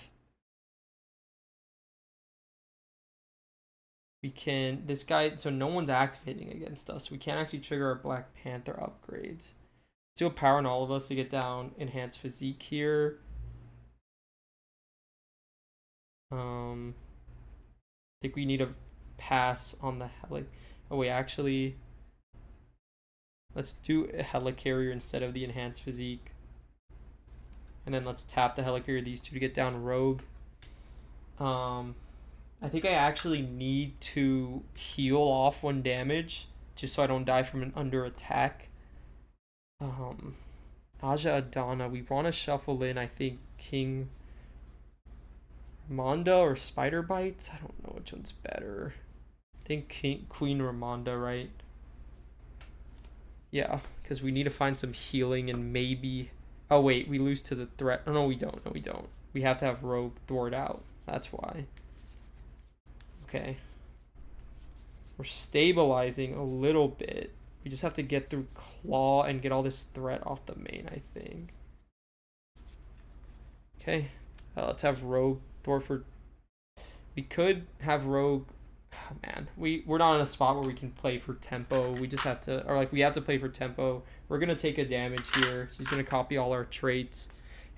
[SPEAKER 1] We can, this guy, so no one's activating against us. We can't actually trigger our Black Panther upgrades. Still power on all of us to get down enhanced physique here. I think we need a pass on the oh wait, actually, let's do a helicarrier instead of the enhanced physique. And then let's tap the helicarrier, these two, to get down rogue. I think I actually need to heal off 1 damage just so I don't die from an under attack. Aja Adana, we want to shuffle in, I think, King Ramonda or Spider Bites. I don't know which one's better. I think Queen Ramonda, right? Yeah, because we need to find some healing and maybe... Oh wait, we lose to the threat. Oh no, we don't. No, we don't. We have to have rogue thwart out. That's why. Okay. We're stabilizing a little bit. We just have to get through claw and get all this threat off the main, I think. Okay. Let's have rogue thwart for... We could have rogue... Oh man, we're not in a spot where we can play for tempo. We just have to, or like we have to play for tempo. We're gonna take a damage here. She's gonna copy all our traits,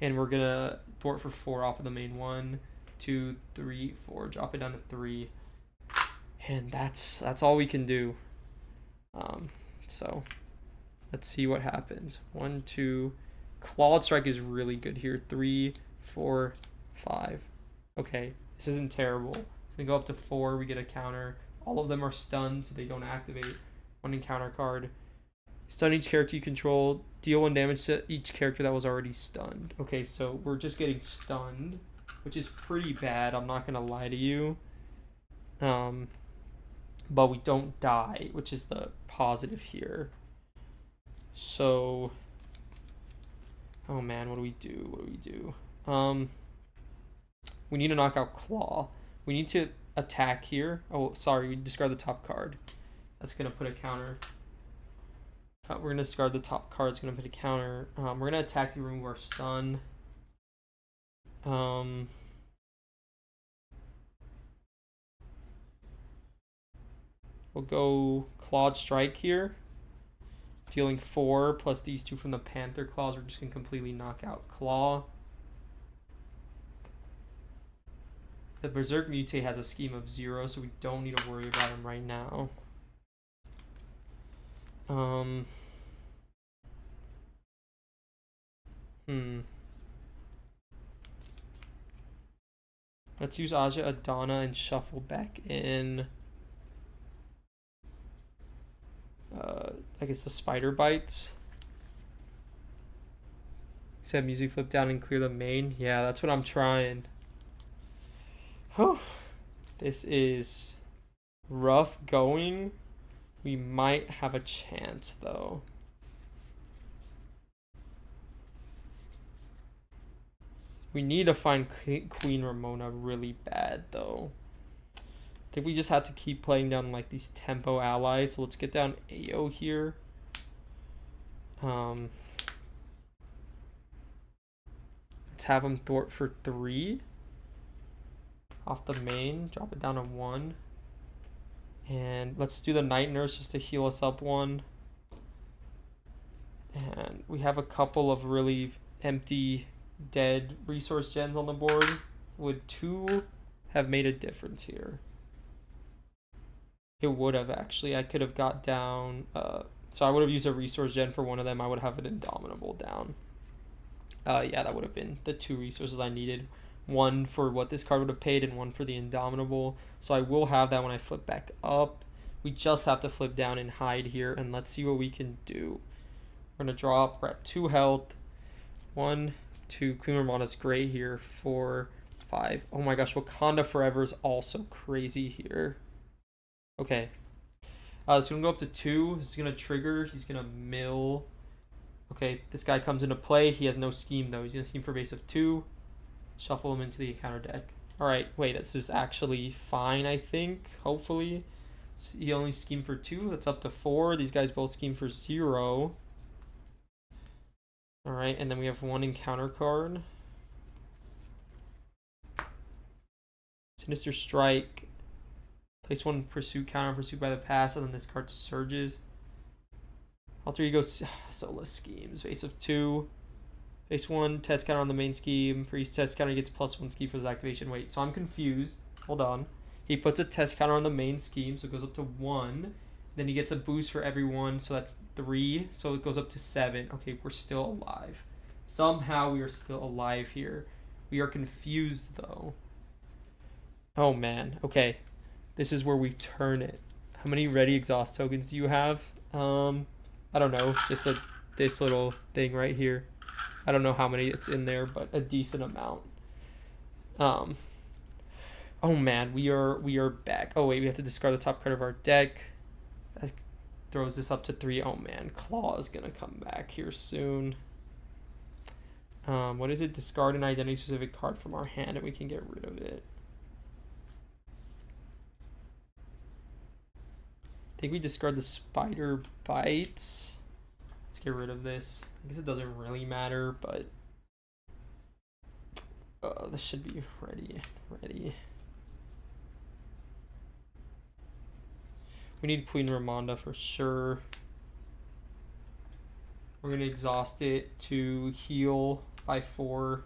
[SPEAKER 1] and we're gonna thwart for 4 off of the main. 1, 2, 3, 4. Drop it down to 3, and that's all we can do. So let's see what happens. 1, 2. Clawed strike is really good here. 3, 4, 5. Okay, this isn't terrible. They go up to 4, we get a counter. All of them are stunned, so they don't activate. 1 encounter card. Stun each character you control. Deal 1 damage to each character that was already stunned. Okay, so we're just getting stunned, which is pretty bad. I'm not gonna lie to you. But we don't die, which is the positive here. So, oh man, what do we do? What do we do? We need to knock out Claw. We need to attack here. Oh, sorry, we discard the top card. That's going to put a counter. We're going to discard the top card. It's going to put a counter. We're going to attack to remove our stun. We'll go Clawed Strike here. Dealing 4 plus these 2 from the Panther Claws. We're just going to completely knock out Claw. The Berserk Mutate has a scheme of 0, so we don't need to worry about him right now. Let's use Aja Adana and shuffle back in. I guess the Spider Bites. Set music, flip down and clear the main. Yeah, that's what I'm trying. Oh, this is rough going. We might have a chance though. We need to find Queen Ramona really bad though. I think we just have to keep playing down like these tempo allies. So let's get down AO here. Let's have him thwart for 3. Off the main, drop it down to 1. And let's do the Night Nurse just to heal us up 1. And we have a couple of really empty, dead resource gens on the board. Would 2 have made a difference here? It would have actually. I could have got down. So I would have used a resource gen for one of them. I would have an Indomitable down. Yeah, that would have been the 2 resources I needed. One for what this card would have paid and one for the Indomitable. So I will have that when I flip back up. We just have to flip down and hide here, and let's see what we can do. We're going to draw up. We're at 2 health. 1, 2. Queen Ramonda's great here. 4, 5. Oh my gosh, Wakanda Forever is also crazy here. Okay. It's going to go up to 2. This is going to trigger. He's going to mill. Okay, this guy comes into play. He has no scheme, though. He's going to scheme for base of 2. Shuffle him into the encounter deck. Alright, wait, this is actually fine, I think. Hopefully. He only schemed for 2. That's up to 4. These guys both scheme for 0. Alright, and then we have 1 encounter card. Sinister Strike. Place 1 pursuit counter, pursued by the pass, and then this card surges. Alter Ego Sola schemes. Base of 2. Base 1, test counter on the main scheme. For each test counter, he gets +1 scheme for his activation. Wait, so I'm confused. Hold on. He puts a test counter on the main scheme, so it goes up to 1. Then he gets a boost for every 1, so that's 3. So it goes up to 7. Okay, we're still alive. Somehow we are still alive here. We are confused, though. Oh, man. Okay. This is where we turn it. How many ready exhaust tokens do you have? I don't know. Just this little thing right here. I don't know how many it's in there, but a decent amount. Oh man, we are back. Oh wait, we have to discard the top card of our deck. That throws this up to 3. Oh man, Claw is gonna come back here soon. What is it? Discard an identity specific card from our hand and we can get rid of it. I think we discard the Spider Bites. Let's get rid of this. I guess it doesn't really matter, but this should be ready. We need Queen Ramonda for sure. We're gonna exhaust it to heal by 4.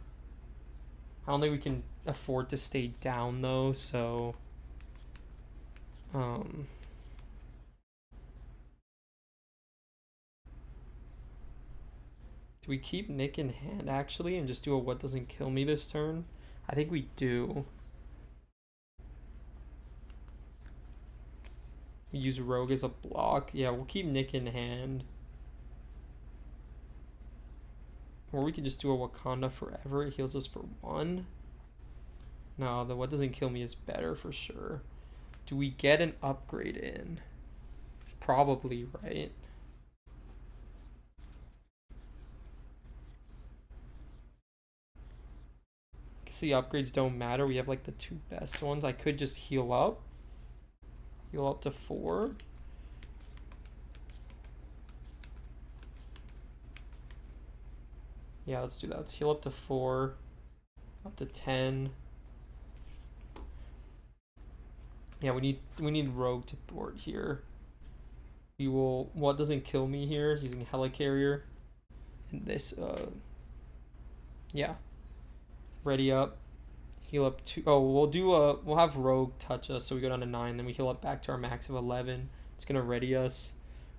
[SPEAKER 1] I don't think we can afford to stay down though, so do we keep Nick in hand actually and just do a what doesn't kill me this turn? I think we do. We use Rogue as a block. Yeah, we'll keep Nick in hand. Or we could just do a Wakanda Forever. It heals us for 1. No, the what doesn't kill me is better for sure. Do we get an upgrade in? Probably, right? The upgrades don't matter. We have like the 2 best ones. I could just heal up to 4. Yeah, let's do that. Let's heal up to 4, up to 10. Yeah, we need Rogue to thwart here. We will what doesn't kill me here using Helicarrier and this yeah. Ready up, heal up 2. Oh, we'll have Rogue touch us, so we go down to 9. Then we heal up back to our max of 11. It's gonna ready us.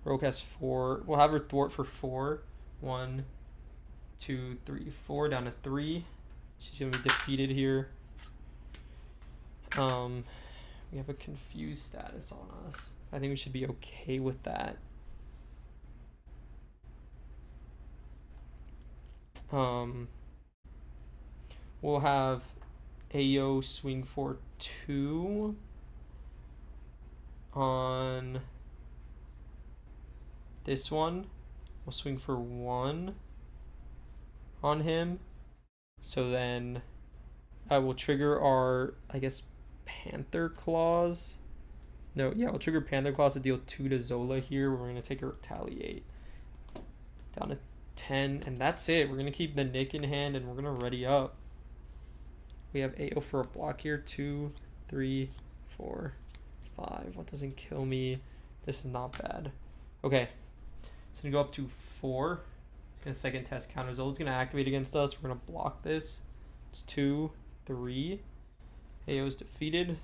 [SPEAKER 1] Rogue has 4. We'll have her thwart for 4. 1, 2, 3, 4. Down to 3. She's gonna be defeated here. We have a confused status on us. I think we should be okay with that. We'll have AO swing for 2 on this one. We'll swing for 1 on him. So then I will trigger our, I guess, Panther Claws. No, yeah, we'll trigger Panther Claws to deal 2 to Zola here. We're going to take a Retaliate. Down to 10, and that's it. We're going to keep the Nick in hand, and we're going to ready up. We have AO for a block here. 2, 3, 4, 5. What doesn't kill me? This is not bad. Okay. It's going to go up to 4. It's going to second test counter. Zola's going to activate against us. We're going to block this. It's 2, 3. AO is defeated.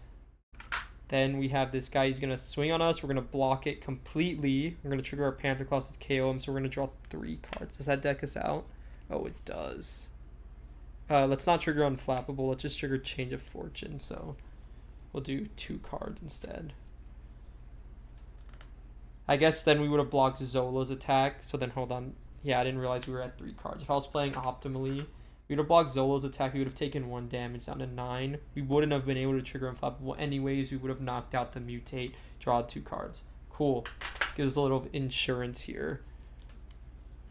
[SPEAKER 1] Then we have this guy. He's going to swing on us. We're going to block it completely. We're going to trigger our Panther Claws with KO him. So we're going to draw 3 cards. Does that deck us out? Oh, it does. Let's not trigger Unflappable. Let's just trigger Change of Fortune. So we'll do 2 cards instead. I guess then we would have blocked Zola's attack. So then hold on. Yeah, I didn't realize we were at 3 cards. If I was playing optimally, we would have blocked Zola's attack. We would have taken 1 damage down to 9. We wouldn't have been able to trigger Unflappable anyways. We would have knocked out the Mutate, draw 2 cards. Cool. Gives us a little insurance here.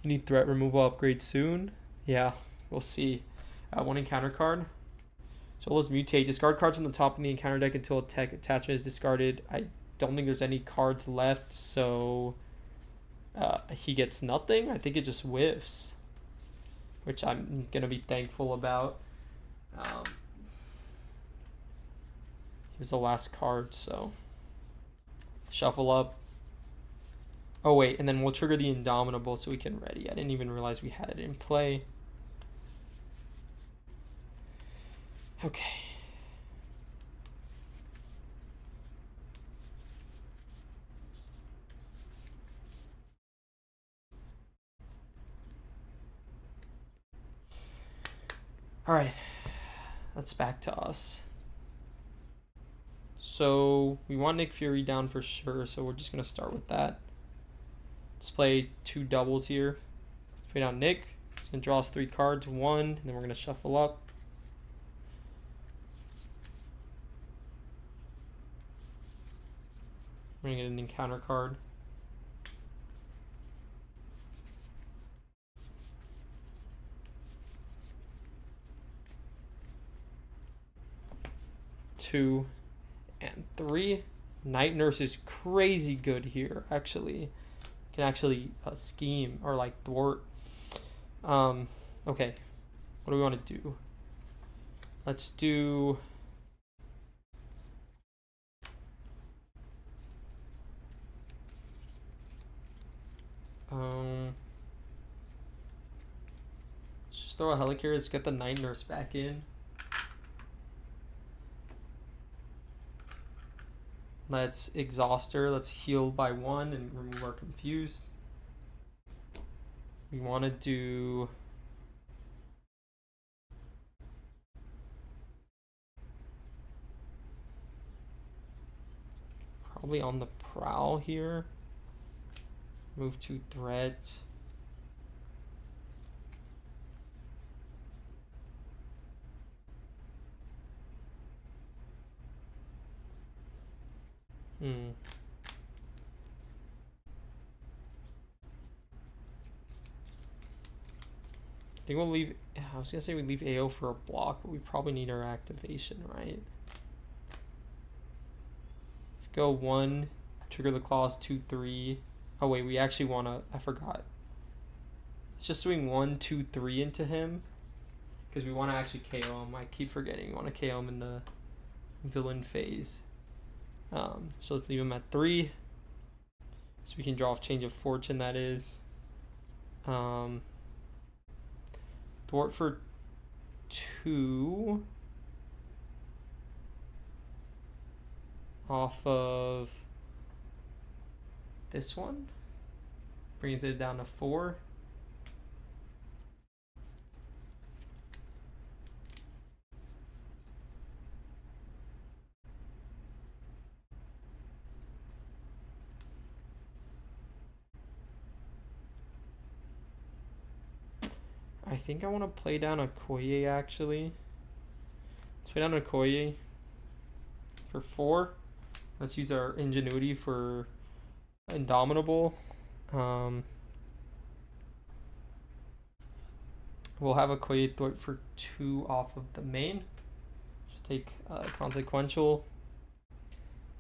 [SPEAKER 1] You need threat removal upgrade soon? Yeah, we'll see. 1 encounter card. Zola's Mutate. Discard cards from the top of the encounter deck until a tech attachment is discarded. I don't think there's any cards left, so he gets nothing. I think it just whiffs, which I'm going to be thankful about. Here's the last card, so shuffle up. Oh, wait, and then we'll trigger the Indomitable so we can ready. I didn't even realize we had it in play. Okay. All right, that's back to us. So we want Nick Fury down for sure, so we're just going to start with that. Let's play 2 doubles here. Let's play down Nick. He's going to draw us 3 cards, 1, and then we're going to shuffle up. We're going to get an encounter card. Two and 3. Night Nurse is crazy good here, actually. Can actually scheme or like thwart. Okay. What do we want to do? Let's do let's just throw a Helicarrier, get the Night Nurse back in. Let's exhaust her. Let's heal by 1 and remove our Confuse. We want to do probably on the Prowl here. Move to Threat. I think we'll leave. I was gonna say we leave AO for a block, but we probably need our activation, right? Go 1, trigger the claws, 2, 3. Oh wait, we actually wanna. I forgot. It's just doing 1, 2, 3 into him because we want to actually KO him. I keep forgetting. We want to KO him in the villain phase. So let's leave him at 3. So we can draw off Change of Fortune, that is. Thwart for 2. Off of this one. Brings it down to 4. I think I want to play down a Okoye, actually. Let's play down a Okoye for 4. Let's use our Ingenuity for Indomitable. We'll have a Okoye thwart for 2 off of the main. Should take Consequential.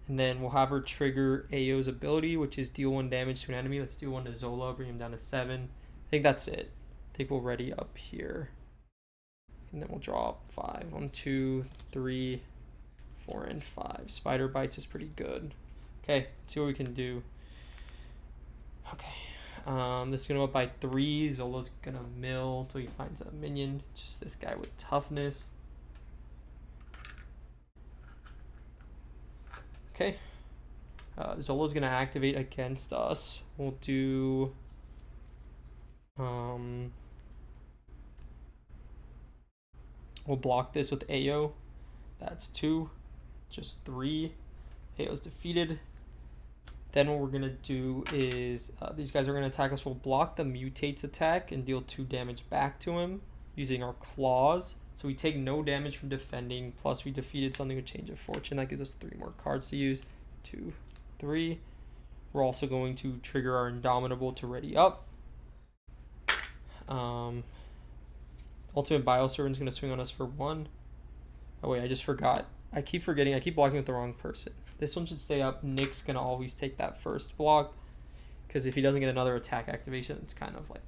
[SPEAKER 1] And then we'll have her trigger AO's ability, which is deal 1 damage to an enemy. Let's deal 1 to Zola, bring him down to 7. I think that's it. I think we'll ready up here. And then we'll draw 5. 1, 2, 3, 4, and 5. Spider Bites is pretty good. Okay, let's see what we can do. Okay. This is gonna go up by 3. Zola's gonna mill until he finds a minion. Just this guy with toughness. Okay. Zola's gonna activate against us. We'll do We'll block this with AO. That's 2. Just 3. AO's defeated. Then what we're going to do is these guys are going to attack us. We'll block the mutate's attack and deal 2 damage back to him using our claws. So we take no damage from defending, plus we defeated something with Change of Fortune. That gives us 3 more cards to use. 2, 3. We're also going to trigger our Indomitable to ready up. Ultimate Bioservant's going to swing on us for 1. Oh wait, I just forgot. I keep forgetting. I keep blocking with the wrong person. This one should stay up. Nick's going to always take that first block, because if he doesn't get another attack activation, it's kind of like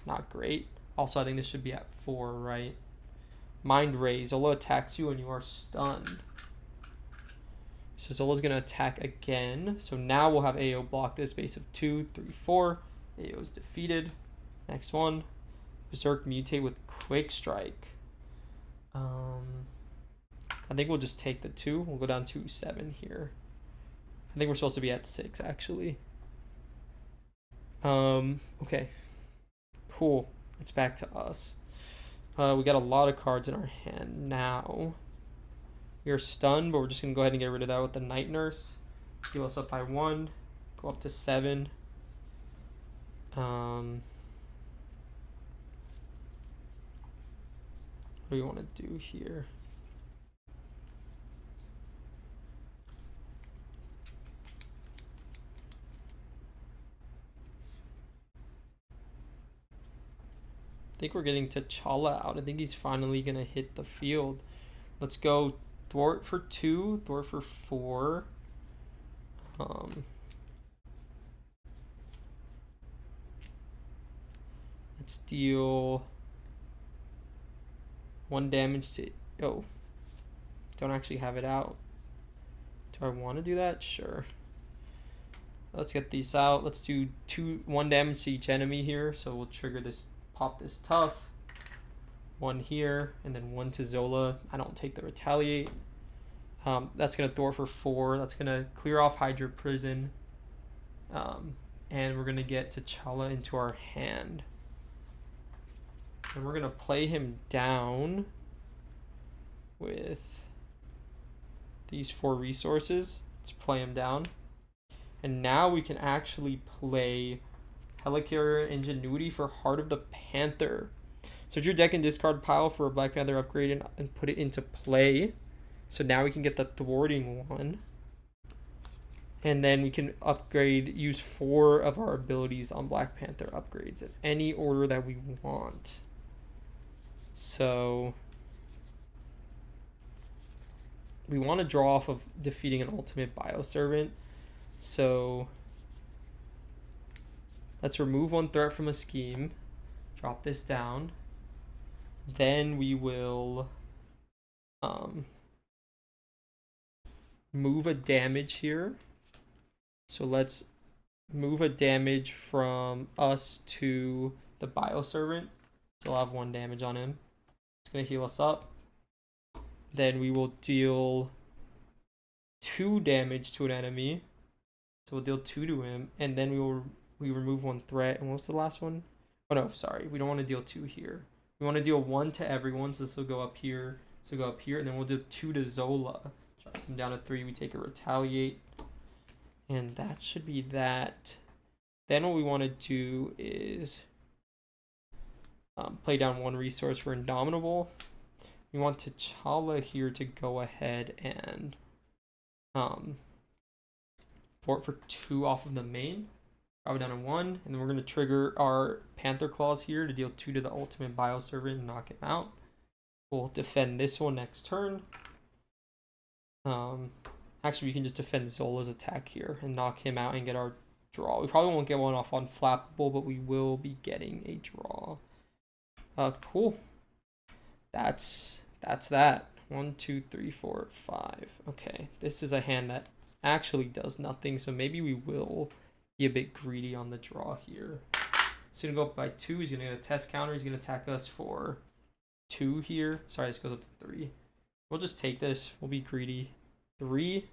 [SPEAKER 1] not great. Also, I think this should be at 4, right? Mind Ray. Zola attacks you and you are stunned. So Zola's going to attack again. So now we'll have AO block this base of 2, 3, 4. AO is defeated. Next one. Berserk mutate with Quick Strike. I think we'll just take the 2. We'll go down to 7 here. I think we're supposed to be at 6, actually. Okay. Cool. It's back to us. We got a lot of cards in our hand now. We are stunned, but we're just going to go ahead and get rid of that with the Night Nurse. Heal us up by 1. Go up to 7. What do we want to do here? I think we're getting T'Challa out. I think he's finally going to hit the field. Let's go Thwart for 2, Thwart for 4. Let's deal 1 damage to... Oh. Don't actually have it out. Do I want to do that? Sure. Let's get these out. Let's do 1 damage to each enemy here. So we'll trigger this... Pop this tough. 1 here, and then 1 to Zola. I don't take the retaliate. That's gonna thwart for 4. That's gonna clear off Hydra Prison. And we're gonna get T'Challa into our hand. And we're gonna play him down with these 4 resources. Let's play him down. And now we can actually play Helicarrier Ingenuity for Heart of the Panther. Search your deck and discard pile for a Black Panther upgrade and put it into play. So now we can get the thwarting one. And then we can upgrade, use 4 of our abilities on Black Panther upgrades in any order that we want. So we want to draw off of defeating an ultimate Bioservant. So let's remove 1 threat from a scheme. Drop this down. Then we will move a damage here. So let's move a damage from us to the Bioservant. So I'll have 1 damage on him. It's going to heal us up. Then we will deal 2 damage to an enemy. So we'll deal 2 to him. And then we remove 1 threat. And what's the last one? Oh no, sorry. We don't want to deal 2 here. We want to deal 1 to everyone. So this will go up here. So go up here. And then we'll do 2 to Zola. Drops him down to 3. We take a retaliate. And that should be that. Then what we want to do is play down 1 resource for Indomitable. We want T'Challa here to go ahead and fort for 2 off of the main. Drop it down to 1. And then we're going to trigger our Panther Claws here to deal 2 to the ultimate Bioservant and knock him out. We'll defend this one next turn. Actually, we can just defend Zola's attack here and knock him out and get our draw. We probably won't get one off on Flappable, but we will be getting a draw. Cool. That's that. 1, 2, 3, 4, 5. Okay, this is a hand that actually does nothing, so maybe we will be a bit greedy on the draw here. He's gonna go up by 2. He's gonna get a test counter. He's gonna attack us for 2 here. Sorry, this goes up to 3. We'll just take this. We'll be greedy. 3.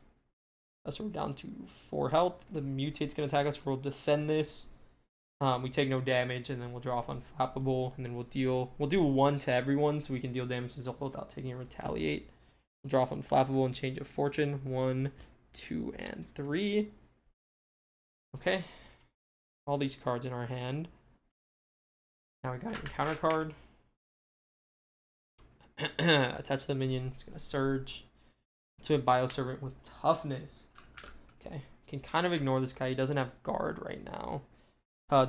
[SPEAKER 1] So we're down to 4 health. The mutate's gonna attack us. We'll defend this. We take no damage, and then we'll draw off Unflappable, and then we'll do 1 to everyone, so we can deal damage to Zola without taking a Retaliate. We'll draw off Unflappable and change of Fortune. 1, 2, and 3. Okay. All these cards in our hand. Now we got an encounter card. Attach the minion. It's gonna surge. Ultimate Bioservant with toughness. Okay. Can kind of ignore this guy. He doesn't have guard right now.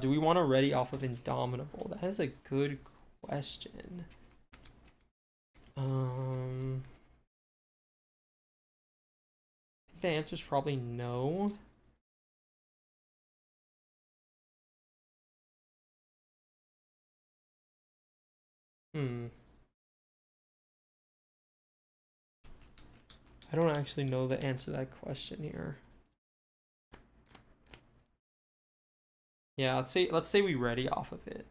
[SPEAKER 1] Do we want to ready off of Indomitable? That is a good question. I think the answer is probably no. I don't actually know the answer to that question here. Yeah, let's say we ready off of it.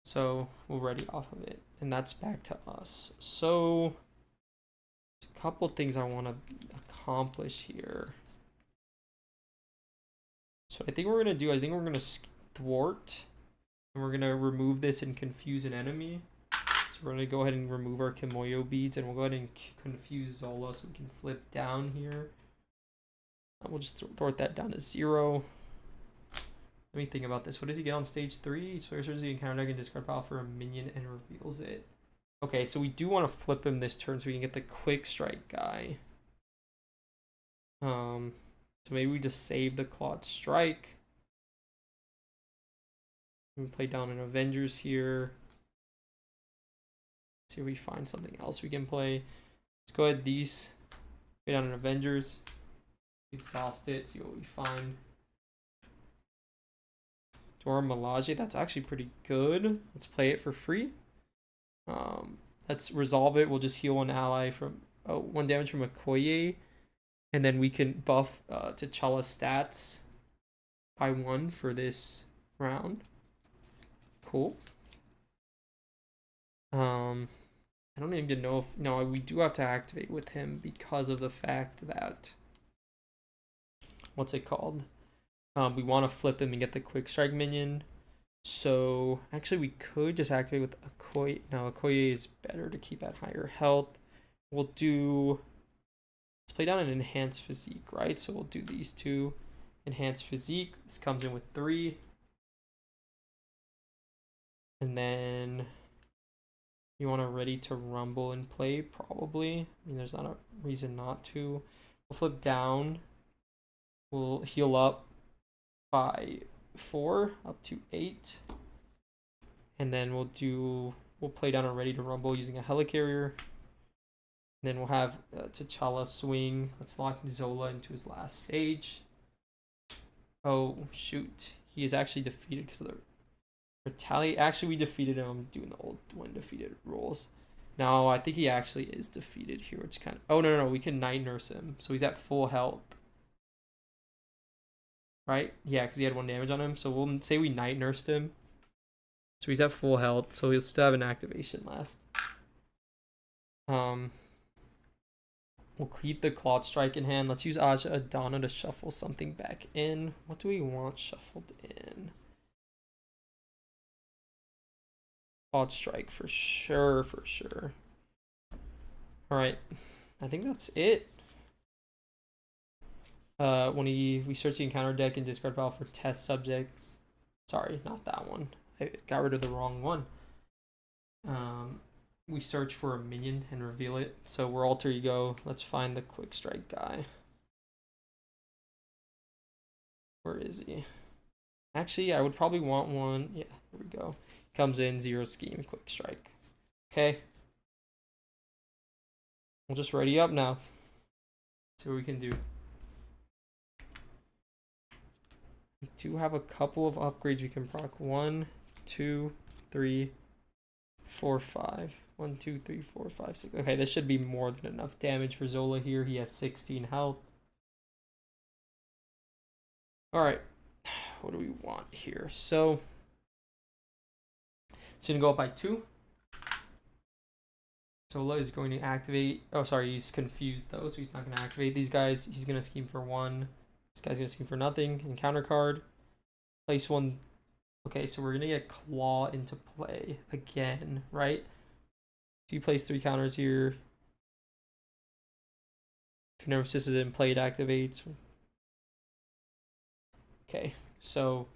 [SPEAKER 1] So we'll ready off of it, and that's back to us. So there's a couple things I want to accomplish here. So I think we're gonna thwart, and we're gonna remove this and confuse an enemy. So we're gonna go ahead and remove our Kimoyo beads, and we'll go ahead and confuse Zola so we can flip down here. We'll just thwart that down to 0. Let me think about this. What does he get on stage 3? So here's the encounter deck and discard pile for a minion and reveals it. Okay, so we do want to flip him this turn so we can get the quick strike guy. So maybe we just save the Clawed Strike. We play down an Avengers here. See if we find something else we can play. Let's go ahead these. Play down an Avengers. Exhaust it. See what we find. Dora Milaje, that's actually pretty good. Let's play it for free. Let's resolve it. We'll just heal an ally from 1 damage from Okoye, and then we can buff T'Challa's stats by 1 for this round. Cool. I don't even know if we do have to activate with him because of the fact that what's it called? We want to flip him and get the quick strike minion. So actually we could just activate with Okoye. No, Okoye is better to keep at higher health. Let's play down an enhanced physique, right? So we'll do these 2. Enhanced physique. This comes in with 3. And then you want to ready to rumble and play, probably. I mean, there's not a reason not to. We'll flip down. We'll heal up by 4 up to 8, and then we'll play down a ready to rumble using a helicarrier. And then we'll have T'Challa swing. Let's lock Zola into his last stage. Oh shoot, he is actually defeated because of the retaliate. Actually, we defeated him. I'm doing the old one defeated rules. Now I think he actually is defeated here, which kind of no, we can night nurse him, so he's at full health. Right? Yeah, because he had 1 damage on him. So we'll say we night nursed him. So he's at full health. So he'll still have an activation left. We'll keep the Clawed Strike in hand. Let's use Aja Adana to shuffle something back in. What do we want shuffled in? Clawed Strike for sure, for sure. Alright. I think that's it. When we search the encounter deck and discard pile for test subjects. Sorry, not that one. I got rid of the wrong one. We search for a minion and reveal it. So we're alter ego. Let's find the quick strike guy. Where is he? Actually, I would probably want one. Yeah, there we go. Comes in 0 scheme, quick strike. Okay. We'll just ready up now. See what we can do. We do have a couple of upgrades we can proc. 1, 2, 3, 4, 5. 1, 2, 3, 4, 5, 6. Okay, this should be more than enough damage for Zola here. He has 16 health. Alright. What do we want here? So it's going to go up by 2. Zola is going to activate. Oh, sorry, he's confused though, so he's not going to activate these guys. He's going to scheme for 1. This guy's going to scheme for nothing. Encounter card. Place 1 Okay, so we're gonna get Claw into play again, right? If you place 3 counters here, if your Nemesis is in play, it activates. Okay, so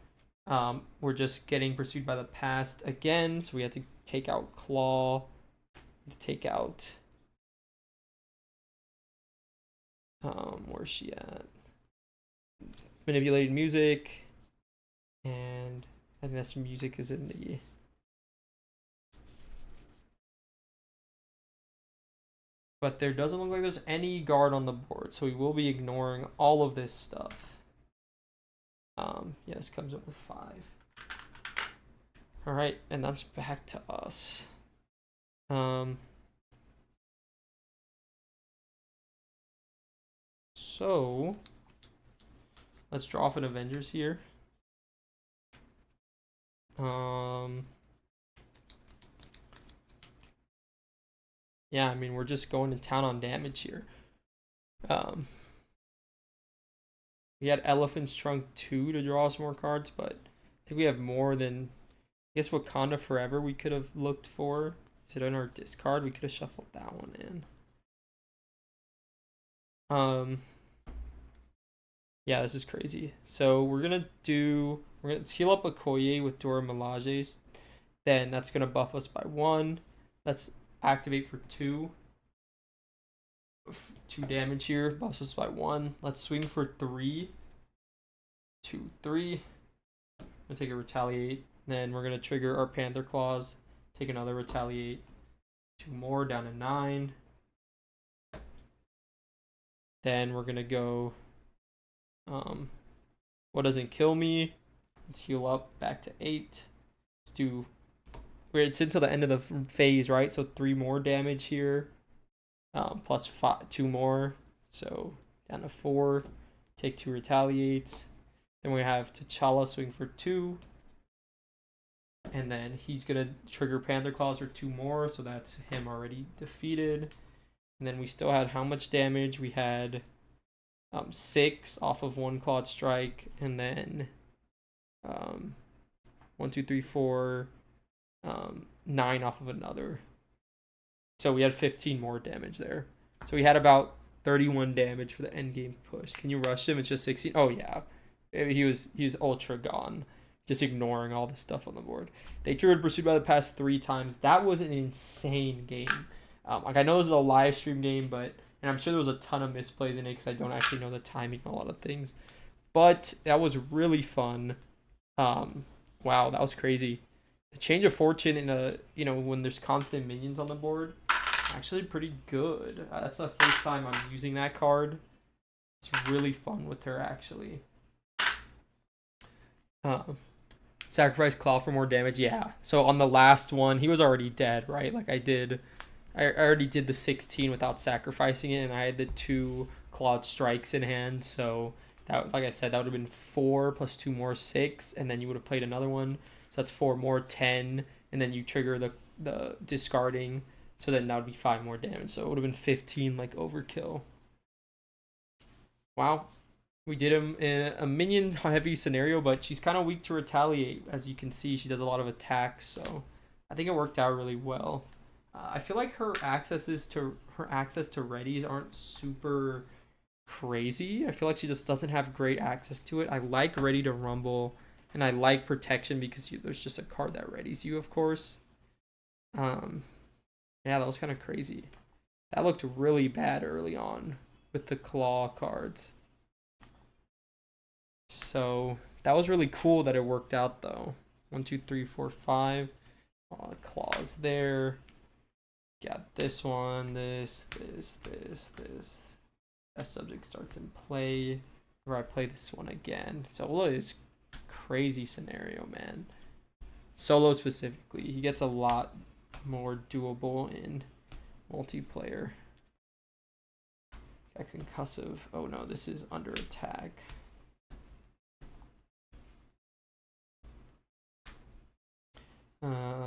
[SPEAKER 1] we're just getting pursued by the past again, so we have to take out Claw, to take out where's she at? Manipulated music, and I think that's music is in the but there doesn't look like there's any guard on the board, so we will be ignoring all of this stuff. Yeah, this comes up with 5. All right, and that's back to us. So let's draw off an Avengers here. Yeah, I mean, we're just going to town on damage here. We had Elephant's Trunk 2 to draw some more cards, but I think we have more than, I guess, Wakanda Forever we could have looked for. Is it in our discard? We could have shuffled that one in. Yeah, this is crazy. So we're gonna heal up Okoye with Dora Milaje. Then that's gonna buff us by 1. Let's activate for 2. 2 damage here, buffs us by 1. Let's swing for 3. 2, 3. I'm gonna take a retaliate. Then we're gonna trigger our Panther Claws. Take another retaliate. 2 more down to 9. Then we're gonna go what doesn't kill me. Let's heal up back to 8. Let's do it's until the end of the phase, right? So 3 more damage here. Plus 2 more. So down to 4. Take 2 retaliates. Then we have T'Challa swing for 2. And then he's gonna trigger Panther Claws for 2 more, so that's him already defeated. And then we still had how much damage? We had 6 off of 1 Clawed Strike, and then 1, 2, 3, 4, 9 off of another. So we had 15 more damage there. So we had about 31 damage for the end game push. Can you rush him? It's just 16. Oh yeah, he was ultra gone. Just ignoring all the stuff on the board. They triggered Pursued by the Past 3 times. That was an insane game. Like, I know this is a live stream game, and I'm sure there was a ton of misplays in it because I don't actually know the timing on a lot of things. But that was really fun. Wow, that was crazy. The change of fortune in when there's constant minions on the board, actually pretty good. That's the first time I'm using that card. It's really fun with her, actually. Sacrifice Claw for more damage. Yeah. So on the last one, he was already dead, right? Like I already did the 16 without sacrificing it, and I had the 2 Clawed Strikes in hand. So that, like I said, that would have been 4 plus 2 more 6, and then you would have played another one. So that's 4 more 10, and then you trigger the discarding. So then that would be 5 more damage. So it would have been 15, like overkill. Wow. We did him in a minion heavy scenario, but she's kind of weak to retaliate. As you can see, she does a lot of attacks, so I think it worked out really well. I feel like her access to readies aren't super crazy. I feel like she just doesn't have great access to it. I like Ready to Rumble, and I like Protection because there's just a card that readies you, of course. Yeah, that was kind of crazy. That looked really bad early on with the claw cards. So that was really cool that it worked out though. 1, 2, 3, 4, 5. Claws there. Got this one, this. That subject starts in play. Where I play this one again. So look at this crazy scenario, man. Solo specifically, he gets a lot more doable in multiplayer. Got concussive. Oh no, this is under attack.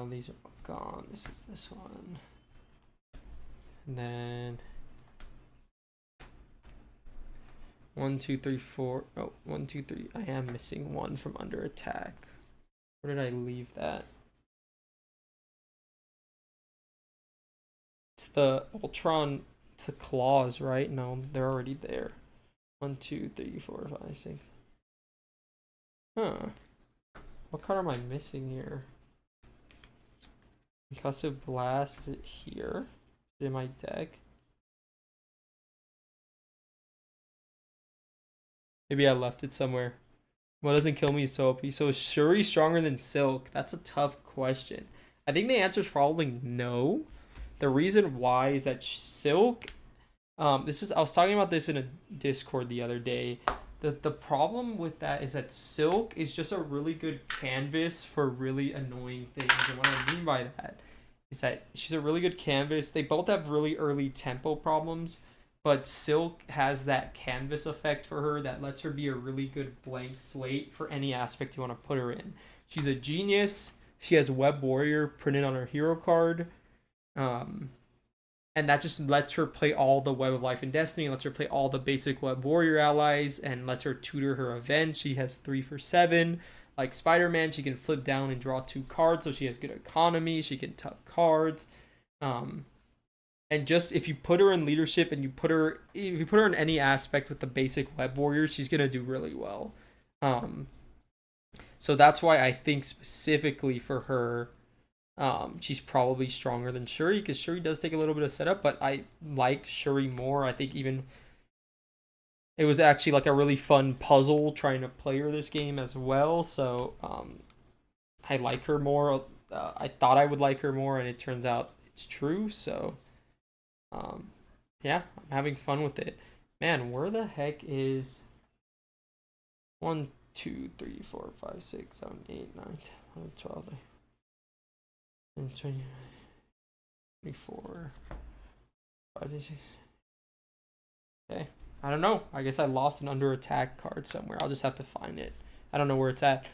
[SPEAKER 1] These are gone. This is this one. And then 1, 2, 3, 4. Oh, 1, 2, 3. I am missing 1 from under attack. Where did I leave that? It's the Ultron. It's the claws, right? No, they're already there. 1, 2, 3, 4, 5, 6. Huh. What card am I missing here? Concussive Blast, is it here? Is it in my deck? Maybe I left it somewhere. What doesn't kill me is so OP. So is Shuri stronger than Silk? That's a tough question. I think the answer is probably no. The reason why is that Silk, I was talking about this in a Discord the other day. The problem with that is that Silk is just a really good canvas for really annoying things. And what I mean by that is that she's a really good canvas. They both have really early tempo problems, but Silk has that canvas effect for her that lets her be a really good blank slate for any aspect you want to put her in. She's a genius. She has Web Warrior printed on her hero card. And that just lets her play all the Web of Life and Destiny, lets her play all the basic Web Warrior allies, and lets her tutor her events. She has 3 for 7. Like Spider-Man, she can flip down and draw 2 cards, so she has good economy. She can tuck cards. And just if you put her in leadership and if you put her in any aspect with the basic Web Warriors, she's gonna do really well. So that's why I think specifically for her, she's probably stronger than Shuri, because Shuri does take a little bit of setup, but I like Shuri more. I think even it was actually like a really fun puzzle trying to play her this game as well. So I like her more. I thought I would like her more, and it turns out it's true. So yeah, I'm having fun with it. Man, where the heck is 1, 2, 3, 4, 5, 6, 7, 8, 9, 10, 11, 12, 24, 5, 6. Okay, I don't know. I guess I lost an under attack card somewhere. I'll just have to find it. I don't know where it's at.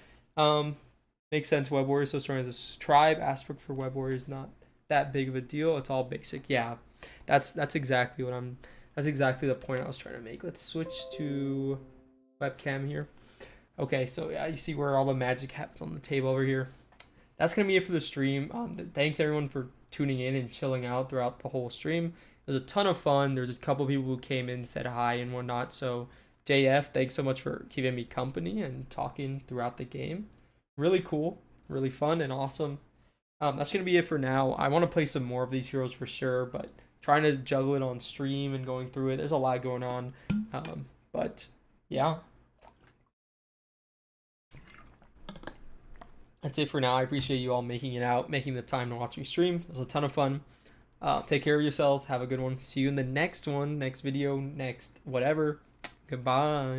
[SPEAKER 1] Makes sense. Web Warrior so strong as a tribe. Aspect for Web Warrior is not that big of a deal. It's all basic. Yeah, that's exactly what I'm. That's exactly the point I was trying to make. Let's switch to webcam here. Okay, so yeah, you see where all the magic happens on the table over here. That's gonna be it for the stream. Thanks everyone for tuning in and chilling out throughout the whole stream. It was a ton of fun. There's a couple people who came in, said hi and whatnot. So JF, thanks so much for keeping me company and talking throughout the game. Really cool, really fun and awesome. That's gonna be it for now. I want to play some more of these heroes for sure, but trying to juggle it on stream and going through it, there's a lot going on. But yeah. That's it for now. I appreciate you all making it out, making the time to watch me stream. It was a ton of fun. Take care of yourselves. Have a good one. See you in the next one, next video, next whatever. Goodbye.